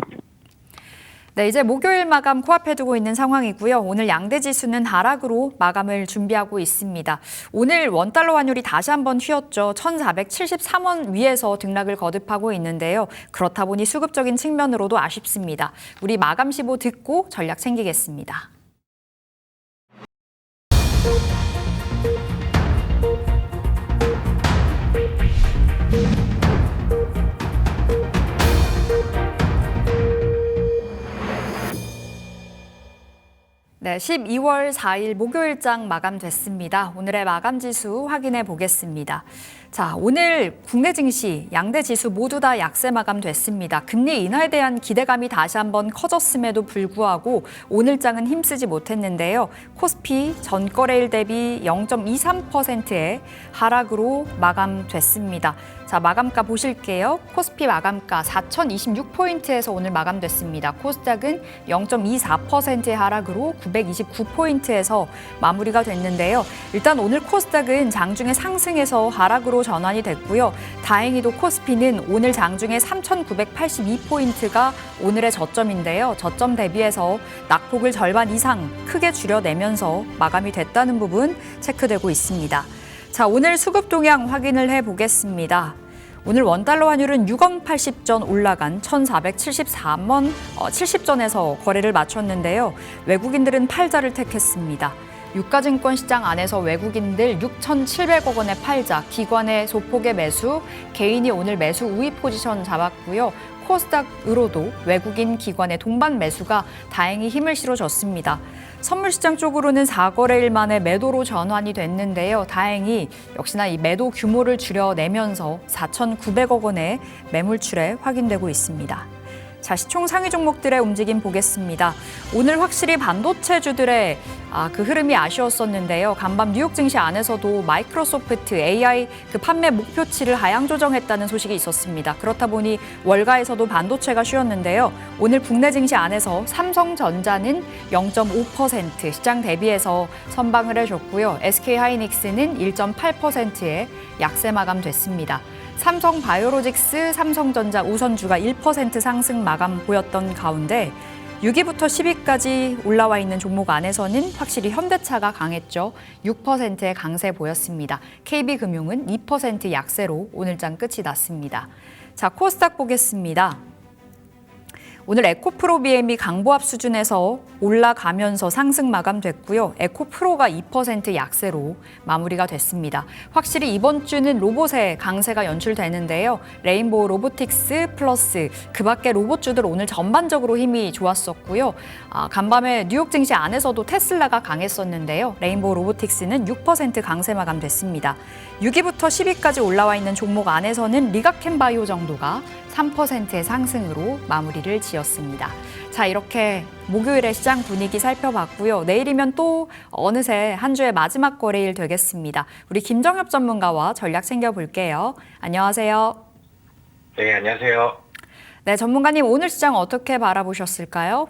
네, 이제 목요일 마감 코앞에 두고 있는 상황이고요. 오늘 양대 지수는 하락으로 마감을 준비하고 있습니다. 오늘 원달러 환율이 다시 한번 휘었죠. 1,473원 위에서 등락을 거듭하고 있는데요. 그렇다 보니 수급적인 측면으로도 아쉽습니다. 우리 마감 시보 듣고 전략 챙기겠습니다. 네, 12월 4일 목요일장 마감됐습니다. 오늘의 마감 지수 확인해 보겠습니다. 자, 오늘 국내 증시, 양대 지수 모두 다 약세 마감됐습니다. 금리 인하에 대한 기대감이 다시 한번 커졌음에도 불구하고 오늘장은 힘쓰지 못했는데요. 코스피 전거래일 대비 0.23%의 하락으로 마감됐습니다. 자, 마감가 보실게요. 코스피 마감가 4,026포인트에서 오늘 마감됐습니다. 코스닥은 0.24%의 하락으로 929포인트에서 마무리가 됐는데요. 일단 오늘 코스닥은 장중에 상승해서 하락으로 전환이 됐고요. 다행히도 코스피는 오늘 장중에 3,982포인트가 오늘의 저점인데요. 저점 대비해서 낙폭을 절반 이상 크게 줄여내면서 마감이 됐다는 부분 체크되고 있습니다. 자, 오늘 수급 동향 확인을 해보겠습니다. 오늘 원달러 환율은 6원 80전 올라간 1,474원 70전에서 거래를 마쳤는데요. 외국인들은 팔자를 택했습니다. 유가증권 시장 안에서 외국인들 6,700억 원의 팔자, 기관의 소폭의 매수, 개인이 오늘 매수 우위 포지션 잡았고요. 코스닥으로도 외국인 기관의 동반 매수가 다행히 힘을 실어줬습니다. 선물시장 쪽으로는 4거래일 만에 매도로 전환이 됐는데요. 다행히 역시나 이 매도 규모를 줄여내면서 4,900억 원의 매물출에 확인되고 있습니다. 자, 시총 상위 종목들의 움직임 보겠습니다. 오늘 확실히 반도체주들의 그 흐름이 아쉬웠었는데요. 간밤 뉴욕 증시 안에서도 마이크로소프트 AI 판매 목표치를 하향 조정했다는 소식이 있었습니다. 그렇다 보니 월가에서도 반도체가 쉬었는데요. 오늘 국내 증시 안에서 삼성전자는 0.5% 시장 대비해서 선방을 해줬고요. SK하이닉스는 1.8%의 약세 마감됐습니다. 삼성바이오로직스, 삼성전자 우선주가 1% 상승 마감 보였던 가운데 6위부터 10위까지 올라와 있는 종목 안에서는 확실히 현대차가 강했죠. 6%의 강세 보였습니다. KB금융은 2% 약세로 오늘장 끝이 났습니다. 자, 코스닥 보겠습니다. 오늘 에코프로비엠이 강보합 수준에서 올라가면서 상승 마감됐고요. 에코프로가 2% 약세로 마무리가 됐습니다. 확실히 이번 주는 로봇의 강세가 연출되는데요. 레인보우 로보틱스 플러스 그밖에 로봇주들 오늘 전반적으로 힘이 좋았었고요. 간밤에 뉴욕 증시 안에서도 테슬라가 강했었는데요. 레인보우 로보틱스는 6% 강세 마감됐습니다. 6위부터 10위까지 올라와 있는 종목 안에서는 리가켄바이오 정도가 3%의 상승으로 마무리를 지었습니다. 자, 이렇게 목요일의 시장 분위기 살펴봤고요. 내일이면 또 어느새 한 주의 마지막 거래일 되겠습니다. 우리 김정엽 전문가와 전략 챙겨볼게요. 안녕하세요. 네, 안녕하세요. 네, 전문가님 오늘 시장 어떻게 바라보셨을까요?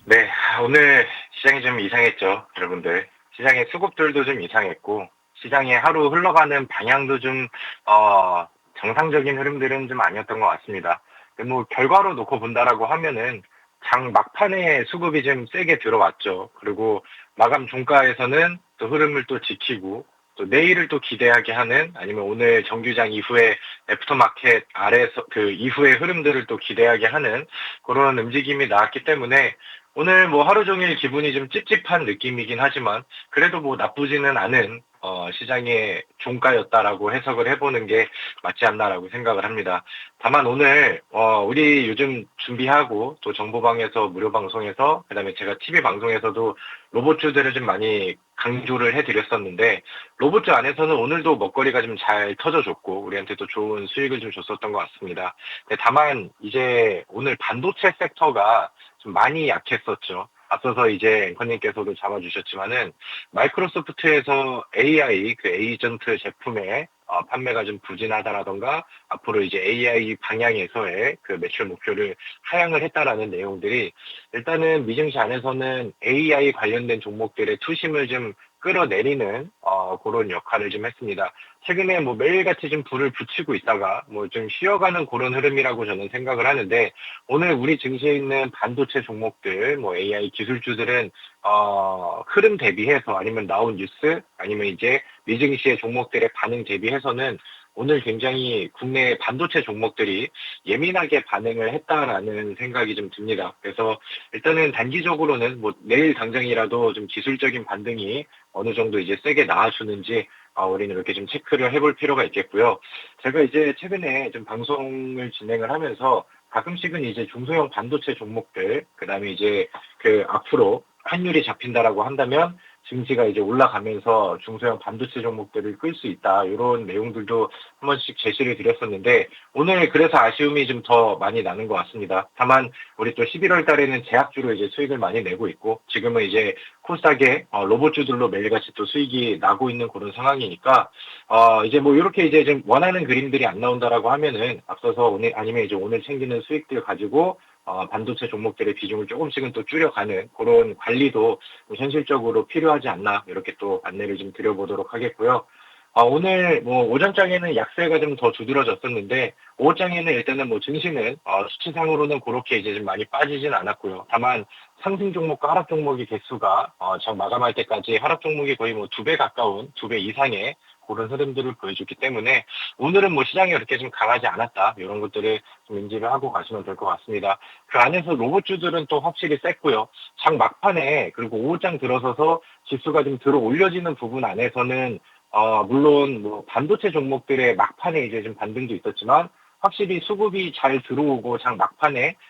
네, 오늘 시장이 좀 이상했죠, 여러분들. 시장의 수급들도 좀 이상했고, 시장의 하루 흘러가는 방향도 좀, 정상적인 흐름들은 좀 아니었던 것 같습니다. 뭐, 결과로 놓고 본다라고 하면은, 장 막판에 수급이 좀 세게 들어왔죠. 그리고 마감 종가에서는 또 흐름을 또 지키고, 또 내일을 또 기대하게 하는, 아니면 오늘 정규장 이후에 애프터마켓 아래에서 그 이후의 흐름들을 또 기대하게 하는 그런 움직임이 나왔기 때문에 오늘 뭐 하루 종일 기분이 좀 찝찝한 느낌이긴 하지만 그래도 뭐 나쁘지는 않은 시장의 종가였다라고 해석을 해보는 게 맞지 않나라고 생각을 합니다. 다만 오늘 우리 요즘 준비하고 또 정보방에서 무료 방송에서 그다음에 제가 TV 방송에서도 로봇주들을 좀 많이 강조를 해드렸었는데 로봇주 안에서는 오늘도 먹거리가 좀 잘 터져줬고 우리한테도 좋은 수익을 좀 줬었던 것 같습니다. 다만 이제 오늘 반도체 섹터가 좀 많이 약했었죠. 앞서서 이제 앵커님께서도 잡아주셨지만은 마이크로소프트에서 AI 그 에이전트 제품의 판매가 좀 부진하다라던가 앞으로 이제 AI 방향에서의 그 매출 목표를 하향을 했다라는 내용들이 일단은 미증시 안에서는 AI 관련된 종목들의 투심을 좀 끌어내리는 그런 역할을 좀 했습니다. 최근에 뭐 매일같이 좀 불을 붙이고 있다가 뭐 좀 쉬어가는 그런 흐름이라고 저는 생각을 하는데 오늘 우리 증시에 있는 반도체 종목들 뭐 AI 기술주들은 흐름 대비해서 아니면 나온 뉴스 아니면 이제 미증시의 종목들의 반응 대비해서는 오늘 굉장히 국내 반도체 종목들이 예민하게 반응을 했다라는 생각이 좀 듭니다. 그래서 일단은 단기적으로는 뭐 내일 당장이라도 좀 기술적인 반등이 어느 정도 이제 세게 나와주는지 우리는 이렇게 좀 체크를 해볼 필요가 있겠고요. 제가 이제 최근에 좀 방송을 진행을 하면서 가끔씩은 이제 중소형 반도체 종목들, 그 다음에 이제 그 앞으로 환율이 잡힌다라고 한다면 증시가 이제 올라가면서 중소형 반도체 종목들을 끌 수 있다. 이런 내용들도 한 번씩 제시를 드렸었는데 오늘 그래서 아쉬움이 좀 더 많이 나는 것 같습니다. 다만 우리 또 11월 달에는 제약주로 이제 수익을 많이 내고 있고 지금은 이제 코스닥의 로봇주들로 매일같이 또 수익이 나고 있는 그런 상황이니까 이제 뭐 이렇게 이제 좀 원하는 그림들이 안 나온다라고 하면은 앞서서 오늘 아니면 이제 오늘 챙기는 수익들 가지고 반도체 종목들의 비중을 조금씩은 또 줄여가는 그런 관리도 현실적으로 필요하지 않나 이렇게 또 안내를 좀 드려보도록 하겠고요. 오늘 뭐 오전장에는 약세가 좀 더 두드러졌었는데 오후장에는 일단은 뭐 증시는 수치상으로는 그렇게 이제 좀 많이 빠지진 않았고요. 다만 상승 종목과 하락 종목의 개수가 장 마감할 때까지 하락 종목이 거의 뭐 2배 가까운 2배 이상의 그런 흐름들을 보여줬기 때문에 오늘은 뭐 시장이 그렇게 좀 강하지 않았다 이런 것들을 좀 인지를 하고 가시면 될 것 같습니다. 그 안에서 로봇주들은 또 확실히 셌고요. 장 막판에 그리고 오후장 들어서서 지수가 좀 들어 올려지는 부분 안에서는 물론 뭐 반도체 종목들의 막판에 이제 좀 반등도 있었지만 확실히 수급이 잘 들어오고 장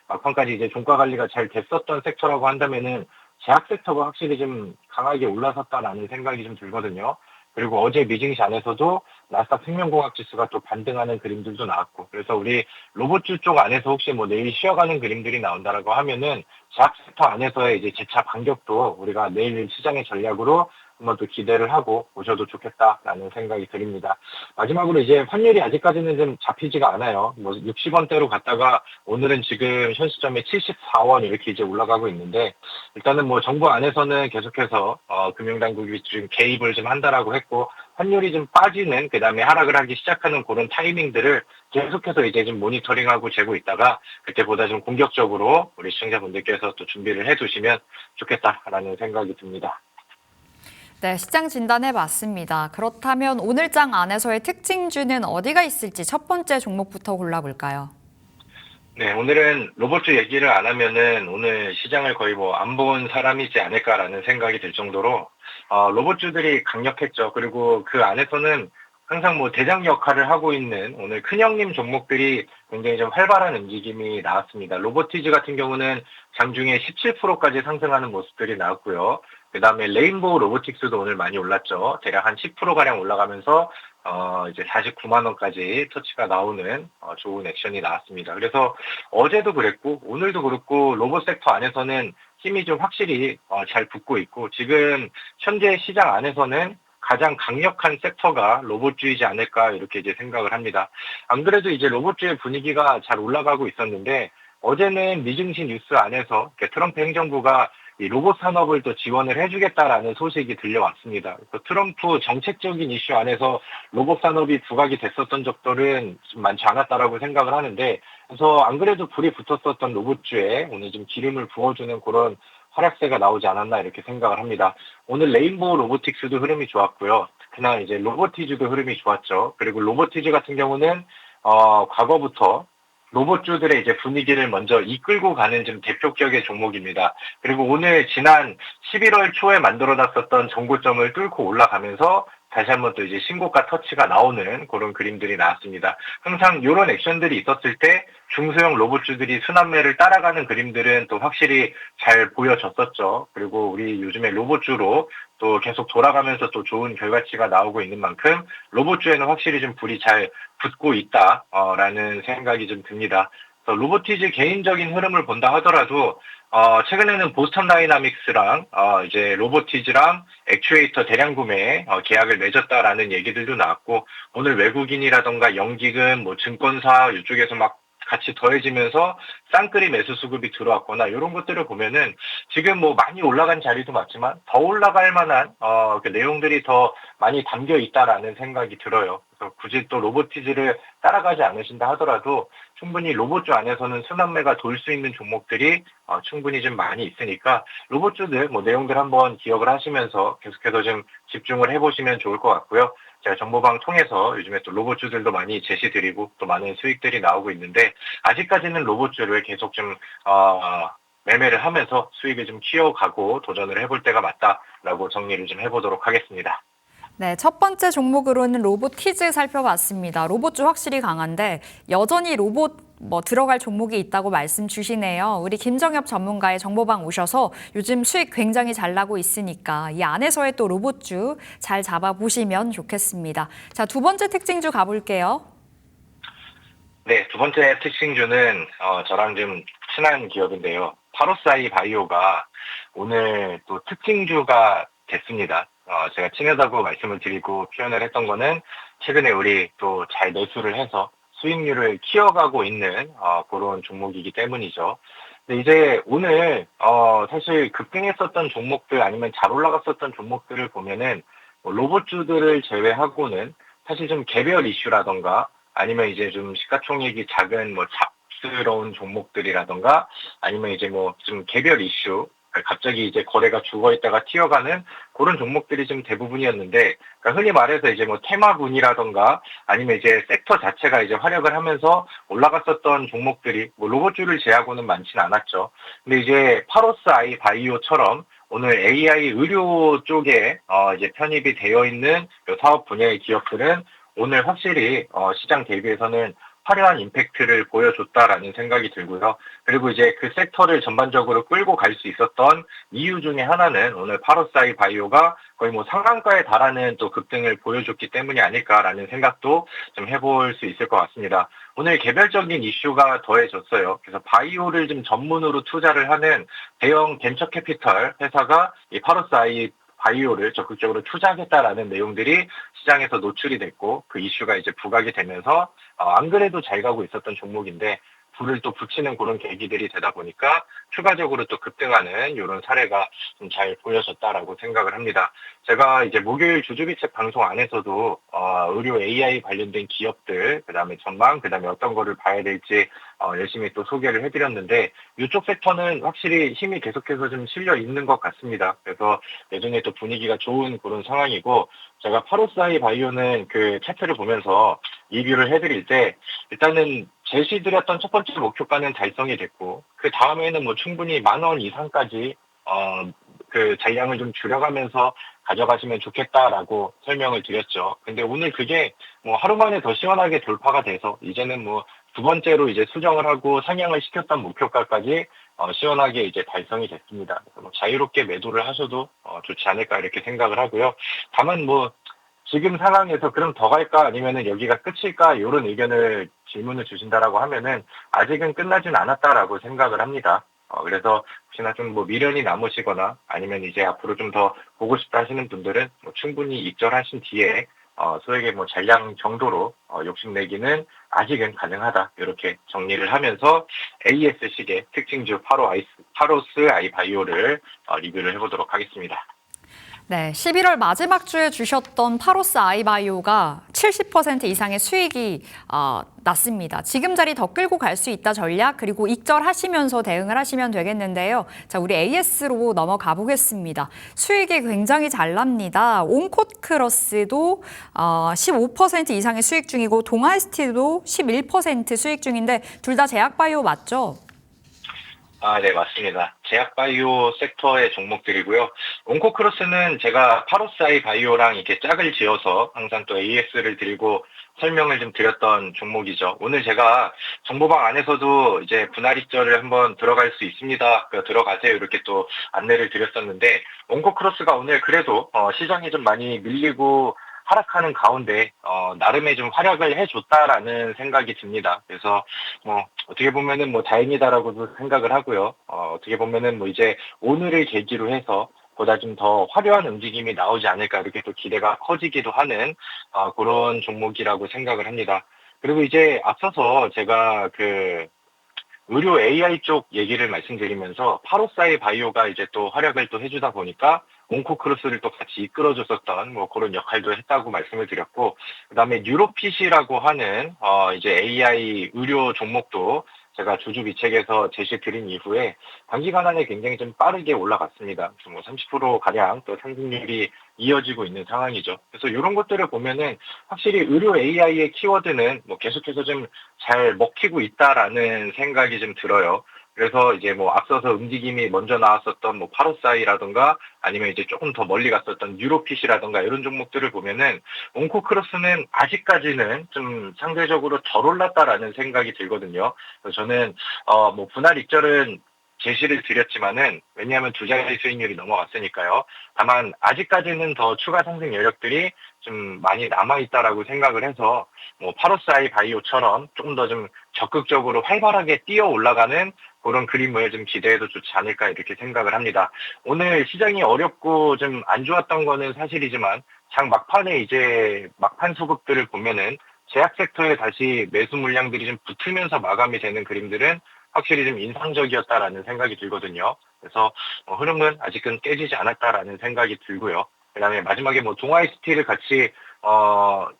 막판까지 이제 종가 관리가 잘 됐었던 섹터라고 한다면은 제약 섹터가 확실히 좀 강하게 올라섰다라는 생각이 좀 들거든요. 그리고 어제 미증시 안에서도 나스닥 생명공학 지수가 또 반등하는 그림들도 나왔고 그래서 우리 로봇주 쪽 안에서 혹시 뭐 내일 쉬어가는 그림들이 나온다라고 하면은 제약 섹터 안에서의 이제 재차 반격도 우리가 내일 시장의 전략으로 한번 또 기대를 하고 오셔도 좋겠다라는 생각이 드립니다. 마지막으로 이제 환율이 아직까지는 좀 잡히지가 않아요. 뭐 60원대로 갔다가 오늘은 지금 현 시점에 74원 이렇게 이제 올라가고 있는데 일단은 뭐 정부 안에서는 계속해서 금융당국이 좀 개입을 좀 한다라고 했고 환율이 좀 빠지는 그다음에 하락을 하기 시작하는 그런 타이밍들을 계속해서 이제 좀 모니터링하고 재고 있다가 그때보다 좀 공격적으로 우리 시청자분들께서 또 준비를 해두시면 좋겠다라는 생각이 듭니다. 네, 시장 진단해봤습니다. 그렇다면 오늘장 안에서의 특징주는 어디가 있을지 첫 번째 종목부터 골라볼까요? 네, 오늘은 로봇주 얘기를 안 하면은 오늘 시장을 거의 뭐 안 본 사람이지 않을까라는 생각이 들 정도로 로봇주들이 강력했죠. 그리고 그 안에서는 항상 뭐 대장 역할을 하고 있는 오늘 큰형님 종목들이 굉장히 좀 활발한 움직임이 나왔습니다. 로보티즈 같은 경우는 장중에 17%까지 상승하는 모습들이 나왔고요. 그 다음에 레인보우 로보틱스도 오늘 많이 올랐죠. 대략 한 10%가량 올라가면서 이제 49만 원까지 터치가 나오는 좋은 액션이 나왔습니다. 그래서 어제도 그랬고 오늘도 그렇고 로봇 섹터 안에서는 힘이 좀 확실히 잘 붙고 있고 지금 현재 시장 안에서는 가장 강력한 섹터가 로봇주이지 않을까 이렇게 이제 생각을 합니다. 안 그래도 이제 로봇주의 분위기가 잘 올라가고 있었는데 어제는 미증시 뉴스 안에서 트럼프 행정부가 이 로봇 산업을 또 지원을 해주겠다라는 소식이 들려왔습니다. 트럼프 정책적인 이슈 안에서 로봇 산업이 부각이 됐었던 적들은 좀 많지 않았다라고 생각을 하는데, 그래서 안 그래도 불이 붙었었던 로봇주에 오늘 좀 기름을 부어주는 그런 하락세가 나오지 않았나 이렇게 생각을 합니다. 오늘 레인보우 로보틱스도 흐름이 좋았고요. 특히나 이제 로보티즈도 흐름이 좋았죠. 그리고 로보티즈 같은 경우는 과거부터 로봇주들의 이제 분위기를 먼저 이끌고 가는 좀 대표격의 종목입니다. 그리고 오늘 지난 11월 초에 만들어놨었던 정고점을 뚫고 올라가면서 다시 한번 또 이제 신고가 터치가 나오는 그런 그림들이 나왔습니다. 항상 이런 액션들이 있었을 때 중소형 로봇주들이 순환매를 따라가는 그림들은 또 확실히 잘 보여졌었죠. 그리고 우리 요즘에 로봇주로 또 계속 돌아가면서 또 좋은 결과치가 나오고 있는 만큼 로봇주에는 확실히 좀 불이 잘 붙고 있다라는 생각이 좀 듭니다. 그래서 로보티즈 개인적인 흐름을 본다 하더라도 최근에는 보스턴 다이나믹스랑 이제 로보티즈랑 액추에이터 대량 구매 계약을 맺었다라는 얘기들도 나왔고 오늘 외국인이라던가 연기금 뭐 증권사 이쪽에서 막 같이 더해지면서 쌍끌이 매수 수급이 들어왔거나 이런 것들을 보면은 지금 뭐 많이 올라간 자리도 맞지만 더 올라갈 만한 그 내용들이 더 많이 담겨 있다라는 생각이 들어요. 그래서 굳이 또 로보티즈를 따라가지 않으신다 하더라도 충분히 로봇주 안에서는 순환매가 돌 수 있는 종목들이 충분히 좀 많이 있으니까 로봇주들 뭐 내용들 한번 기억을 하시면서 계속해서 좀 집중을 해보시면 좋을 것 같고요. 제가 정보방 통해서 요즘에 또 로봇주들도 많이 제시드리고 또 많은 수익들이 나오고 있는데 아직까지는 로봇주를 계속 좀 매매를 하면서 수익을 좀 키워가고 도전을 해볼 때가 맞다라고 정리를 좀 해보도록 하겠습니다. 네, 첫 번째 종목으로는 로보티즈 살펴봤습니다. 로봇주 확실히 강한데 여전히 로봇 들어갈 종목이 있다고 말씀 주시네요. 우리 김정엽 전문가의 정보방 오셔서 요즘 수익 굉장히 잘 나고 있으니까 이 안에서의 또 로봇주 잘 잡아보시면 좋겠습니다. 자, 두 번째 특징주 가볼게요. 네, 두 번째 특징주는 저랑 좀 친한 기업인데요. 파로사이 바이오가 오늘 또 특징주가 됐습니다. 제가 친하다고 말씀을 드리고 표현을 했던 거는 최근에 우리 또 잘 매수를 해서 수익률을 키워가고 있는 그런 종목이기 때문이죠. 근데 이제 오늘 사실 급등했었던 종목들 아니면 잘 올라갔었던 종목들을 보면은 뭐 로봇주들을 제외하고는 사실 좀 개별 이슈라던가 아니면 이제 좀 시가총액이 작은 뭐 잡스러운 종목들이라던가 아니면 이제 뭐 좀 개별 이슈 갑자기 이제 거래가 죽어 있다가 튀어가는 그런 종목들이 좀 대부분이었는데, 그러니까 흔히 말해서 이제 뭐 테마군이라던가 아니면 이제 섹터 자체가 이제 활약을 하면서 올라갔었던 종목들이 뭐 로봇주를 제하고는 많지는 않았죠. 근데 이제 파로스 아이 바이오처럼 오늘 AI 의료 쪽에 이제 편입이 되어 있는 사업 분야의 기업들은 오늘 확실히 시장 대비해서는 화려한 임팩트를 보여줬다라는 생각이 들고요. 그리고 이제 그 섹터를 전반적으로 끌고 갈 수 있었던 이유 중에 하나는 오늘 파로사이 바이오가 거의 뭐 상한가에 달하는 또 급등을 보여줬기 때문이 아닐까라는 생각도 좀 해볼 수 있을 것 같습니다. 오늘 개별적인 이슈가 더해졌어요. 그래서 바이오를 좀 전문으로 투자를 하는 대형 벤처 캐피털 회사가 이 파로사이 바이오를 적극적으로 투자하겠다라는 내용들이 시장에서 노출이 됐고 그 이슈가 이제 부각이 되면서 안 그래도 잘 가고 있었던 종목인데 불을 또 붙이는 그런 계기들이 되다 보니까 추가적으로 또 급등하는 이런 사례가 좀 잘 보여졌다라고 생각을 합니다. 제가 이제 목요일 주주비책 방송 안에서도 의료 AI 관련된 기업들, 그다음에 전망, 그다음에 어떤 거를 봐야 될지 열심히 또 소개를 해드렸는데 이쪽 섹터는 확실히 힘이 계속해서 좀 실려 있는 것 같습니다. 그래서 여전히 또 분위기가 좋은 그런 상황이고 제가 파로사이 바이오는 그 차트를 보면서 리뷰를 해드릴 때 일단은 제시드렸던 첫 번째 목표가는 달성이 됐고 그 다음에는 뭐 충분히 10,000원 이상까지 그 잔량을 좀 줄여가면서 가져가시면 좋겠다라고 설명을 드렸죠. 근데 오늘 그게 뭐 하루 만에 더 시원하게 돌파가 돼서 이제는 뭐 두 번째로 이제 수정을 하고 상향을 시켰던 목표가까지 시원하게 이제 달성이 됐습니다. 뭐 자유롭게 매도를 하셔도 좋지 않을까 이렇게 생각을 하고요. 다만 뭐 지금 상황에서 그럼 더 갈까 아니면은 여기가 끝일까 이런 의견을 질문을 주신다라고 하면은 아직은 끝나진 않았다라고 생각을 합니다. 그래서 혹시나 좀 뭐 미련이 남으시거나 아니면 이제 앞으로 좀 더 보고 싶다 하시는 분들은 뭐 충분히 입절하신 뒤에 소액의 뭐 잔량 정도로 욕심내기는 아직은 가능하다. 이렇게 정리를 하면서 AS식의 특징주 파로스 아이바이오를 리뷰를 해보도록 하겠습니다. 네, 11월 마지막 주에 주셨던 파로스 아이바이오가 70% 이상의 수익이 났습니다. 지금 자리 더 끌고 갈 수 있다 전략, 그리고 익절하시면서 대응을 하시면 되겠는데요. 자, 우리 AS로 넘어가 보겠습니다. 수익이 굉장히 잘 납니다. 온코크로스도 15% 이상의 수익 중이고 동아ST도 11% 수익 중인데 둘 다 제약바이오 맞죠? 네, 맞습니다. 제약바이오 섹터의 종목들이고요. 온코크로스는 제가 파로스아이 바이오랑 이렇게 짝을 지어서 항상 또 AS를 드리고 설명을 좀 드렸던 종목이죠. 오늘 제가 정보방 안에서도 이제 분할 익절을 한번 들어갈 수 있습니다. 들어가세요. 이렇게 또 안내를 드렸었는데, 온코크로스가 오늘 그래도 시장이 좀 많이 밀리고 하락하는 가운데 나름의 좀 활약을 해줬다라는 생각이 듭니다. 그래서 뭐 어떻게 보면은 뭐 다행이다라고도 생각을 하고요. 어떻게 보면은 뭐 이제 오늘을 계기로 해서 보다 좀 더 화려한 움직임이 나오지 않을까 이렇게 또 기대가 커지기도 하는 그런 종목이라고 생각을 합니다. 그리고 이제 앞서서 제가 의료 AI 쪽 얘기를 말씀드리면서 파로사이 바이오가 이제 또 활약을 또 해주다 보니까 온코크로스를 또 같이 이끌어줬었던 뭐 그런 역할도 했다고 말씀을 드렸고, 그다음에 뉴로핏이라고 하는 이제 AI 의료 종목도 제가 주주비책에서 제시 드린 이후에 단기간 안에 굉장히 좀 빠르게 올라갔습니다. 뭐 30% 가량 또 상승률이 이어지고 있는 상황이죠. 그래서 이런 것들을 보면은 확실히 의료 AI의 키워드는 뭐 계속해서 좀 잘 먹히고 있다라는 생각이 좀 들어요. 그래서 이제 뭐 앞서서 움직임이 먼저 나왔었던 뭐 파로사이라든가 아니면 이제 조금 더 멀리 갔었던 뉴로핏이라든가 이런 종목들을 보면은 온코크로스는 아직까지는 좀 상대적으로 덜 올랐다라는 생각이 들거든요. 그래서 저는 뭐 분할 익절은 제시를 드렸지만은 왜냐하면 두 자리 수익률이 넘어갔으니까요. 다만 아직까지는 더 추가 상승 여력들이 좀 많이 남아있다라고 생각을 해서 뭐 파로사이 바이오처럼 조금 더 좀 적극적으로 활발하게 뛰어 올라가는 그런 그림을 좀 기대해도 좋지 않을까 이렇게 생각을 합니다. 오늘 시장이 어렵고 좀 안 좋았던 거는 사실이지만 장 막판에 이제 막판 수급들을 보면은 제약 섹터에 다시 매수 물량들이 좀 붙으면서 마감이 되는 그림들은 확실히 좀 인상적이었다라는 생각이 들거든요. 그래서 흐름은 아직은 깨지지 않았다라는 생각이 들고요. 그다음에 마지막에 뭐 동아이스티를 같이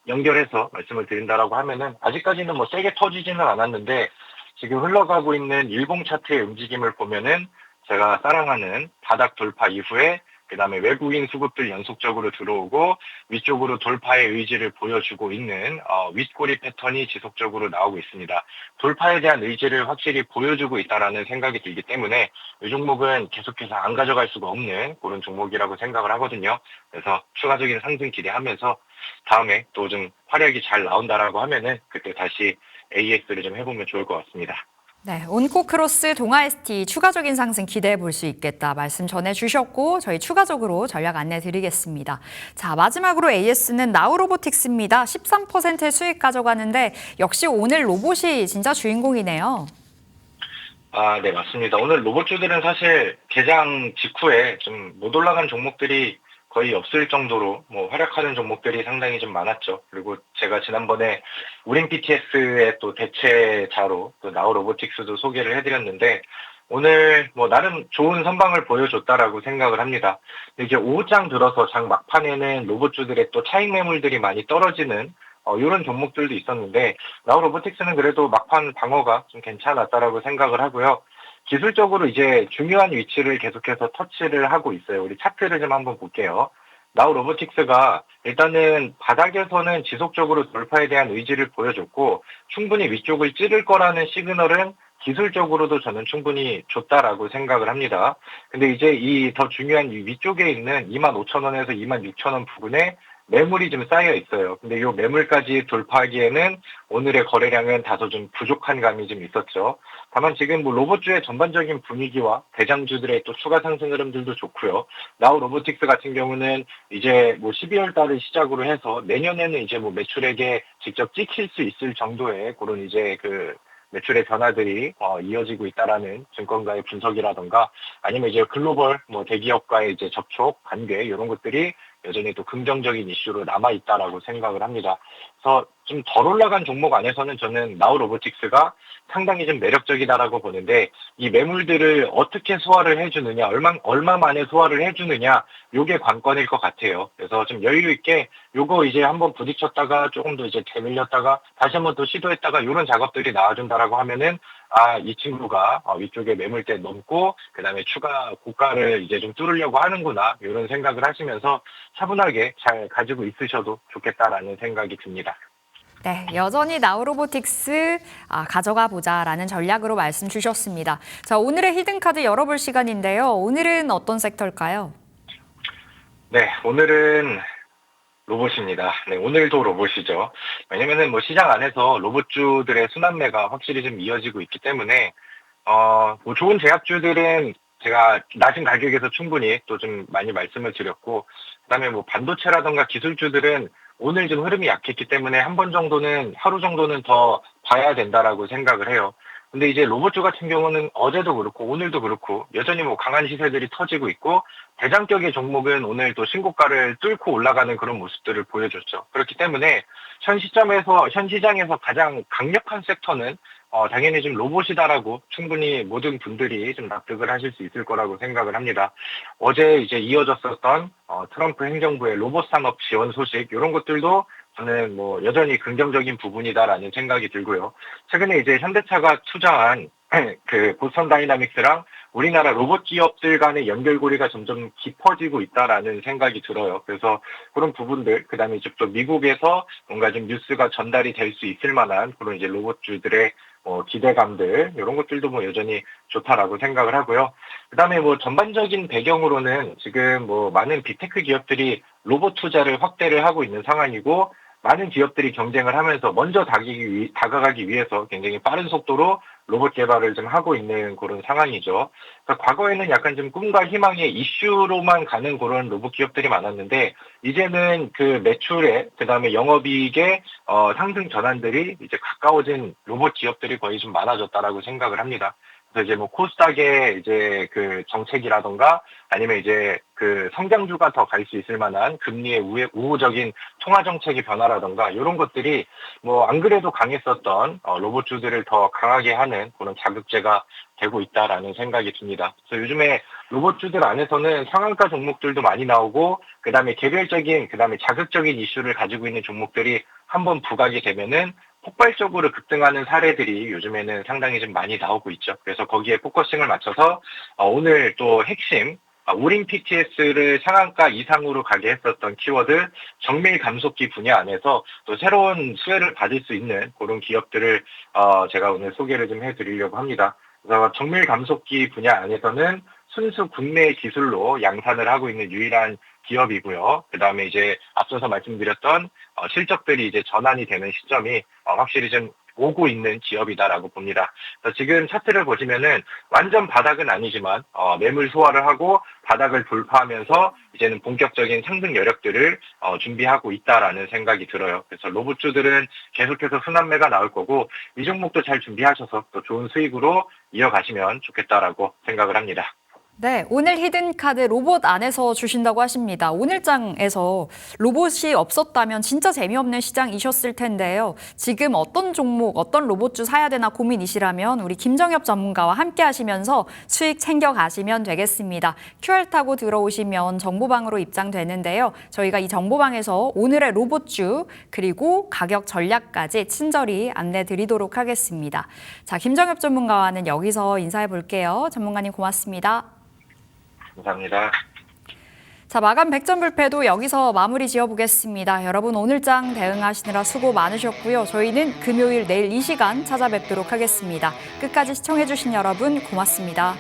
연결해서 말씀을 드린다라고 하면은 아직까지는 뭐 세게 터지지는 않았는데 지금 흘러가고 있는 일봉 차트의 움직임을 보면은 제가 사랑하는 바닥 돌파 이후에 그다음에 외국인 수급들 연속적으로 들어오고 위쪽으로 돌파의 의지를 보여주고 있는 윗꼬리 패턴이 지속적으로 나오고 있습니다. 돌파에 대한 의지를 확실히 보여주고 있다라는 생각이 들기 때문에 이 종목은 계속해서 안 가져갈 수가 없는 그런 종목이라고 생각을 하거든요. 그래서 추가적인 상승 기대하면서 다음에 또 좀 활약이 잘 나온다라고 하면은 그때 다시 AS를 좀 해보면 좋을 것 같습니다. 네, 온코크로스, 동아ST 추가적인 상승 기대해 볼 수 있겠다 말씀 전해주셨고 저희 추가적으로 전략 안내 드리겠습니다. 자, 마지막으로 AS는 나우로보틱스입니다. 13%의 수익 가져가는데 역시 오늘 로봇이 진짜 주인공이네요. 네, 맞습니다. 오늘 로봇주들은 사실 개장 직후에 좀 못 올라간 종목들이 거의 없을 정도로 뭐 활약하는 종목들이 상당히 좀 많았죠. 그리고 제가 지난번에 우린 BTS의 또 대체자로 또 나우 로보틱스도 소개를 해드렸는데 오늘 뭐 나름 좋은 선방을 보여줬다라고 생각을 합니다. 이제 오후장 들어서 장 막판에는 로봇주들의 또 차익 매물들이 많이 떨어지는 이런 종목들도 있었는데 나우 로보틱스는 그래도 막판 방어가 좀 괜찮았다라고 생각을 하고요. 기술적으로 이제 중요한 위치를 계속해서 터치를 하고 있어요. 우리 차트를 좀 한번 볼게요. 나우 로보틱스가 일단은 바닥에서는 지속적으로 돌파에 대한 의지를 보여줬고 충분히 위쪽을 찌를 거라는 시그널은 기술적으로도 저는 충분히 줬다라고 생각을 합니다. 근데 이제 이 더 중요한 이 위쪽에 있는 25,000원에서 26,000원 부근에 매물이 좀 쌓여 있어요. 근데 이 매물까지 돌파하기에는 오늘의 거래량은 다소 좀 부족한 감이 좀 있었죠. 다만 지금 뭐 로봇주의 전반적인 분위기와 대장주들의 또 추가 상승 흐름들도 좋고요. 나우 로보틱스 같은 경우는 이제 뭐 12월 달을 시작으로 해서 내년에는 이제 뭐 매출액에 직접 찍힐 수 있을 정도의 그런 이제 그 매출의 변화들이 이어지고 있다라는 증권가의 분석이라던가 아니면 이제 글로벌 뭐 대기업과의 이제 접촉, 관계 이런 것들이 여전히 또 긍정적인 이슈로 남아 있다라고 생각을 합니다. 그래서 좀 덜 올라간 종목 안에서는 저는 나우 로보틱스가 상당히 좀 매력적이다라고 보는데 이 매물들을 어떻게 소화를 해주느냐, 얼마 만에 소화를 해주느냐, 요게 관건일 것 같아요. 그래서 좀 여유 있게 요거 이제 한번 부딪혔다가 조금 더 이제 되밀렸다가 다시 한번 또 시도했다가 이런 작업들이 나와준다라고 하면은 이 친구가 위쪽에 매물대 넘고 그다음에 추가 고가를 이제 좀 뚫으려고 하는구나 이런 생각을 하시면서 차분하게 잘 가지고 있으셔도 좋겠다라는 생각이 듭니다. 네, 여전히 나우로보틱스 가져가 보자라는 전략으로 말씀 주셨습니다. 자, 오늘의 히든카드 열어볼 시간인데요. 오늘은 어떤 섹터일까요? 네, 오늘은 로봇입니다. 네, 오늘도 로봇이죠. 왜냐면은 뭐 시장 안에서 로봇주들의 순환매가 확실히 좀 이어지고 있기 때문에, 뭐 좋은 제약주들은 제가 낮은 가격에서 충분히 또 좀 많이 말씀을 드렸고, 그다음에 뭐 반도체라던가 기술주들은 오늘 좀 흐름이 약했기 때문에 한 번 정도는, 하루 정도는 더 봐야 된다라고 생각을 해요. 근데 이제 로봇주 같은 경우는 어제도 그렇고 오늘도 그렇고 여전히 뭐 강한 시세들이 터지고 있고 대장격의 종목은 오늘 또 신고가를 뚫고 올라가는 그런 모습들을 보여줬죠. 그렇기 때문에 현 시장에서 가장 강력한 섹터는 당연히 좀 로봇이다라고 충분히 모든 분들이 좀 납득을 하실 수 있을 거라고 생각을 합니다. 어제 이제 이어졌었던 트럼프 행정부의 로봇 산업 지원 소식 이런 것들도 저는 뭐 여전히 긍정적인 부분이다라는 생각이 들고요. 최근에 이제 현대차가 투자한 그 보스턴 다이나믹스랑 우리나라 로봇 기업들 간의 연결고리가 점점 깊어지고 있다라는 생각이 들어요. 그래서 그런 부분들, 그 다음에 이제 또 미국에서 뭔가 좀 뉴스가 전달이 될 수 있을 만한 그런 이제 로봇주들의 기대감들, 이런 것들도 뭐 여전히 좋다라고 생각을 하고요. 그 다음에 뭐 전반적인 배경으로는 지금 뭐 많은 빅테크 기업들이 로봇 투자를 확대를 하고 있는 상황이고, 많은 기업들이 경쟁을 하면서 먼저 다가가기 위해서 굉장히 빠른 속도로 로봇 개발을 좀 하고 있는 그런 상황이죠. 그러니까 과거에는 약간 좀 꿈과 희망의 이슈로만 가는 그런 로봇 기업들이 많았는데, 이제는 그 매출에, 그 다음에 영업이익의 상승 전환들이 이제 가까워진 로봇 기업들이 거의 좀 많아졌다라고 생각을 합니다. 그래서 이제 뭐 코스닥의 이제 그 정책이라던가 아니면 이제 그 성장주가 더 갈 수 있을 만한 금리의 우호적인 통화 정책의 변화라던가 이런 것들이 뭐 안 그래도 강했었던 로봇주들을 더 강하게 하는 그런 자극제가 되고 있다라는 생각이 듭니다. 그래서 요즘에 로봇주들 안에서는 상한가 종목들도 많이 나오고 그다음에 개별적인 그다음에 자극적인 이슈를 가지고 있는 종목들이 한번 부각이 되면은 폭발적으로 급등하는 사례들이 요즘에는 상당히 좀 많이 나오고 있죠. 그래서 거기에 포커싱을 맞춰서 오늘 또 핵심 우린 PTS를 상한가 이상으로 가게 했었던 키워드 정밀 감속기 분야 안에서 또 새로운 수혜를 받을 수 있는 그런 기업들을 제가 오늘 소개를 좀 해드리려고 합니다. 그래서 정밀 감속기 분야 안에서는 순수 국내 기술로 양산을 하고 있는 유일한 기업이고요. 그 다음에 이제 앞서서 말씀드렸던 실적들이 이제 전환이 되는 시점이 확실히 좀 오고 있는 기업이다라고 봅니다. 그래서 지금 차트를 보시면은 완전 바닥은 아니지만 매물 소화를 하고 바닥을 돌파하면서 이제는 본격적인 상승 여력들을 준비하고 있다라는 생각이 들어요. 그래서 로봇주들은 계속해서 순환매가 나올 거고 이 종목도 잘 준비하셔서 또 좋은 수익으로 이어가시면 좋겠다라고 생각을 합니다. 네, 오늘 히든카드 로봇 안에서 주신다고 하십니다. 오늘장에서 로봇이 없었다면 진짜 재미없는 시장이셨을 텐데요. 지금 어떤 종목, 어떤 로봇주 사야 되나 고민이시라면 우리 김정엽 전문가와 함께 하시면서 수익 챙겨가시면 되겠습니다. QR 타고 들어오시면 정보방으로 입장되는데요. 저희가 이 정보방에서 오늘의 로봇주 그리고 가격 전략까지 친절히 안내 드리도록 하겠습니다. 자, 김정엽 전문가와는 여기서 인사해 볼게요. 전문가님 고맙습니다. 감사합니다. 자, 마감 100점 불패도 여기서 마무리 지어보겠습니다. 여러분 오늘장 대응하시느라 수고 많으셨고요. 저희는 금요일 내일 이 시간 찾아뵙도록 하겠습니다. 끝까지 시청해주신 여러분 고맙습니다.